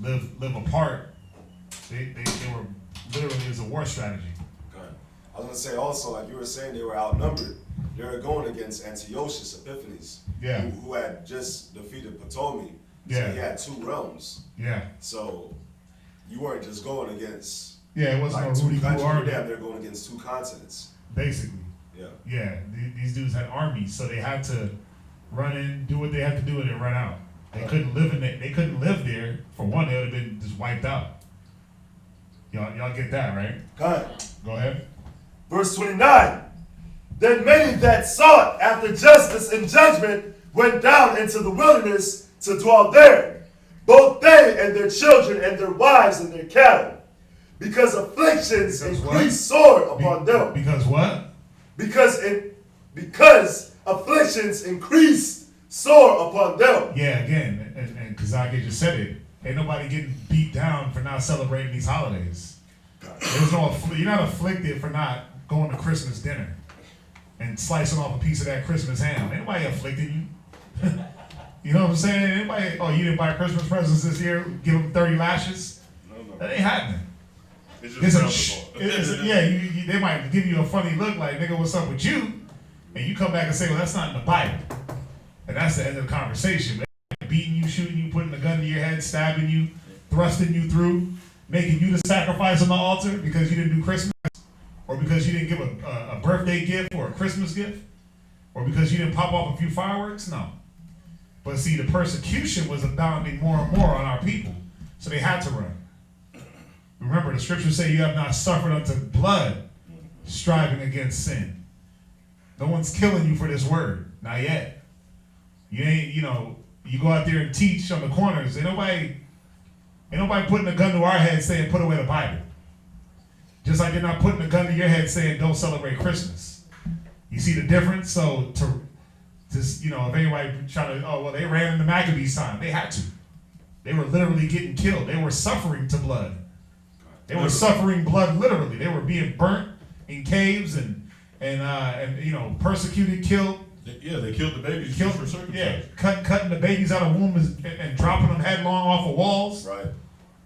live apart. They were literally, it was a war strategy. I was going to say also, like you were saying, they were outnumbered. They were going against Antiochus Epiphanes, who had just defeated Ptolemy. So he had 2 realms. Yeah. So you weren't just going against it wasn't like 2 countries. They're going against 2 continents. Basically. Yeah. Yeah. These dudes had armies, so they had to run in, do what they had to do, and then run out. They couldn't live in it. They couldn't live there. For one, they would have been just wiped out. Y'all get that, right? Go ahead. Verse 29. Then many that sought after justice and judgment went down into the wilderness to dwell there, both they and their children and their wives and their cattle, because afflictions increased sore upon them. Because what? Because afflictions increased sore upon them. Yeah, again, and Kazaki just said it. Ain't nobody getting beat down for not celebrating these holidays. There's no, you're not afflicted for not going to Christmas dinner and slicing off a piece of that Christmas ham. Ain't nobody afflicted you. You know what I'm saying? Anybody, you didn't buy Christmas presents this year, give them 30 lashes? No. That ain't happening. They might give you a funny look like, nigga, what's up with you? And you come back and say, well, that's not in the Bible. And that's the end of the conversation. They're beating you, shooting you, putting a gun to your head, stabbing you, thrusting you through, making you the sacrifice on the altar because you didn't do Christmas, or because you didn't give a birthday gift or a Christmas gift, or because you didn't pop off a few fireworks. No. But see, the persecution was abounding more and more on our people, so they had to run. Remember, the scriptures say you have not suffered unto blood, striving against sin. No one's killing you for this word. Not yet. You ain't, you go out there and teach on the corners. Ain't nobody putting a gun to our head saying put away the Bible. Just like they're not putting a gun to your head saying don't celebrate Christmas. You see the difference? So if anybody trying to, they ran in the Maccabees time. They had to. They were literally getting killed. They were suffering to blood. They were suffering blood literally. They were being burnt in caves and persecuted, killed. They killed the babies for circumcision. Yeah, cutting the babies out of wombs and dropping them headlong off of walls. Right.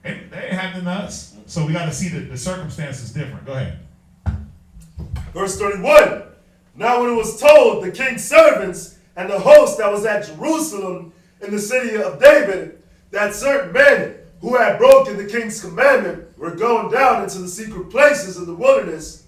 And they ain't happening to us. So we got to see the circumstances different. Go ahead. Verse 31. Now when it was told the king's servants and the host that was at Jerusalem in the city of David that certain men who had broken the king's commandment were going down into the secret places of the wilderness,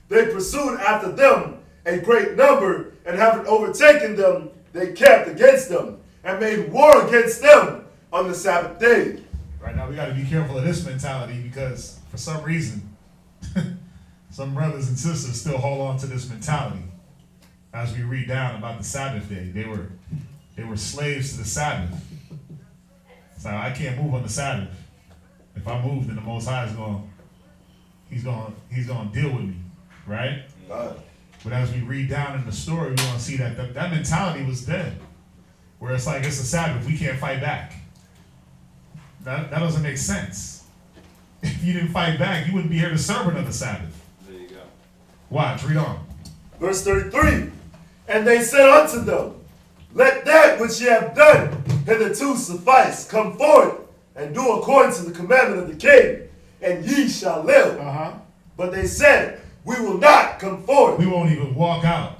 they pursued after them a great number, and having overtaken them, they camped against them and made war against them on the Sabbath day. Right now we got to be careful of this mentality because for some reason, some brothers and sisters still hold on to this mentality. As we read down about the Sabbath day, they were slaves to the Sabbath. So I can't move on the Sabbath. If I move, then the Most High is he's going to deal with me, right? But as we read down in the story, we're going to see that that mentality was dead. Where it's like, it's a Sabbath, we can't fight back. That doesn't make sense. If you didn't fight back, you wouldn't be here to serve another Sabbath. There you go. Watch, read on. Verse 33. And they said unto them, let that which ye have done hitherto suffice. Come forth and do according to the commandment of the king, and ye shall live. But they said, we will not come forth. We won't even walk out.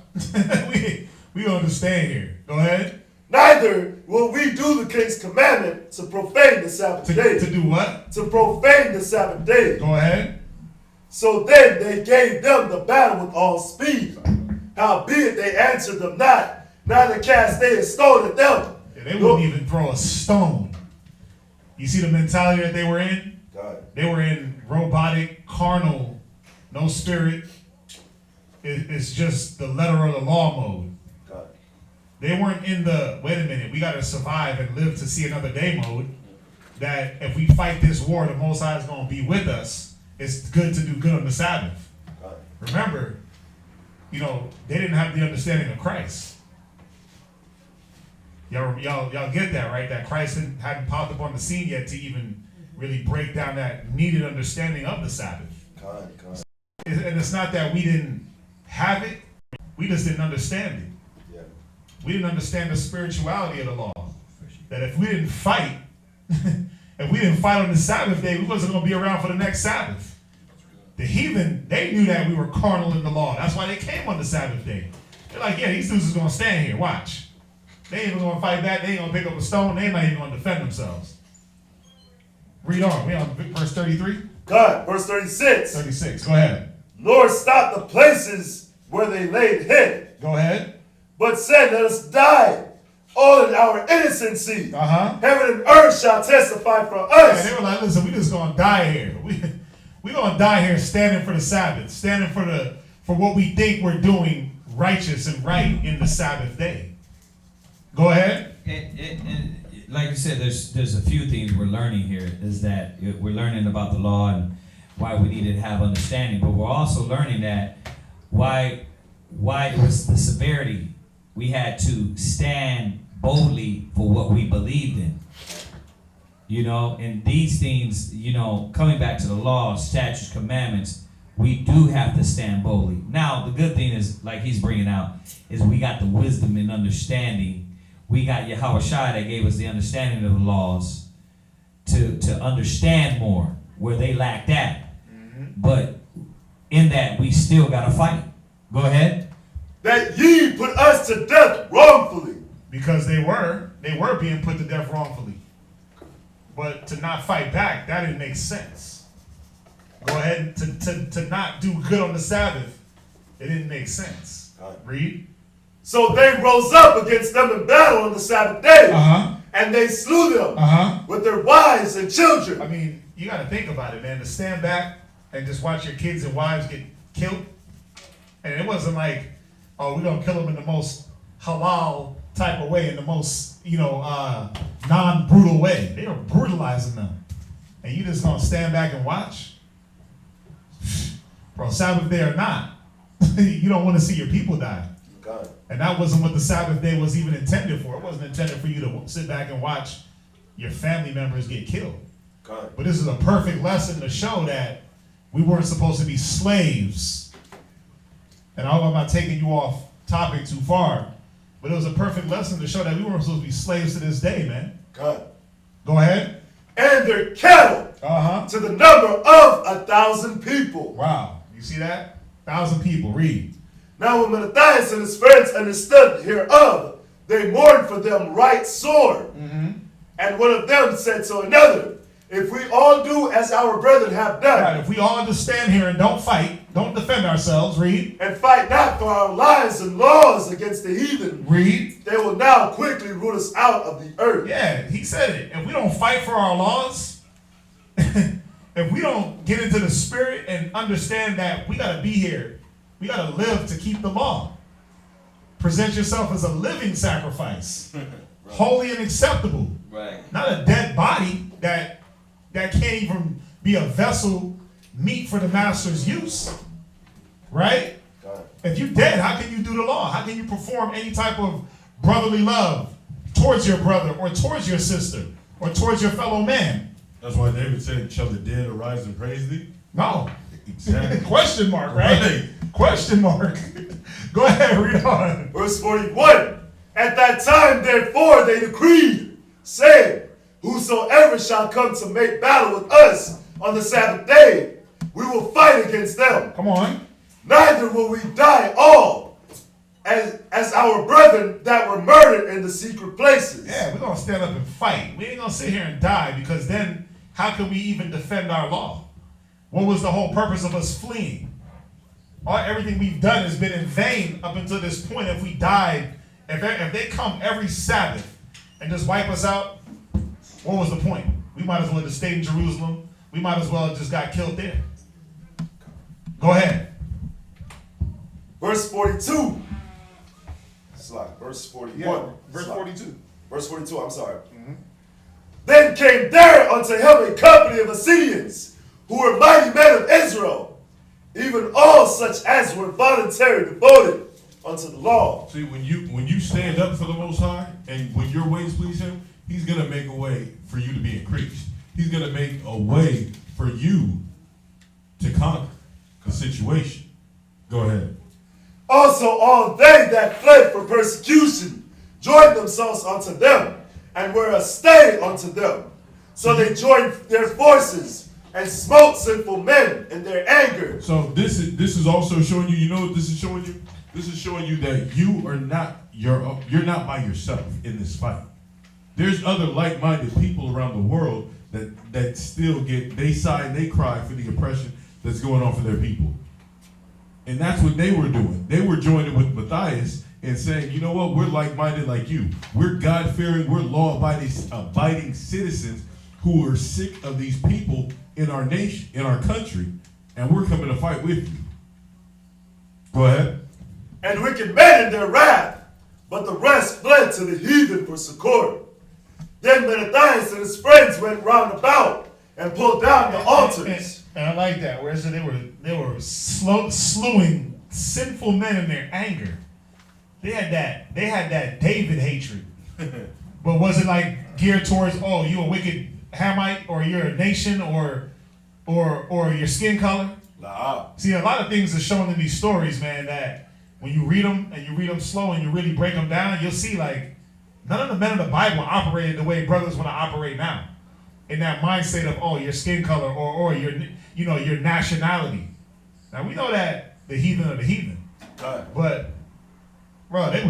we gonna just stand here. Go ahead. Neither will we do the king's commandment to profane the Sabbath day. To do what? To profane the Sabbath day. Go ahead. So then they gave them the battle with all speed. Howbeit they answered them not, neither cast they a stone at them. Yeah, they wouldn't even throw a stone. You see the mentality that they were in? God. They were in robotic, carnal, no spirit. It's just the letter of the law mode. God. They weren't in the, wait a minute, we got to survive and live to see another day mode. That if we fight this war, the Most High is going to be with us. It's good to do good on the Sabbath. God. Remember, they didn't have the understanding of Christ. Y'all get that, right? That Christ hadn't popped up on the scene yet to even really break down that needed understanding of the Sabbath. God. And it's not that we didn't have it, we just didn't understand it. Yeah. We didn't understand the spirituality of the law. That if we didn't fight, on the Sabbath day, we wasn't going to be around for the next Sabbath. The heathen, they knew that we were carnal in the law. That's why they came on the Sabbath day. They're like, yeah, these dudes is going to stand here. Watch. They ain't even going to fight back. They ain't going to pick up a stone. They ain't not even going to defend themselves. Read on. We on verse 33? God. Verse 36. 36. Go ahead. Nor stop the places where they laid hid. Go ahead. But said, let us die, all in our innocency. Heaven and earth shall testify for us. Yeah, they were like, listen, we just going to die here. We going to die here standing for the Sabbath, standing for what we think we're doing righteous and right in the Sabbath day. Go ahead. And like you said, there's a few things we're learning here. Is that we're learning about the law and why we needed to have understanding, but we're also learning that why it was the severity. We had to stand boldly for what we believed in. And these things, coming back to the law, statutes, commandments, we do have to stand boldly. Now, the good thing is, like he's bringing out, is we got the wisdom and understanding. We got Yahweh Shai that gave us the understanding of the laws to understand more where they lacked that. But in that, we still got to fight. Go ahead. That ye put us to death wrongfully. Because they were being put to death wrongfully. But to not fight back, that didn't make sense. Go ahead, to not do good on the Sabbath, it didn't make sense. Read. So they rose up against them in battle on the Sabbath day, and they slew them with their wives and children. I mean, you got to think about it, man. To stand back and just watch your kids and wives get killed. And it wasn't like oh, we're gonna kill them in the most halal type of way, in the most, non-brutal way. They were brutalizing them. And you just gonna stand back and watch? Bro, Sabbath day or not, you don't want to see your people die. God. And that wasn't what the Sabbath day was even intended for. It wasn't intended for you to sit back and watch your family members get killed. God. But this is a perfect lesson to show that we weren't supposed to be slaves. And I hope I'm not taking you off topic too far, but it was a perfect lesson to show that we weren't supposed to be slaves to this day, man. God. Go ahead. And their cattle to the number of 1,000 people. Wow. You see that? 1,000 people. Read. Now when Matthias and his friends understood hereof, they mourned for them right sore. Mm-hmm. And one of them said to another, if we all do as our brethren have done. Right, if we all just stand here and don't fight, don't defend ourselves, read. And fight not for our lives and laws against the heathen. Read. They will now quickly root us out of the earth. Yeah, he said it. If we don't fight for our laws, if we don't get into the spirit and understand that we got to be here, we got to live to keep the law. Present yourself as a living sacrifice, right. Holy and acceptable. Right. Not a dead body that can't even be a vessel meet for the master's use. Right? If you're dead, how can you do the law? How can you perform any type of brotherly love towards your brother or towards your sister or towards your fellow man? That's why David said, shall the dead arise and praise thee? No. Exactly. Question mark, right? Question mark. Go ahead, read on. Verse 41. At that time, therefore, they decreed, saying, whosoever shall come to make battle with us on the Sabbath day, we will fight against them. Come on. Neither will we die all, as our brethren that were murdered in the secret places. Yeah, we're going to stand up and fight. We ain't going to sit here and die, because then how can we even defend our law? What was the whole purpose of us fleeing? Everything we've done has been in vain up until this point. If we died, if they come every Sabbath and just wipe us out, what was the point? We might as well have stayed in Jerusalem. We might as well have just got killed there. Go ahead. Verse 42. It's like verse 41. Yeah, verse 42. Verse 42, I'm sorry. Mm-hmm. Then came there unto him a company of Assyrians, who were mighty men of Israel, even all such as were voluntarily devoted unto the law. See, when you stand up for the Most High, and when your ways please Him, He's going to make a way for you to be increased. He's going to make a way for you to conquer the situation. Go ahead. Also all they that fled for persecution joined themselves unto them, and were a stay unto them. So they joined their forces and smote sinful men in their anger. So this is also showing you, you know what this is showing you? This is showing you that you're not by yourself in this fight. There's other like-minded people around the world that still they cry for the oppression that's going on for their people. And that's what they were doing. They were joining with Matthias and saying, you know what, we're like-minded like you. We're God-fearing, we're law-abiding citizens who are sick of these people in our nation, in our country, and we're coming to fight with you. Go ahead. And wicked men in their wrath, but the rest fled to the heathen for succor. Then Matthias and his friends went round about and pulled down the altars. And I like that, where it said they were slewing sinful men in their anger. They had that David hatred. But was it like geared towards, oh, you a wicked Hamite, or you're a nation, or your skin color? Nah. See, a lot of things are shown in these stories, man, that when you read them and you read them slow and you really break them down, you'll see like none of the men of the Bible operated the way brothers want to operate now. In that mindset of, oh, your skin color or your nationality. Now we know that the heathen are the heathen. But bro, they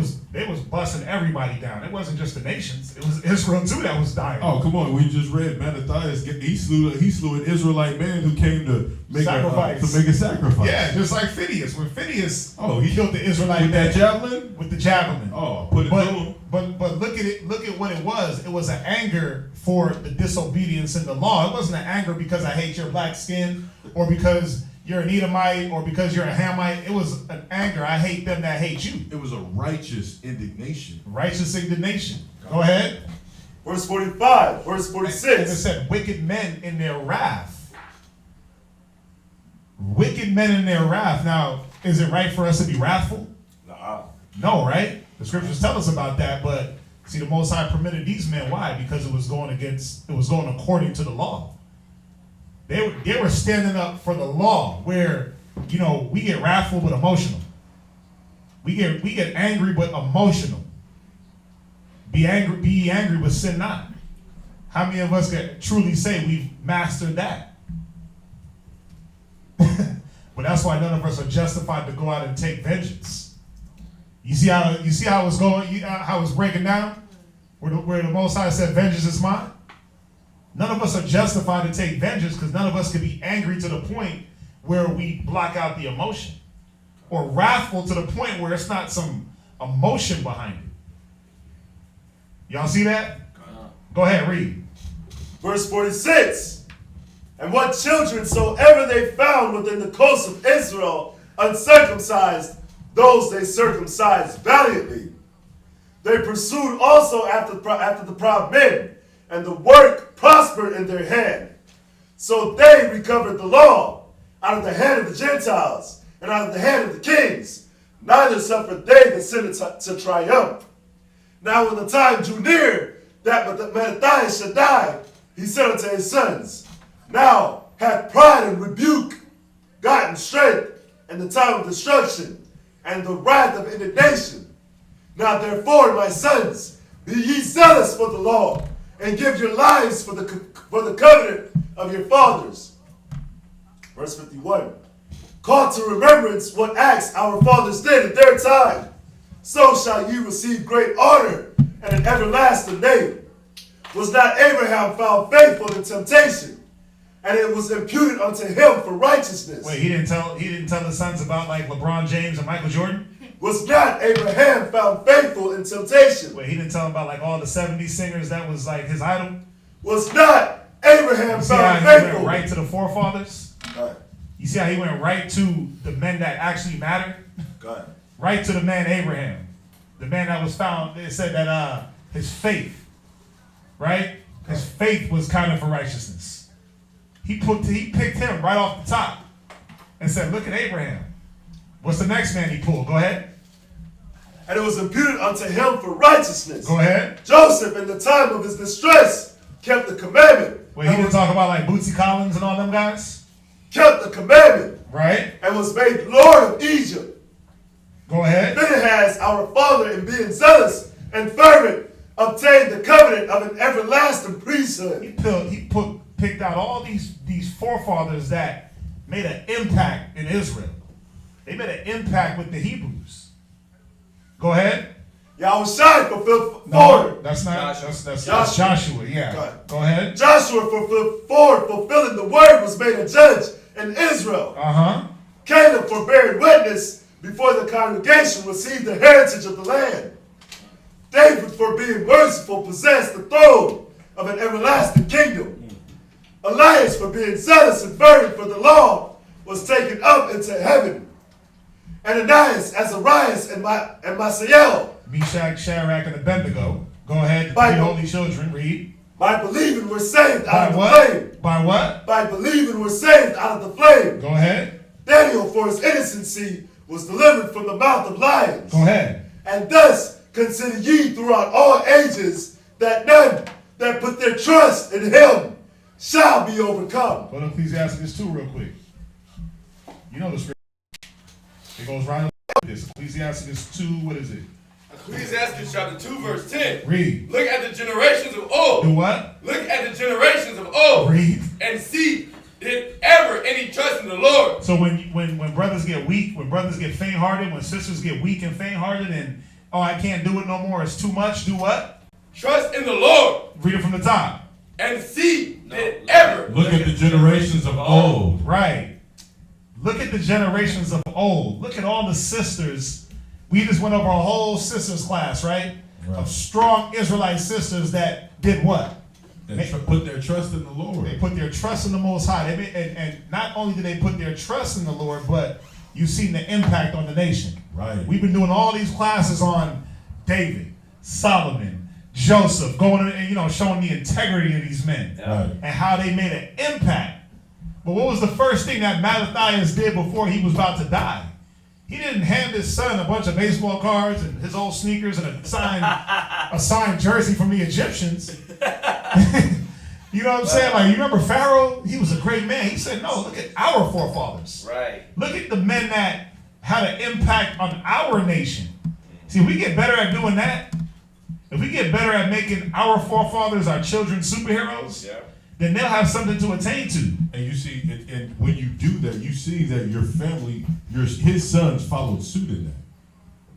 was busting everybody down. It wasn't just the nations. It was Israel too that was dying. Oh, come on. We just read Matthias. He slew an Israelite man who came to make a sacrifice. Yeah, just like Phineas. When Phineas, he killed the Israelite with man. that javelin? With the javelin. Oh, put it through. But look at it. Look at what it was. It was an anger for the disobedience in the law. It wasn't an anger because I hate your black skin or because you're an Edomite or because you're a Hamite. It was an anger. I hate them that hate you. It was a righteous indignation. Righteous indignation. Go ahead. Verse 45, verse And 46. it said, wicked men in their wrath. Wicked men in their wrath. Now, is it right for us to be wrathful? Nah. No, right? The scriptures tell us about that, but see, the Most High permitted these men. Why? Because it was going according to the law. They were standing up for the law, where, we get wrathful but emotional. We get angry but emotional. Be angry but sin not. How many of us can truly say we've mastered that? But that's why none of us are justified to go out and take vengeance. You see how it's going, how it's breaking down? Where the Most High said, vengeance is mine? None of us are justified to take vengeance because none of us can be angry to the point where we block out the emotion. Or wrathful to the point where it's not some emotion behind it. Y'all see that? Go ahead, read. Verse 46. And what children soever they found within the coasts of Israel uncircumcised, those they circumcised valiantly. They pursued also after the proud men, and the work prospered in their hand. So they recovered the law out of the hand of the Gentiles and out of the hand of the kings. Neither suffered they the sinner to triumph. Now when the time drew near that Matthias should die, he said unto his sons, now hath pride and rebuke gotten strength in the time of destruction and the wrath of indignation. Now therefore, my sons, be ye zealous for the law, and give your lives for the covenant of your fathers. Verse 51. Call to remembrance what acts our fathers did at their time. So shall ye receive great honor and an everlasting name. Was not Abraham found faithful in temptation, and it was imputed unto him for righteousness? Wait, he didn't tell his sons about like LeBron James and Michael Jordan? Was not Abraham found faithful in temptation? Wait, he didn't tell them about like all the 70s singers that was like his idol? Was not Abraham found He faithful? went right to the forefathers? Go ahead. You see how he went right to the men that actually mattered? Go ahead. Right to the man Abraham. The man that was found, it said that his faith, right? His faith was counted for righteousness. He picked him right off the top and said, look at Abraham. What's the next man he pulled? Go ahead. And it was imputed unto him for righteousness. Go ahead. Joseph, in the time of his distress, kept the commandment. Wait, he didn't talk about like Bootsy Collins and all them guys? Kept the commandment. Right. And was made Lord of Egypt. Go ahead. Phinehas, our father, in being zealous and fervent, obtained the covenant of an everlasting priesthood. He picked out all these forefathers that made an impact in Israel. They made an impact with the Hebrews. Go ahead. Yahushua fulfilled No, that's not. That's Joshua. Yeah. Go ahead. Joshua fulfilling the word was made a judge in Israel. Caleb, for bearing witness before the congregation, received the heritage of the land. David, for being merciful, possessed the throne of an everlasting kingdom. Elias, for being zealous and fervent for the law, was taken up into heaven. Ananias, Azarias, and Masael, Meshach, Shadrach, and Abednego. Go ahead. The three holy children. Read. By believing were saved out of the flame. By what? By believing were saved out of the flame. Go ahead. Daniel, for his innocency, was delivered from the mouth of lions. Go ahead. And thus consider ye throughout all ages that none that put their trust in him shall be overcome. Go to Ecclesiastes 2 real quick. You know the scripture. It goes right on this. Ecclesiastes 2, what is it? Ecclesiastes chapter 2, verse 10. Read. Look at the generations of old. Do what? Look at the generations of old. Read. And see, did ever any trust in the Lord? So when brothers get weak, when brothers get faint-hearted, when sisters get weak and faint-hearted and, oh, I can't do it no more, it's too much, do what? Trust in the Lord. Read it from the top. And see, did ever. Look at the generations of old. Right. Look at the generations of old. Look at all the sisters. We just went over a whole sisters class, right? Of strong Israelite sisters that did what? put their trust in the Lord. They put their trust in the Most High. And not only did they put their trust in the Lord, but you've seen the impact on the nation. Right. We've been doing all these classes on David, Solomon, Joseph, going and showing the integrity of these men Right. and how they made an impact. But what was the first thing that Mattathias did before he was about to die? He didn't hand his son a bunch of baseball cards and his old sneakers and a signed jersey from the Egyptians. You know what I'm saying? Like, you remember Pharaoh? He was a great man. He said, no, look at our forefathers. Right. Look at the men that had an impact on our nation. See, if we get better at doing that, if we get better at making our forefathers, our children, superheroes, then they'll have something to attain to. And you see, and when you do that, you see that your family, his sons followed suit in that.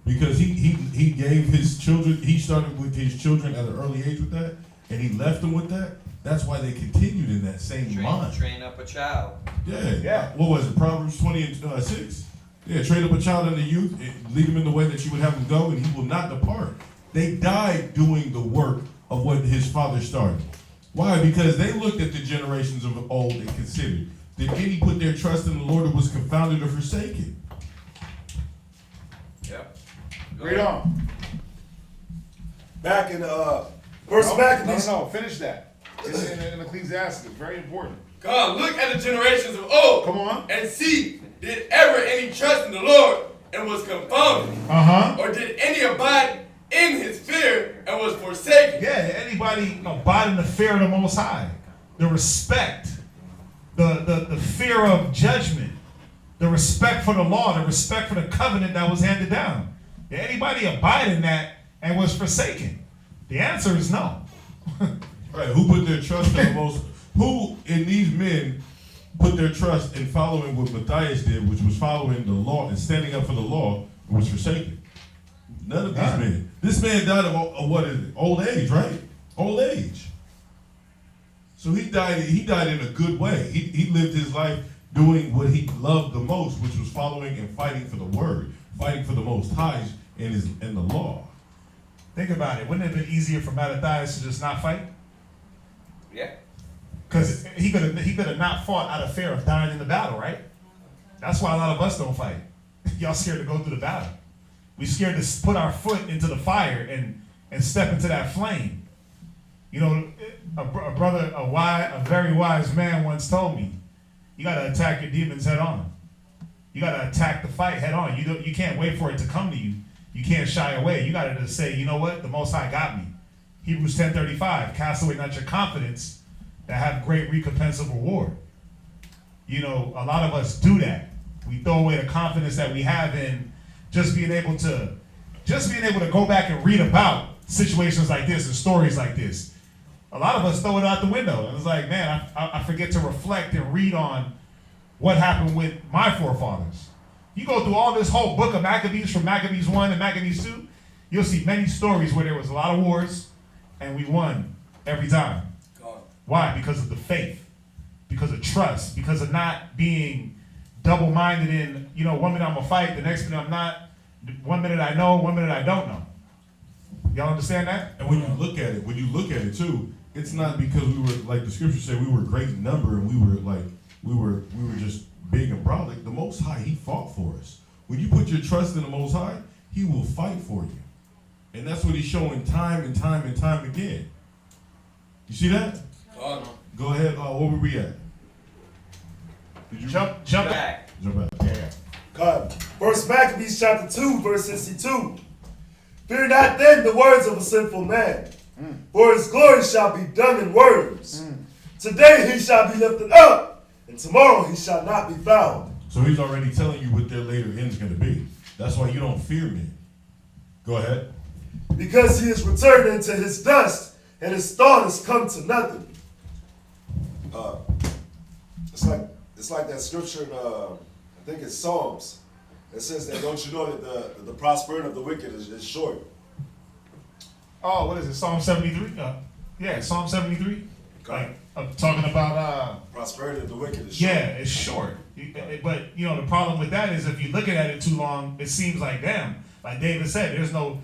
Because he gave his children, he started with his children at an early age with that, and he left them with that. That's why they continued in that same mind. Train up a child. Yeah. What was it? Proverbs 20:6. Yeah, train up a child in the youth, lead him in the way that you would have him go, and he will not depart. They died doing the work of what his father started. Why? Because they looked at the generations of old and considered, did any put their trust in the Lord that was confounded or forsaken? Yep. Read on. Back in First Maccabees. No, finish that. It's in Ecclesiastes. Very important. God, look at the generations of old. Come on. And see, did ever any trust in the Lord and was confounded? Or did any abide in his fear and was forsaken? Yeah, anybody abide in the fear of the Most High. The respect. The fear of judgment. The respect for the law. The respect for the covenant that was handed down. Did anybody abide in that and was forsaken? The answer is no. Right, who put their trust in the most, who in these men put their trust in following what Matthias did, which was following the law and standing up for the law, was forsaken? None of these men. This man died of what is it? Old age, right? Old age. So he died in a good way. He lived his life doing what he loved the most, which was following and fighting for the word, fighting for the Most High in the law. Think about it. Wouldn't it have been easier for Mattathias to just not fight? Yeah. Because he could have not fought out of fear of dying in the battle, right? That's why a lot of us don't fight. Y'all scared to go through the battle. We scared to put our foot into the fire and step into that flame. You know, a very wise man once told me, you got to attack your demons head on. You got to attack the fight head on. You can't wait for it to come to you. You can't shy away. You got to just say, you know what? The Most High got me. Hebrews 10:35, cast away not your confidence that have great recompense of reward. You know, a lot of us do that. We throw away the confidence that we have in just being able to go back and read about situations like this and stories like this. A lot of us throw it out the window. And it's like, man, I forget to reflect and read on what happened with my forefathers. You go through all this whole book of Maccabees, from Maccabees 1 and Maccabees 2, you'll see many stories where there was a lot of wars and we won every time. Why? Because of the faith, because of trust, because of not being double-minded in, 1 minute I'm going to fight, the next minute I'm not. 1 minute I know, 1 minute I don't know. Y'all understand that? And when you look at it too, it's not because we were, like the scriptures say, we were great in number and we were just big and brolic. The Most High, he fought for us. When you put your trust in the Most High, he will fight for you. And that's what he's showing time and time and time again. You see that? Go ahead. Where were we at? Did you jump back? Jump back. Yeah. God. First Maccabees chapter 2, verse 62. Fear not then the words of a sinful man, for his glory shall be done in words. Today he shall be lifted up, and tomorrow he shall not be found. So he's already telling you what their later end is going to be. That's why you don't fear me. Go ahead. Because he is returned into his dust, and his thought has come to nothing. It's like that scripture in I think it's Psalms. It says that, don't you know that the prosperity of the wicked is short? Oh, what is it? Psalm 73? Yeah, Psalm 73. Like, talking about prosperity of the wicked is short. Yeah, it's short. But the problem with that is if you're looking at it too long, it seems like, damn, like David said, there's no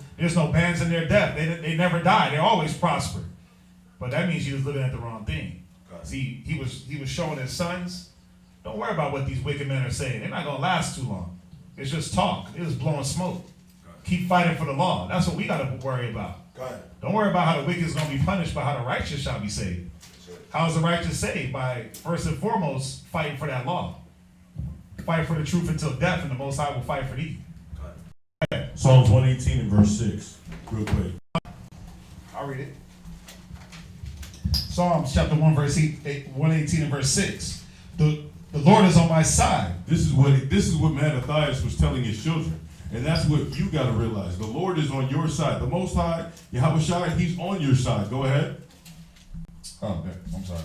bands in their death. They never die. They always prosper. But that means he was looking at the wrong thing. Right. See, he was showing his sons, don't worry about what these wicked men are saying. They're not going to last too long. It's just talk. It's just blowing smoke. Keep fighting for the law. That's what we got to worry about. Don't worry about how the wicked is going to be punished, but how the righteous shall be saved. How is the righteous saved? By, first and foremost, fighting for that law. Fight for the truth until death, and the Most High will fight for thee. Psalms 118 and verse 6, real quick. I'll read it. Psalms chapter 118 and verse 6. The Lord is on my side. This is what Mattathias was telling his children. And that's what you got to realize. The Lord is on your side. The Most High, Yahweh Shai, he's on your side. Go ahead. Oh, I'm sorry.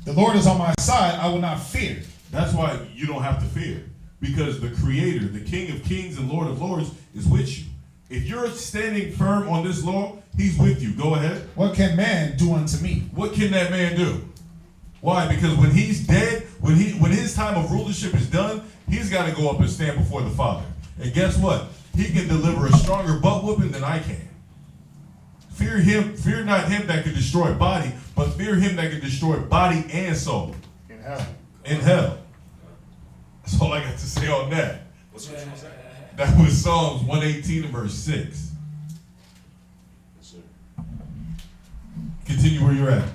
The Lord is on my side. I will not fear. That's why you don't have to fear. Because the Creator, the King of Kings and Lord of Lords, is with you. If you're standing firm on this law, he's with you. Go ahead. What can man do unto me? What can that man do? Why? Because when he's dead, when his time of rulership is done, he's got to go up and stand before the Father. And guess what? He can deliver a stronger butt whooping than I can. Fear him, fear not him that can destroy body, but fear him that can destroy body and soul. In hell. In hell. That's all I got to say on that. What scripture was that? That was Psalms 118 and verse 6. Yes, sir. Continue where you're at.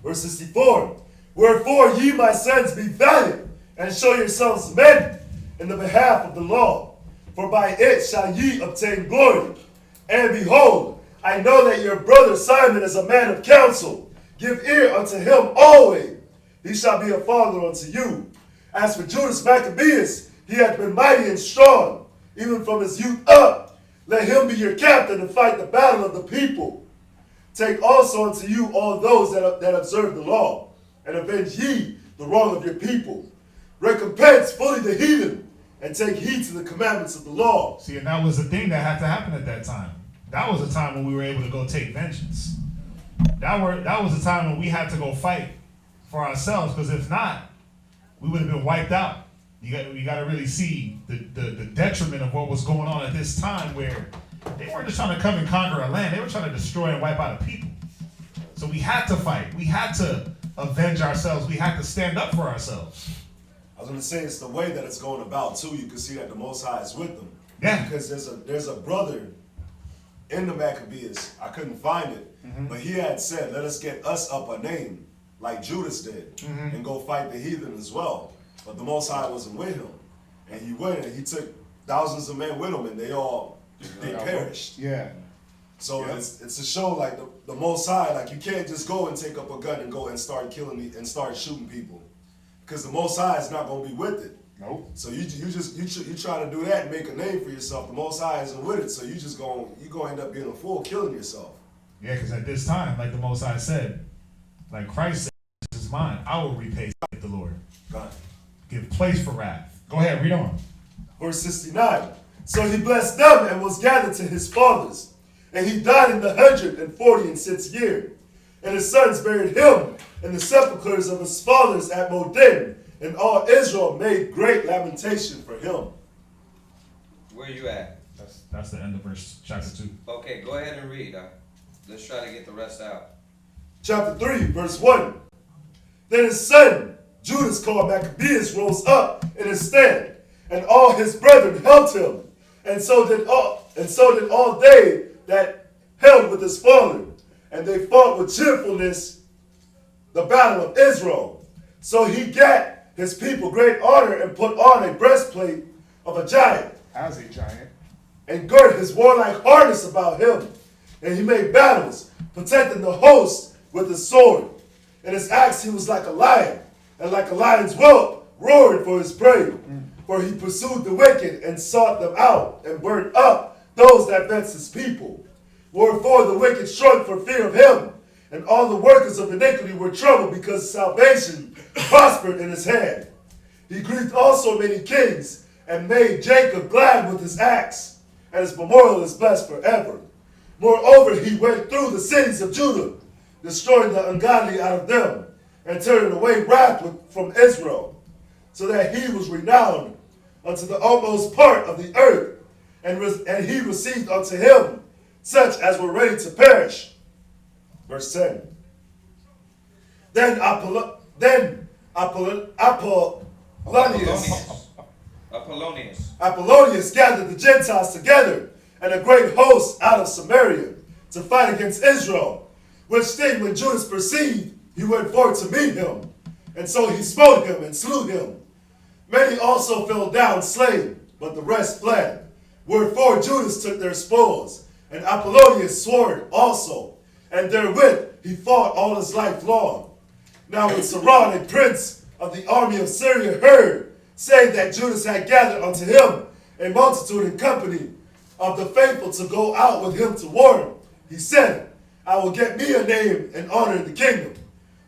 Verse 64. Wherefore ye, my sons, be valiant, and show yourselves men in the behalf of the law. For by it shall ye obtain glory. And behold, I know that your brother Simon is a man of counsel. Give ear unto him always. He shall be a father unto you. As for Judas Maccabeus, he hath been mighty and strong, even from his youth up. Let him be your captain and fight the battle of the people. Take also unto you all those that observe the law, and avenge ye the wrong of your people. Recompense fully the heathen, and take heed to the commandments of the law. See, and that was the thing that had to happen at that time. That was a time when we were able to go take vengeance. That was a time when we had to go fight for ourselves, because if not, we would have been wiped out. You got to really see the detriment of what was going on at this time, where they weren't just trying to come and conquer a land. They were trying to destroy and wipe out a people. So we had to fight. We had to avenge ourselves. We had to stand up for ourselves. I was going to say, it's the way that it's going about, too. You can see that the Most High is with them. Yeah. Because there's a brother in the Maccabees. I couldn't find it. But he had said, let us get us up a name, like Judas did, and go fight the heathen as well. But the Most High wasn't with him. And he went, and he took thousands of men with him, and they perished. Yeah. So it's to show, like, the Most High, like, you can't just go and take up a gun and go and start killing and start shooting people. Because the Most High is not going to be with it. Nope. So you try to do that and make a name for yourself. The Most High isn't with it, so you're going to end up being a fool, killing yourself. Yeah, because at this time, like the Most High said, like Christ said, this is mine. I will repay, saith the Lord. God. Give place for wrath. Go ahead, read on. Verse 69. So he blessed them and was gathered to his fathers. And he died in the 146th year. And his sons buried him in the sepulchres of his fathers at Modin. And all Israel made great lamentation for him. Where you at? That's the end of verse chapter 2. Okay, go ahead and read. Let's try to get the rest out. Chapter 3, verse 1. Then his son, Judas called Maccabeus, rose up in his stead, and all his brethren helped him. And so did all they that held with his father. And they fought with cheerfulness the battle of Israel. So he gat his people great honor and put on a breastplate of a giant. As a giant. And girt his warlike harness about him. And he made battles, protecting the host with his sword. In his axe he was like a lion, and like a lion's whelp, roaring for his prey. For he pursued the wicked and sought them out, and burned up those that vexed his people. Wherefore the wicked shrunk for fear of him, and all the workers of iniquity were troubled, because salvation prospered in his hand. He grieved also many kings, and made Jacob glad with his axe, and his memorial is blessed forever. Moreover, he went through the cities of Judah, destroying the ungodly out of them, and turning away wrath from Israel, so that he was renowned unto the utmost part of the earth, and he received unto him such as were ready to perish. Verse 10. Then Apollonius gathered the Gentiles together and a great host out of Samaria to fight against Israel, which thing when Judas perceived, he went forth to meet him. And so he smote him and slew him. Many also fell down slain, but the rest fled. Wherefore Judas took their spoils, and Apollonius swore also, and therewith he fought all his life long. Now when Saron, a prince of the army of Syria, heard, saying that Judas had gathered unto him a multitude and company of the faithful to go out with him to war him, he said, I will get me a name and honor in the kingdom,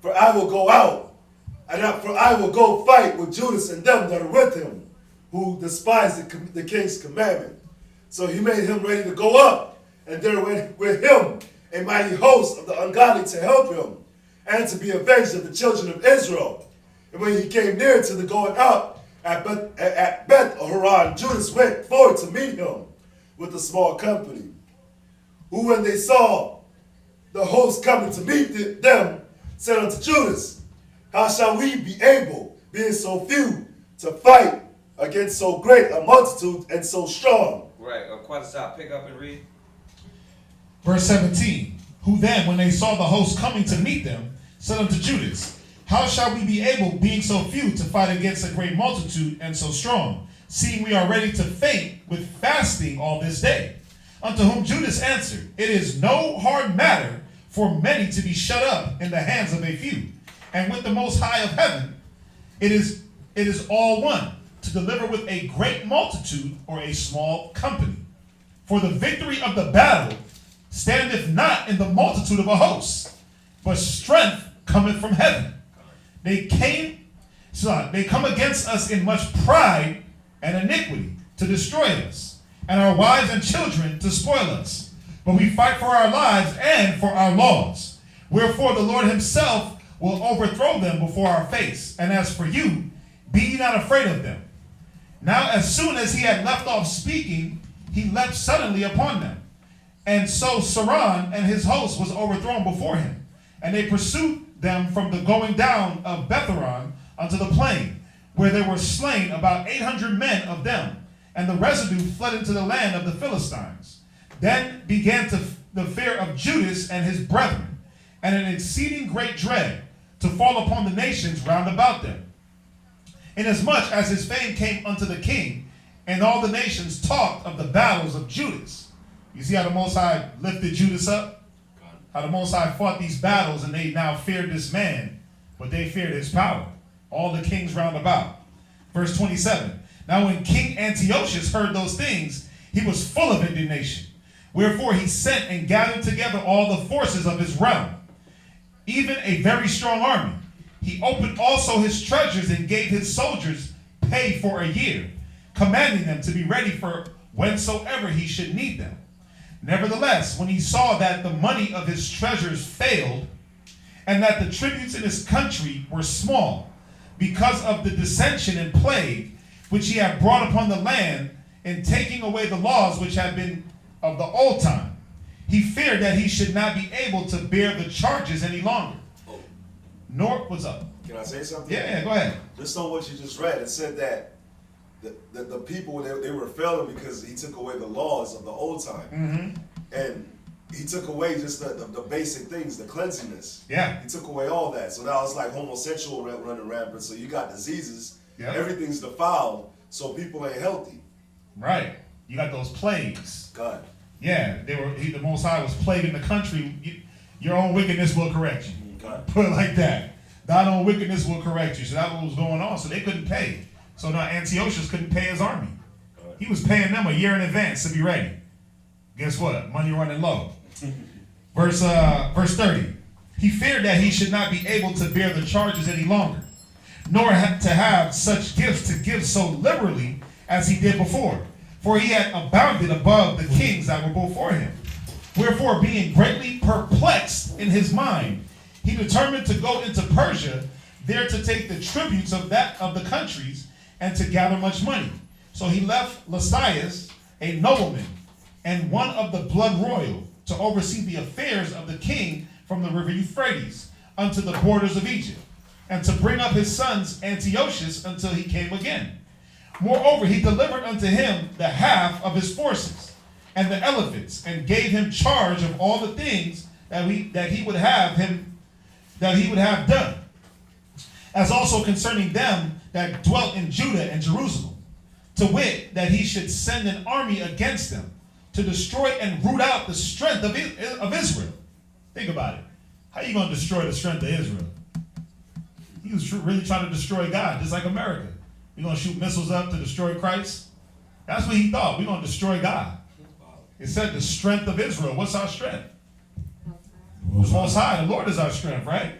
for I will go out, for I will go fight with Judas and them that are with him, who despise the king's commandment. So he made him ready to go up, and there went with him a mighty host of the ungodly to help him, and to be avenged of the children of Israel. And when he came near to the going up at Beth Horon, Judas went forward to meet him with a small company, who when they saw the host coming to meet them, said unto Judas, how shall we be able, being so few, to fight against so great a multitude and so strong? Right, Quadasai, pick up and read. Verse 17. Who then, when they saw the host coming to meet them, said unto Judas, how shall we be able, being so few, to fight against a great multitude and so strong, seeing we are ready to faint with fasting all this day? Unto whom Judas answered, it is no hard matter for many to be shut up in the hands of a few, and with the Most High of heaven, it is all one, to deliver with a great multitude or a small company. For the victory of the battle standeth not in the multitude of a host, but strength cometh from heaven. They come against us in much pride and iniquity to destroy us, and our wives and children to spoil us. But we fight for our lives and for our laws. Wherefore the Lord himself will overthrow them before our face. And as for you, be ye not afraid of them. Now as soon as he had left off speaking, he leapt suddenly upon them. And so Saron and his host was overthrown before him. And they pursued them from the going down of Betharon unto the plain, where they were slain about 800 men of them. And the residue fled into the land of the Philistines. Then began the fear of Judas and his brethren, and an exceeding great dread to fall upon the nations round about them. Inasmuch as his fame came unto the king, and all the nations talked of the battles of Judas. You see how the Most High lifted Judas up? How the Most High fought these battles, and they now feared this man, but they feared his power. All the kings round about. Verse 27. Now when King Antiochus heard those things, he was full of indignation. Wherefore he sent and gathered together all the forces of his realm, even a very strong army. He opened also his treasures and gave his soldiers pay for a year, commanding them to be ready for whensoever he should need them. Nevertheless, when he saw that the money of his treasures failed, and that the tributes in his country were small, because of the dissension and plague which he had brought upon the land in taking away the laws which had been of the old time, he feared that he should not be able to bear the charges any longer. Nor, what's up? Can I say something? Yeah, go ahead. Just on what you just read, it said that the people, they were failing because he took away the laws of the old time. Mm-hmm. And he took away just the basic things, the cleanliness. Yeah. He took away all that. So now it's like homosexual running rampant. So you got diseases. Yep. Everything's defiled. So people ain't healthy. Right. You got those plagues. God. Yeah, the Most High was plaguing the country. Your own wickedness will correct you. God. Put it like that. Thine own wickedness will correct you. So that's what was going on. So they couldn't pay. So now Antiochus couldn't pay his army. He was paying them a year in advance to be ready. Guess what? Money running low. Verse 30. He feared that he should not be able to bear the charges any longer, nor to have such gifts to give so liberally as he did before. For he had abounded above the kings that were before him. Wherefore, being greatly perplexed in his mind, he determined to go into Persia, there to take the tributes of the countries, and to gather much money. So he left Lysias, a nobleman, and one of the blood royal, to oversee the affairs of the king from the river Euphrates unto the borders of Egypt, and to bring up his sons Antiochus until he came again. Moreover, he delivered unto him the half of his forces and the elephants, and gave him charge of all the things that he would have done, as also concerning them that dwelt in Judah and Jerusalem, to wit, that he should send an army against them to destroy and root out the strength of Israel. Think about it. How are you going to destroy the strength of Israel? He was really trying to destroy God, just like America. We're going to shoot missiles up to destroy Christ? That's what he thought. We're going to destroy God. It said the strength of Israel. What's our strength? The Most High. The Lord is our strength, right?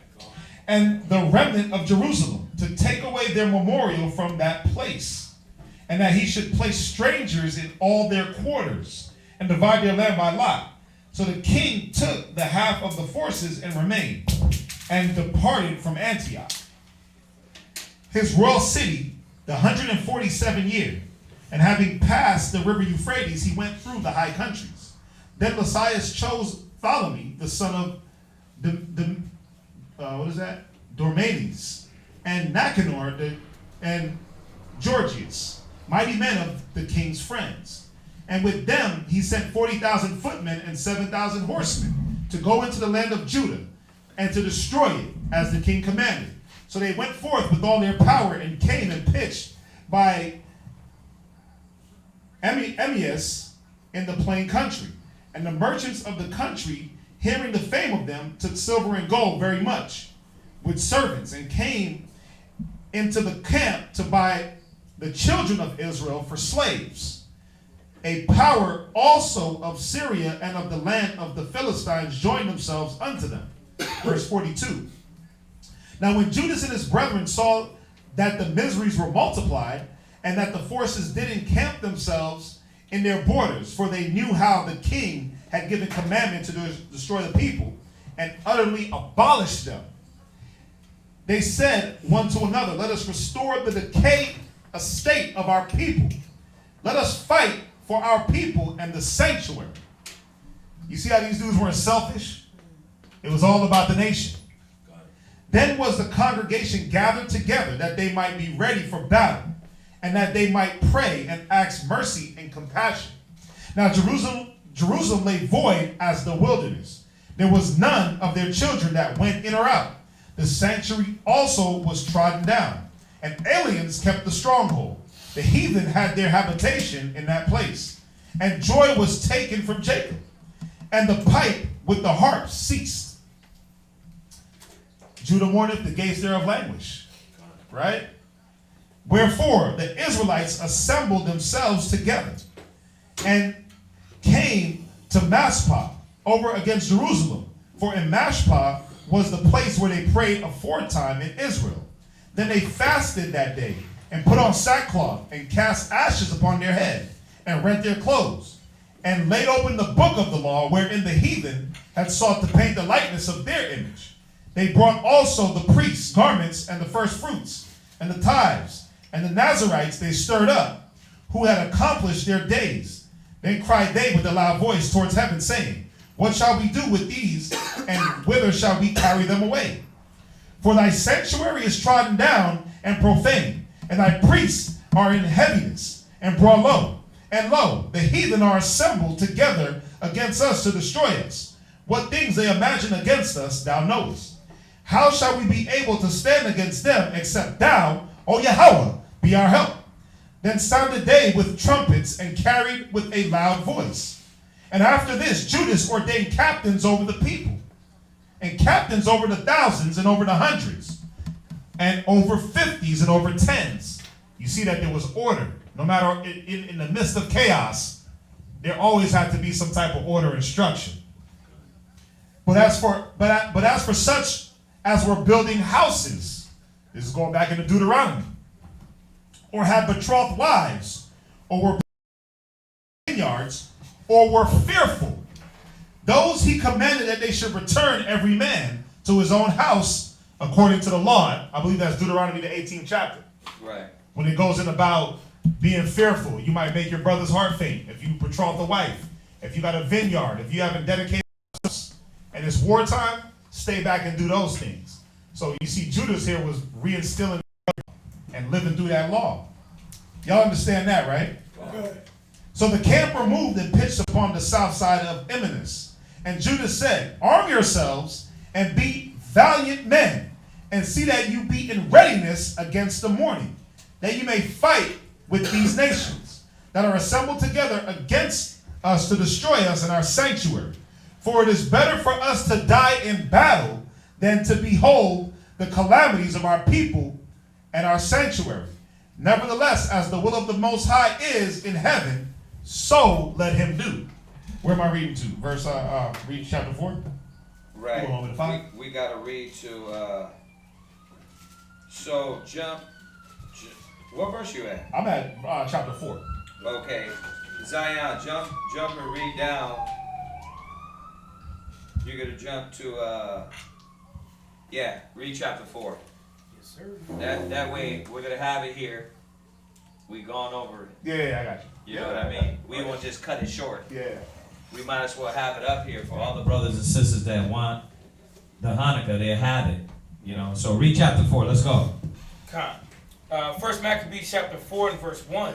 And the remnant of Jerusalem, to take away their memorial from that place, and that he should place strangers in all their quarters, and divide their land by lot. So the king took the half of the forces and remained, and departed from Antioch, his royal city, the 147 year. And having passed the river Euphrates, he went through the high countries. Then Lysias chose Ptolemy, the son of Dormanes, and Nicanor, and Georgius, mighty men of the king's friends. And with them he sent 40,000 footmen and 7,000 horsemen to go into the land of Judah and to destroy it, as the king commanded. So they went forth with all their power and came and pitched by Emmaus in the plain country. And the merchants of the country, hearing the fame of them, took silver and gold very much with servants, and came into the camp to buy the children of Israel for slaves. A power also of Syria and of the land of the Philistines joined themselves unto them. Verse 42. Now when Judas and his brethren saw that the miseries were multiplied, and that the forces did encamp themselves in their borders, for they knew how the king had given commandment to destroy the people and utterly abolish them, they said one to another, let us restore the decayed estate of our people. Let us fight for our people and the sanctuary. You see how these dudes weren't selfish? It was all about the nation. Then was the congregation gathered together, that they might be ready for battle, and that they might pray and ask mercy and compassion. Now Jerusalem lay void as the wilderness. There was none of their children that went in or out. The sanctuary also was trodden down, and aliens kept the stronghold. The heathen had their habitation in that place. And joy was taken from Jacob, and the pipe with the harp ceased. Judah mourneth, the gates thereof languish. Right? Wherefore the Israelites assembled themselves together and came to Mashpah over against Jerusalem. For in Mashpah was the place where they prayed aforetime in Israel. Then they fasted that day and put on sackcloth and cast ashes upon their head and rent their clothes and laid open the book of the law wherein the heathen had sought to paint the likeness of their image. They brought also the priests' garments and the first fruits and the tithes. And the Nazarites they stirred up, who had accomplished their days. Then cried they with a loud voice towards heaven, saying, what shall we do with these, and whither shall we carry them away? For thy sanctuary is trodden down and profane, and thy priests are in heaviness and brought low. And lo, the heathen are assembled together against us to destroy us. What things they imagine against us thou knowest. How shall we be able to stand against them, except thou, O Yahweh, be our help? Then sounded they with trumpets and carried with a loud voice. And after this, Judas ordained captains over the people, and captains over the thousands and over the hundreds, and over 50s and over 10s. You see that there was order. No matter in the midst of chaos, there always had to be some type of order and structure. But as for such as were building houses, this is going back into Deuteronomy, or had betrothed wives, or were vineyards, or were fearful, those he commanded that they should return every man to his own house according to the law. I believe that's Deuteronomy the 18th chapter. Right. When it goes in about being fearful, you might make your brother's heart faint. If you betroth a wife, if you got a vineyard, if you haven't dedicated house, and it's wartime, stay back and do those things. So you see, Judas here was reinstilling and living through that law. Y'all understand that, right? Okay. So the camp removed and pitched upon the south side of Emmaus. And Judas said, arm yourselves and be valiant men, and see that you be in readiness against the morning, that you may fight with these nations that are assembled together against us to destroy us in our sanctuary. For it is better for us to die in battle than to behold the calamities of our people and our sanctuary. Nevertheless, as the will of the Most High is in heaven, so let him do. Where am I reading to? Read chapter 4? Right. You want me to find? We gotta read to, so jump, what verse you at? I'm at chapter 4. Okay. Zion, jump and read down. You're gonna jump to, read chapter 4. Yes, sir. That way, we're gonna have it here. We gone over it. Yeah, I got you. You know what I mean? We won't just cut it short. Yeah. We might as well have it up here for all the Brothers and sisters that want the Hanukkah, they have it. You know, so read chapter 4. Let's go. First Maccabees chapter 4 and verse 1.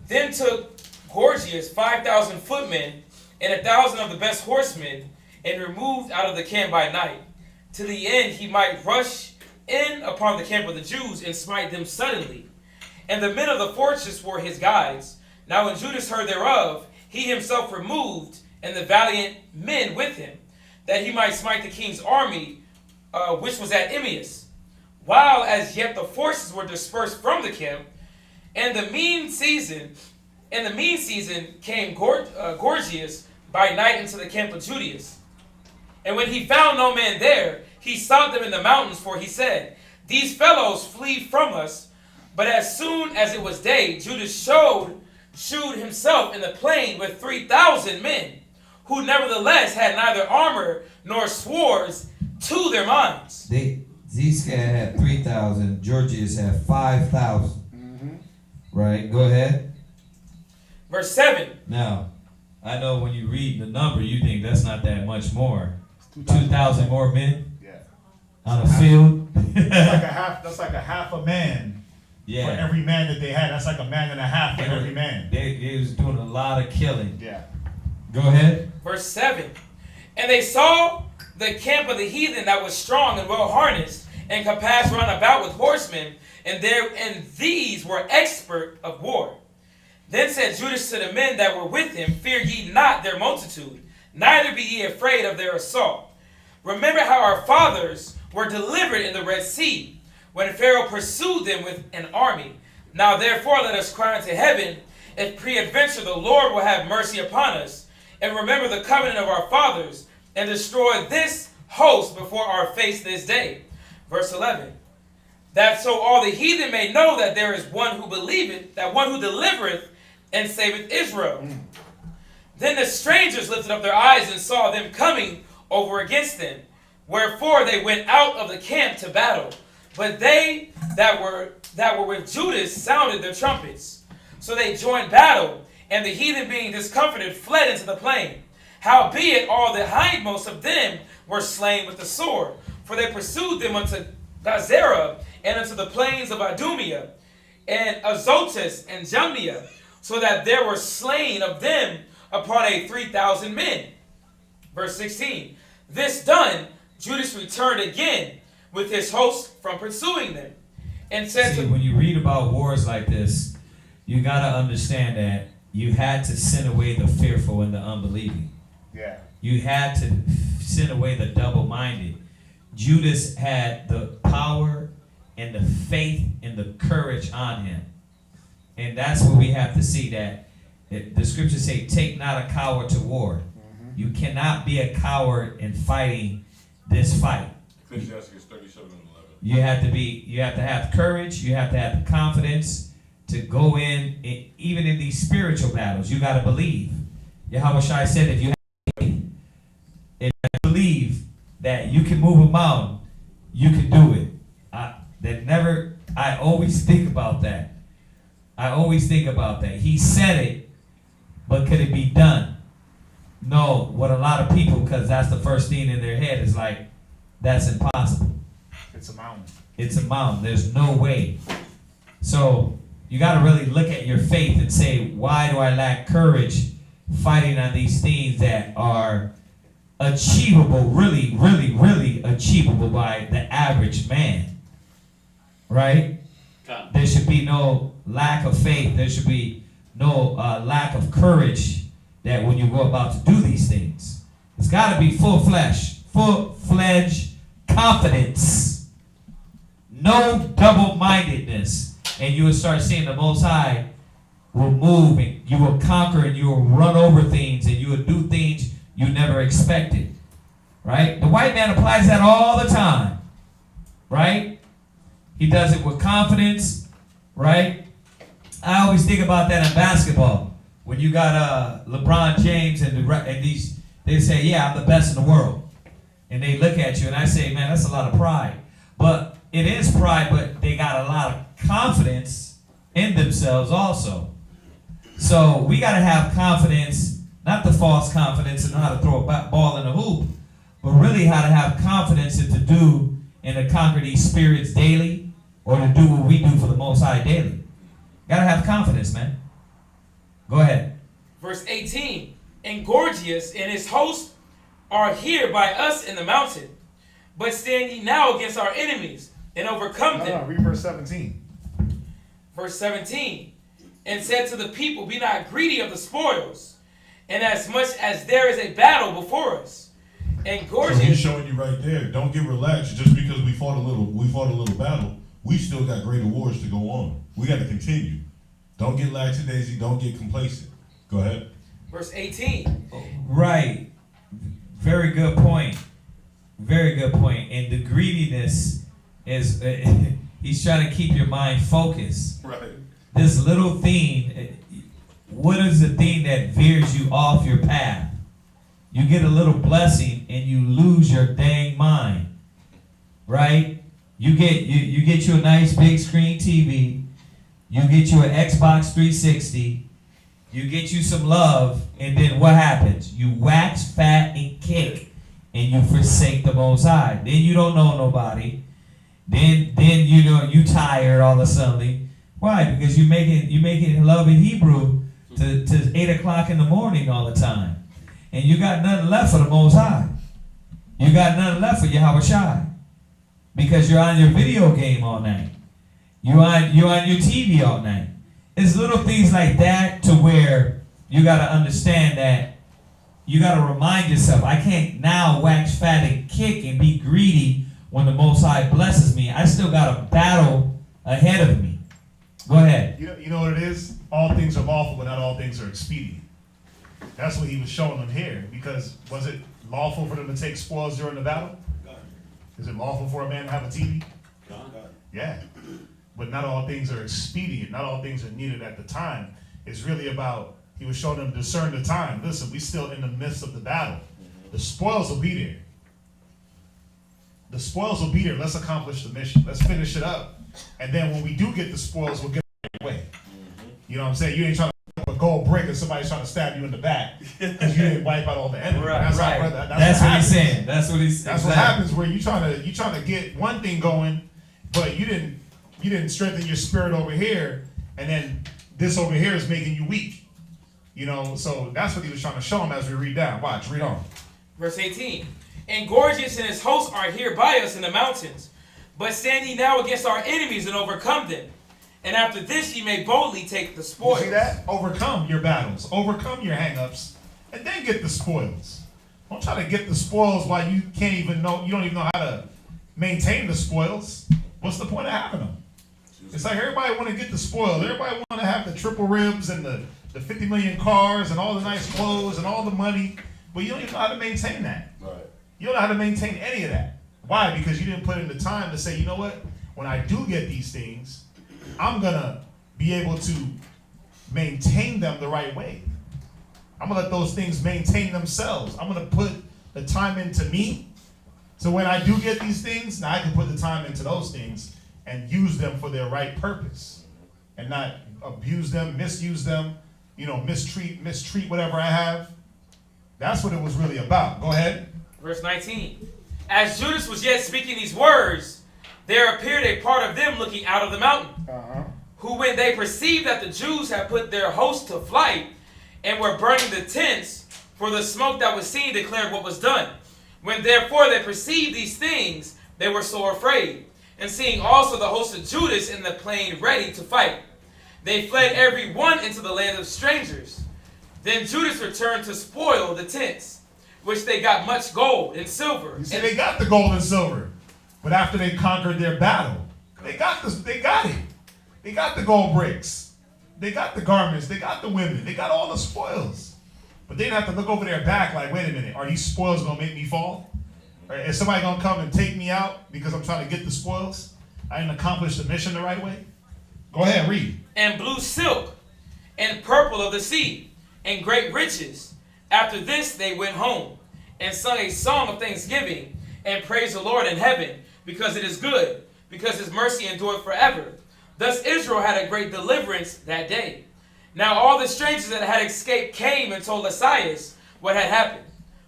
Then took Gorgias 5,000 footmen and 1,000 of the best horsemen, and removed out of the camp by night, to the end he might rush in upon the camp of the Jews and smite them suddenly. And the men of the fortress were his guides. Now when Judas heard thereof, he himself removed, and the valiant men with him, that he might smite the king's army, which was at Emmaus, while as yet the forces were dispersed from the camp. And the mean season came Gorgias by night into the camp of Judas. And when he found no man there, he sought them in the mountains, for he said, these fellows flee from us. But as soon as it was day, Judas shewed himself in the plain with 3,000 men, who nevertheless had neither armor nor swords to their minds. These guys had 3,000. Georgius had 5,000. Right, go ahead. Verse 7. Now, I know when you read the number, you think that's not that much more. 2,000 more men? Yeah. On the field? That's like a half a man. Yeah. For every man that they had. That's like a man and a half for every man. They was doing a lot of killing. Yeah. Go ahead. Verse 7. And they saw the camp of the heathen that was strong and well harnessed, and compassed round about with horsemen, and these were expert of war. Then said Judas to the men that were with him, fear ye not their multitude, neither be ye afraid of their assault. Remember how our fathers were delivered in the Red Sea, when Pharaoh pursued them with an army. Now therefore let us cry unto heaven, if peradventure the Lord will have mercy upon us, and remember the covenant of our fathers, and destroy this host before our face this day. Verse 11. That so all the heathen may know that there is one who believeth, that one who delivereth and saveth Israel. Then the strangers lifted up their eyes and saw them coming over against them. Wherefore they went out of the camp to battle. But they that were with Judas sounded their trumpets. So they joined battle, and the heathen being discomfited fled into the plain. Howbeit all the hindmost of them were slain with the sword, for they pursued them unto Gazera, and unto the plains of Idumea, and Azotus, and Jamnia, so that there were slain of them upon 3,000 men. Verse 16. This done, Judas returned again with his host from pursuing them, and said when you read about wars like this, you got to understand that you had to send away the fearful and the unbelieving. Yeah. You had to send away the double-minded. Judas had the power and the faith and the courage on him. And that's what we have to see, that the scriptures say, take not a coward to war. You cannot be a coward in fighting this fight. Ecclesiastes 37 and 11. You have to have courage. You have to have the confidence to go in even in these spiritual battles. You got to believe. Yahweh Shai said, if you believe that you can move a mountain, you can do it. I always think about that. He said it, but could it be done? No, what a lot of people, because that's the first thing in their head is like, That's impossible. It's a mountain. It's a mountain. There's no way. So you got to really look at your faith and say, why do I lack courage fighting on these things that are achievable, really, really, really achievable by the average man? Right? There should be no lack of faith. There should be no lack of courage that when you go about to do these things. It's got to be full-fledged confidence. No double-mindedness. And you will start seeing the Most High will move and you will conquer and you will run over things and you will do things you never expected. Right? The white man applies that all the time. Right? He does it with confidence. Right? I always think about that in basketball. When you got LeBron James and these, they say, yeah, I'm the best in the world. And they look at you and I say, man, that's a lot of pride. But it is pride, but they got a lot of confidence in themselves also. So we got to have confidence, not the false confidence and how to throw a ball in a hoop, but really how to have confidence and to do and to conquer these spirits daily or to do what we do for the Most High daily. Got to have confidence, man. Go ahead. Verse 18. And Gorgias and his host are here by us in the mountain. But stand ye now against our enemies and overcome them. No, read verse 17. Verse 17. And said to the people, be not greedy of the spoils, and as much as there is a battle before us. And Gorgias. So he's showing you right there. Don't get relaxed just because we fought a little battle. We still got greater wars to go on. We got to continue. Don't get lackadaisy. Don't get complacent. Go ahead. Verse 18. Right. Very good point. Very good point. And the greediness is, he's trying to keep your mind focused. Right. This little thing, what is the thing that veers you off your path? You get a little blessing and you lose your dang mind. Right? You get you a nice big screen TV. You get you an Xbox 360. You get you some love, and then what happens? You wax fat and kick, and you forsake the Most High. Then you don't know nobody. Then you know you tired all of a sudden. Why? Because you making love in Hebrew to 8 o'clock in the morning all the time, and you got nothing left for the Most High. You got nothing left for Yahweh Shai, because you're on your video game all night. You're on your TV all night. It's little things like that to where you got to understand that you got to remind yourself, I can't now wax fat and kick and be greedy when the Most High blesses me. I still got a battle ahead of me. Go ahead. You know what it is? All things are lawful, but not all things are expedient. That's what he was showing them here. Because was it lawful for them to take spoils during the battle? Is it lawful for a man to have a TV? Yeah. But not all things are expedient. Not all things are needed at the time. It's really about, he was showing them discern the time. Listen, we still in the midst of the battle. The spoils will be there. The spoils will be there. Let's accomplish the mission. Let's finish it up. And then when we do get the spoils, we'll get it away. You know what I'm saying? You ain't trying to put a gold brick and somebody's trying to stab you in the back because you didn't wipe out all the enemies. Right, that's right. That's what he's saying. That's what he's. That's what happens where you trying to get one thing going, but you didn't strengthen your spirit over here, and then this over here is making you weak. You know, so that's what he was trying to show him as we read down. Watch, read on. Verse 18. And Gorgias and his hosts are here by us in the mountains. But stand ye now against our enemies and overcome them. And after this ye may boldly take the spoils. You see that? Overcome your battles. Overcome your hang-ups. And then get the spoils. Don't try to get the spoils while you can't even know, you don't even know how to maintain the spoils. What's the point of having them? It's like everybody want to get the spoils. Everybody want to have the triple ribs and the 50 million cars and all the nice clothes and all the money. But you don't even know how to maintain that. Right. You don't know how to maintain any of that. Why? Because you didn't put in the time to say, you know what? When I do get these things, I'm going to be able to maintain them the right way. I'm going to let those things maintain themselves. I'm going to put the time into me. So when I do get these things, now I can put the time into those things and use them for their right purpose and not abuse them, misuse them, mistreat whatever I have. That's what it was really about. Go ahead. Verse 19. As Judas was yet speaking these words, there appeared a part of them looking out of the mountain, who when they perceived that the Jews had put their host to flight and were burning the tents, for the smoke that was seen declared what was done. When therefore they perceived these things, they were sore afraid. And seeing also the host of Judas in the plain ready to fight, they fled every one into the land of strangers. Then Judas returned to spoil the tents, which they got much gold and silver. You see, they got the gold and silver, but after they conquered their battle, they got this. They got it. They got the gold bricks. They got the garments. They got the women. They got all the spoils. But they didn't have to look over their back like, wait a minute, are these spoils gonna make me fall? Or is somebody gonna come and take me out because I'm trying to get the spoils? I didn't accomplish the mission the right way. Go ahead, read. And blue silk, and purple of the sea, and great riches. After this they went home, and sung a song of thanksgiving, and praised the Lord in heaven, because it is good, because his mercy endureth forever. Thus Israel had a great deliverance that day. Now all the strangers that had escaped came and told Lysias what had happened,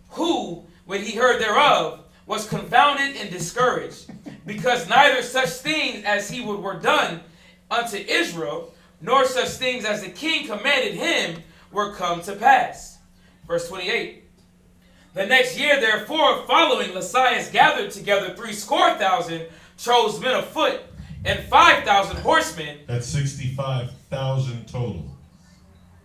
who, when he heard thereof, was confounded and discouraged, because neither such things as he would were done unto Israel, nor such things as the king commanded him were come to pass. Verse 28. The next year, therefore, following, Lysias gathered together 70,000 chose men afoot, and 5,000 horsemen. That's 65,000 total.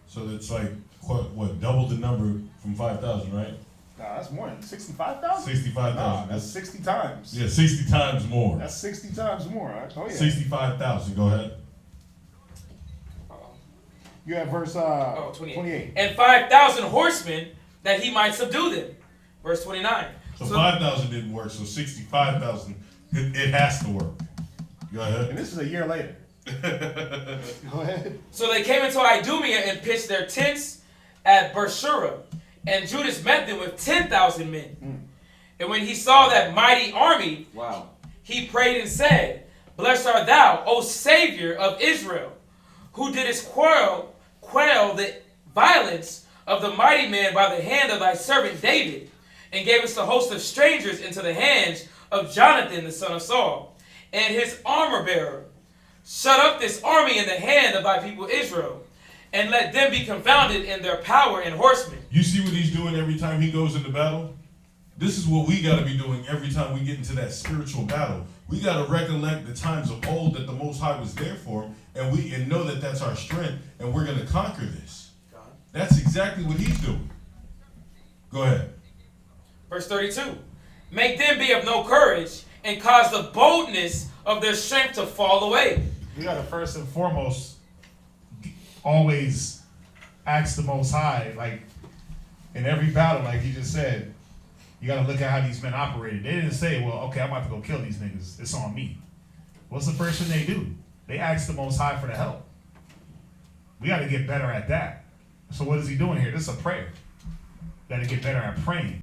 So that's like, what, double the number from 5,000, right? Nah, that's more than 65,000? 65,000. Nah, that's 60 times. Yeah, 60 times more. That's 60 times more. Right? Oh, yeah. 65,000, go ahead. You have verse 28. And 5,000 horsemen that he might subdue them. Verse 29. So 5,000 didn't work, so 65,000, it has to work. Go ahead. And this is a year later. Go ahead. So they came into Idumea and pitched their tents at Beersheba, and Judas met them with 10,000 men. And when he saw that mighty army, he prayed and said, Blessed art thou, O Savior of Israel, who didst quell the violence of the mighty man by the hand of thy servant David, and gave us the host of strangers into the hands of Jonathan the son of Saul, and his armor bearer. Shut up this army in the hand of thy people Israel, and let them be confounded in their power and horsemen. You see what he's doing every time he goes into battle? This is what we got to be doing every time we get into that spiritual battle. We got to recollect the times of old that the Most High was there for, and know that that's our strength, and we're going to conquer this. That's exactly what he's doing. Go ahead. Verse 32. Make them be of no courage, and cause the boldness of their strength to fall away. You got to first and foremost always ask the Most High, like in every battle, like he just said, you got to look at how these men operated. They didn't say, well, okay, I'm about to go kill these niggas. It's on me. What's the first thing they do? They ask the Most High for the help. We got to get better at that. So what is he doing here? This is a prayer. Got to get better at praying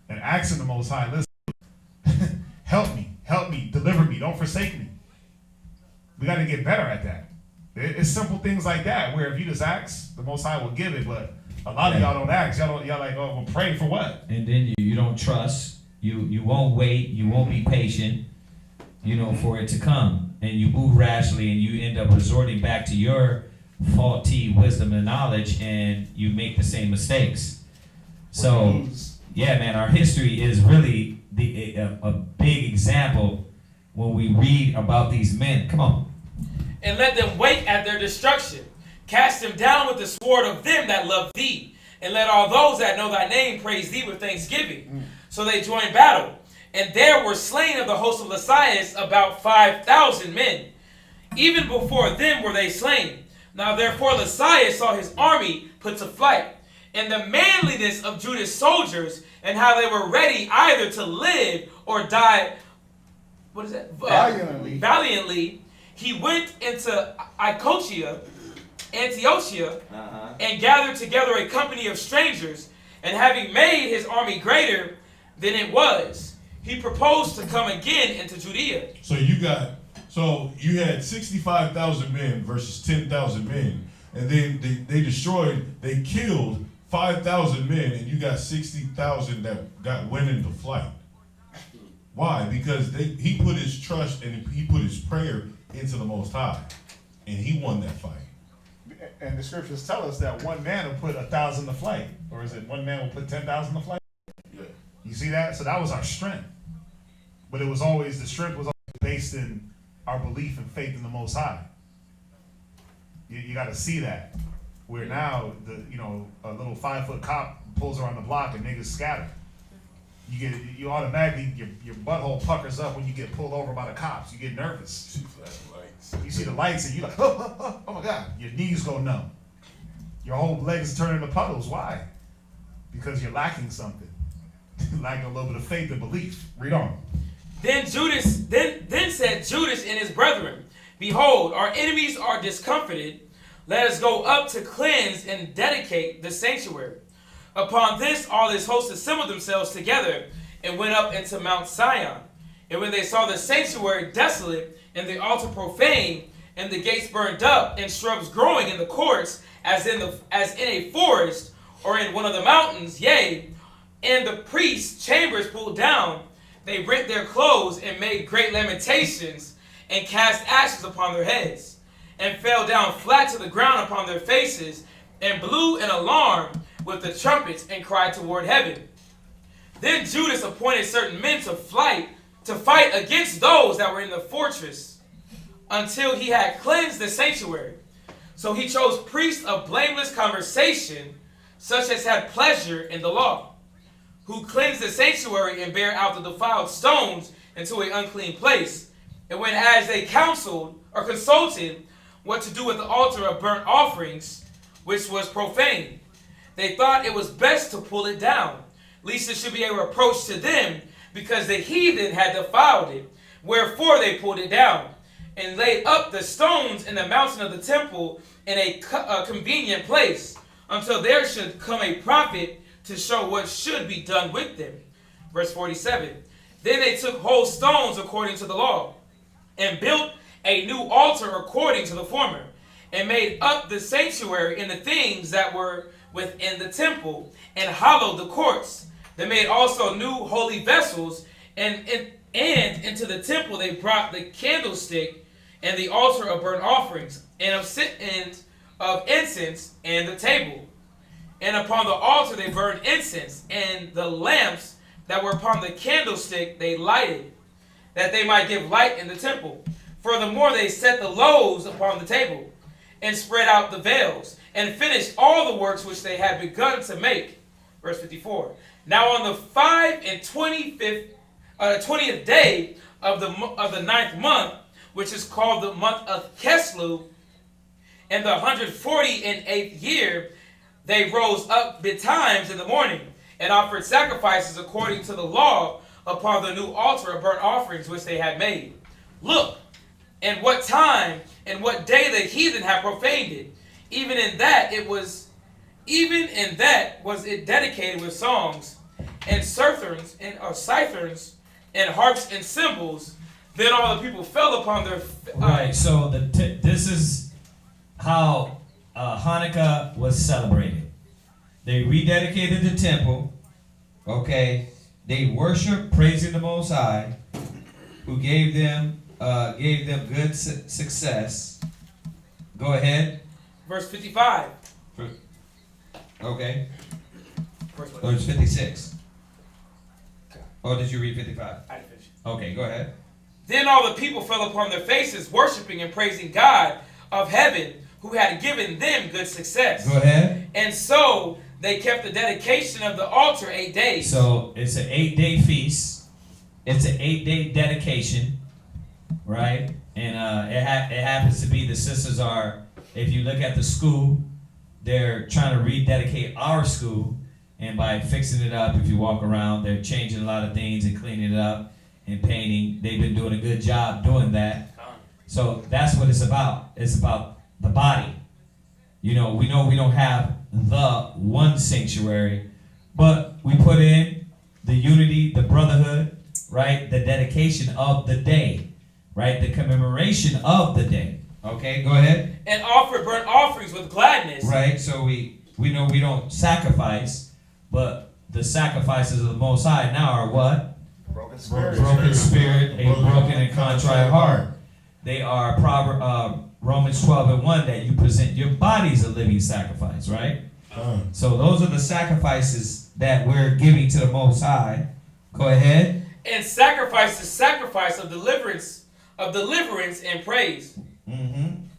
and asking the Most High, listen, help me, deliver me, don't forsake me. We got to get better at that. It's simple things like that where if you just ask, the Most High will give it, but a lot of y'all don't ask. Y'all like, oh, well, pray for what? And then you don't trust. You won't wait. You won't be patient, for it to come. And you move rashly and you end up resorting back to your faulty wisdom and knowledge, and you make the same mistakes. So, yeah, man, our history is really a big example when we read about these men. Come on. And let them wait at their destruction. Cast them down with the sword of them that love thee. And let all those that know thy name praise thee with thanksgiving. So they joined battle. And there were slain of the host of Lysias about 5,000 men. Even before them were they slain. Now therefore Lysias saw his army put to flight, and the manliness of Judas' soldiers, and how they were ready either to live or die. What is that? Valiantly. He went into Antiochia, and gathered together a company of strangers, and having made his army greater than it was, he proposed to come again into Judea. So you had 65,000 men versus 10,000 men, and then they killed 5,000 men, and you got 60,000 that went into flight. Why? Because he put his trust and he put his prayer into the Most High, and he won that fight. And the scriptures tell us that one man will put 1,000 to flight, or is it one man will put 10,000 to flight? Yeah. You see that? So that was our strength, but it was always the strength was always based in our belief and faith in the Most High. You got to see that. Where now a little 5-foot cop pulls around the block and niggas scatter. You automatically your butthole puckers up when you get pulled over by the cops. You get nervous. See flashing lights. You see the lights and you like, oh my God. Your knees go numb. Your whole legs turn into puddles. Why? Because you're lacking something. Lacking a little bit of faith and belief. Read on. Then said Judas and his brethren, Behold, our enemies are discomfited. Let us go up to cleanse and dedicate the sanctuary. Upon this, all his hosts assembled themselves together and went up into Mount Sion. And when they saw the sanctuary desolate and the altar profane and the gates burned up and shrubs growing in the courts as in a forest or in one of the mountains, yea, and the priests' chambers pulled down, they rent their clothes and made great lamentations and cast ashes upon their heads and fell down flat to the ground upon their faces and blew an alarm with the trumpets and cried toward heaven. Then Judas appointed certain men to fight against those that were in the fortress until he had cleansed the sanctuary. So he chose priests of blameless conversation, such as had pleasure in the law, who cleansed the sanctuary and bare out the defiled stones into an unclean place. And when as they consulted what to do with the altar of burnt offerings, which was profane, they thought it was best to pull it down, lest it should be a reproach to them, because the heathen had defiled it. Wherefore they pulled it down, and laid up the stones in the mountain of the temple in a convenient place, until there should come a prophet to show what should be done with them. Verse 47. Then they took whole stones according to the law, and built a new altar according to the former, and made up the sanctuary in the things that were within the temple, and hollowed the courts. They made also new holy vessels, and into the temple they brought the candlestick and the altar of burnt offerings, and of incense, and the table. And upon the altar they burned incense, and the lamps that were upon the candlestick they lighted, that they might give light in the temple. Furthermore, they set the loaves upon the table, and spread out the veils, and finished all the works which they had begun to make. Verse 54. Now on the 20th day of the 9th month, which is called the month of Keslu, in the 148th year, they rose up betimes in the morning, and offered sacrifices according to the law upon the new altar of burnt offerings which they had made. Look, and what time and what day the heathen have profaned it. Even in that was it dedicated with songs and citherns and harps and cymbals. Then all the people fell upon their right. So this is how Hanukkah was celebrated. They rededicated the temple. Okay, they worshiped, praising the Most High, who gave them good success. Go ahead. Verse 55. Okay. Verse 56. Oh, did you read 55? I didn't finish. Okay, go ahead. Then all the people fell upon their faces, worshiping and praising God of heaven, who had given them good success. Go ahead. And so they kept the dedication of the altar 8 days. So it's an 8-day feast. It's an 8-day dedication, right? And it happens to be the sisters are, if you look at the school, they're trying to rededicate our school. And by fixing it up, if you walk around, they're changing a lot of things and cleaning it up and painting. They've been doing a good job doing that. So that's what it's about. It's about the body. We know we don't have the one sanctuary, but we put in the unity, the brotherhood, right? The dedication of the day, right? The commemoration of the day. Okay, go ahead. And offer burnt offerings with gladness. Right, so we know we don't sacrifice, but the sacrifices of the Most High now are what? Broken spirit. broken spirit, a broken and contrite heart. They are Romans 12:1 that you present your bodies a living sacrifice, right? So those are the sacrifices that we're giving to the Most High. Go ahead. And sacrifice the sacrifice of deliverance and praise.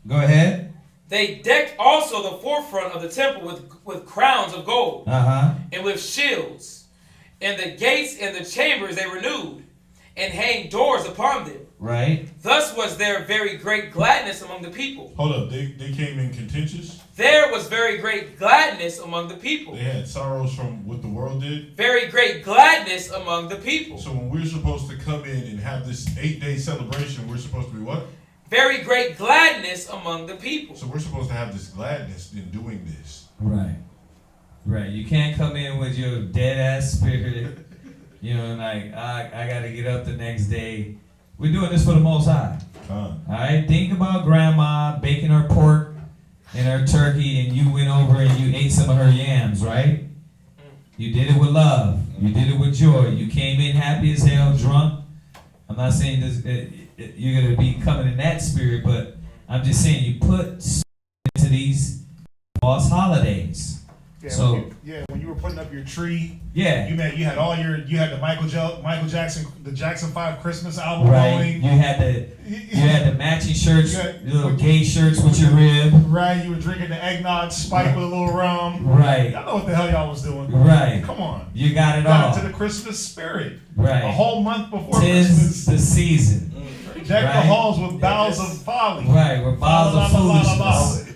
Go ahead. They decked also the forefront of the temple with crowns of gold, and with shields, and the gates and the chambers they renewed, and hanged doors upon them. Right. Thus was there very great gladness among the people. Hold up, they came in contentious? There was very great gladness among the people. They had sorrows from what the world did? Very great gladness among the people. So when we're supposed to come in and have this 8-day celebration, we're supposed to be what? Very great gladness among the people. So we're supposed to have this gladness in doing this. Right. Right. You can't come in with your dead ass spirit. You know, like, I got to get up the next day. We're doing this for the Most High. All right? Think about grandma baking her pork and her turkey, and you went over and you ate some of her yams, right? You did it with love. You did it with joy. You came in happy as hell, drunk. I'm not saying this, you're going to be coming in that spirit, but I'm just saying you put into these false holidays. Yeah, when you were putting up your tree, you had the Jackson 5 Christmas album going. You had the matching shirts, little gay shirts with your rib. Right, you were drinking the eggnog spike with a little rum. Right. Y'all know what the hell y'all was doing. Right. Come on. You got it got all. into the Christmas spirit. Right. A whole month before 'Tis Christmas. the season. Deck the halls with boughs of folly. Right, with boughs of foolishness.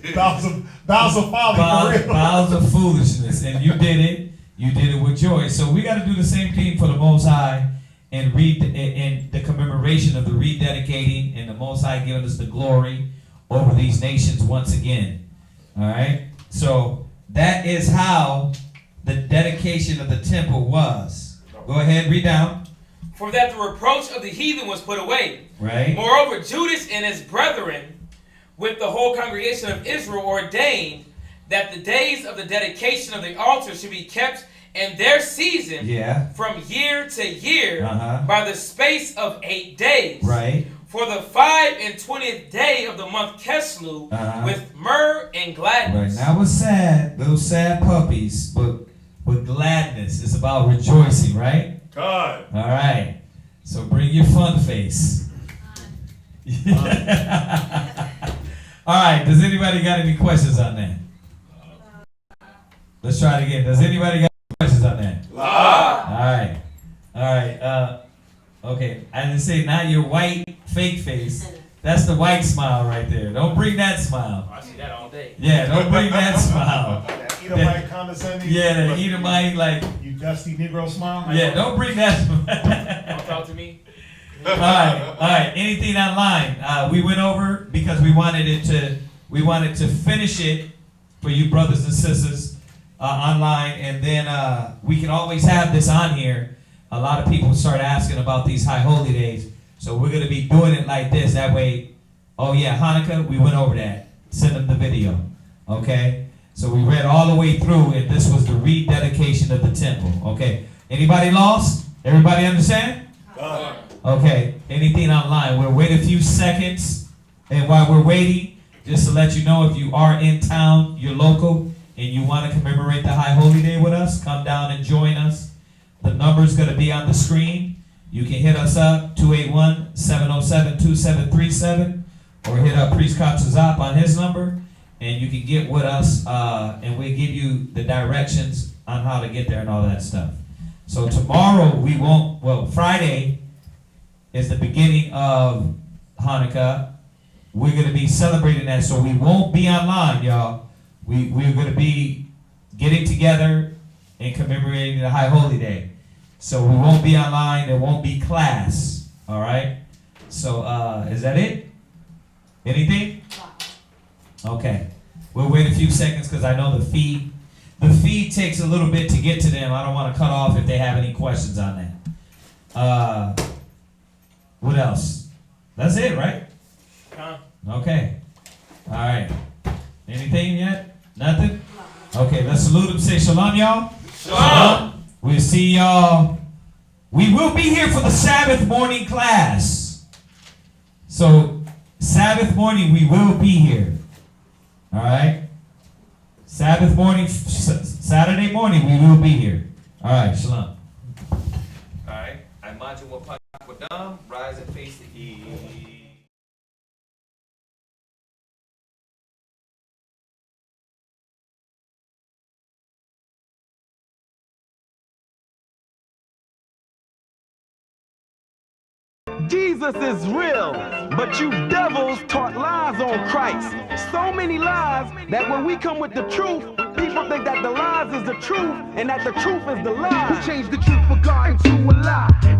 Boughs of folly, for real. Boughs of foolishness. And you did it. You did it with joy. So we got to do the same thing for the Most High and read in the commemoration of the rededicating and the Most High giving us the glory over these nations once again. All right? So that is how the dedication of the temple was. Go ahead, read down. For that the reproach of the heathen was put away. Right. Moreover, Judas and his brethren, with the whole congregation of Israel, ordained that the days of the dedication of the altar should be kept in their season from year to year by the space of 8 days. Right. For the 25th day of the month Keslu, with myrrh and gladness. Right. Now it's sad, those sad puppies, but with gladness. It's about rejoicing, right? God. All right. So bring your fun face. All right. Does anybody got any questions on that? Let's try it again. Does anybody got any questions on that? All right. All right. Okay. I didn't say not your white fake face. That's the white smile right there. Don't bring that smile. I see that all day. Yeah. Don't bring that smile. That Edomite condescending. Yeah. The Edomite like. You dusty Negro smile. Yeah. Don't bring that smile. Don't talk to me. All right. Anything online? We went over because we wanted to finish it for you brothers and sisters online, and then we can always have this on here. A lot of people start asking about these high holy days, so we're gonna be doing it like this. That way, oh yeah, Hanukkah, we went over that. Send them the video, okay? So we read all the way through, and this was the rededication of the temple. Okay. Anybody lost? Everybody understand? Okay, anything online? We'll wait a few seconds, and while we're waiting, just to let you know, if you are in town, you're local, and you want to commemorate the High Holy Day with us, come down and join us. The number's going to be on the screen. You can hit us up, 281-707-2737, or hit up Priest Katzazop on his number, and you can get with us, and we'll give you the directions on how to get there and all that stuff. So tomorrow, Friday is the beginning of Hanukkah. We're going to be celebrating that, so we won't be online, y'all. We're going to be getting together and commemorating the High Holy Day. So we won't be online. There won't be class. All right? So is that it? Anything? Okay. We'll wait a few seconds because I know the feed takes a little bit to get to them. I don't want to cut off if they have any questions on that. What else? That's it, right? Okay. All right. Anything yet? Nothing? Okay, let's salute them. Say shalom, y'all. Shalom. We'll see y'all We will be here for the Sabbath morning class. So, Sabbath morning, we will be here. All right? Sabbath morning, Saturday morning, we will be here. All right, shalom. All right. I imagine what Padam, rise and face the east. Jesus is real, but you devils taught lies on Christ. So many lies that when we come with the truth, people think that the lies is the truth and that the truth is the lie. We changed the truth for God into a lie.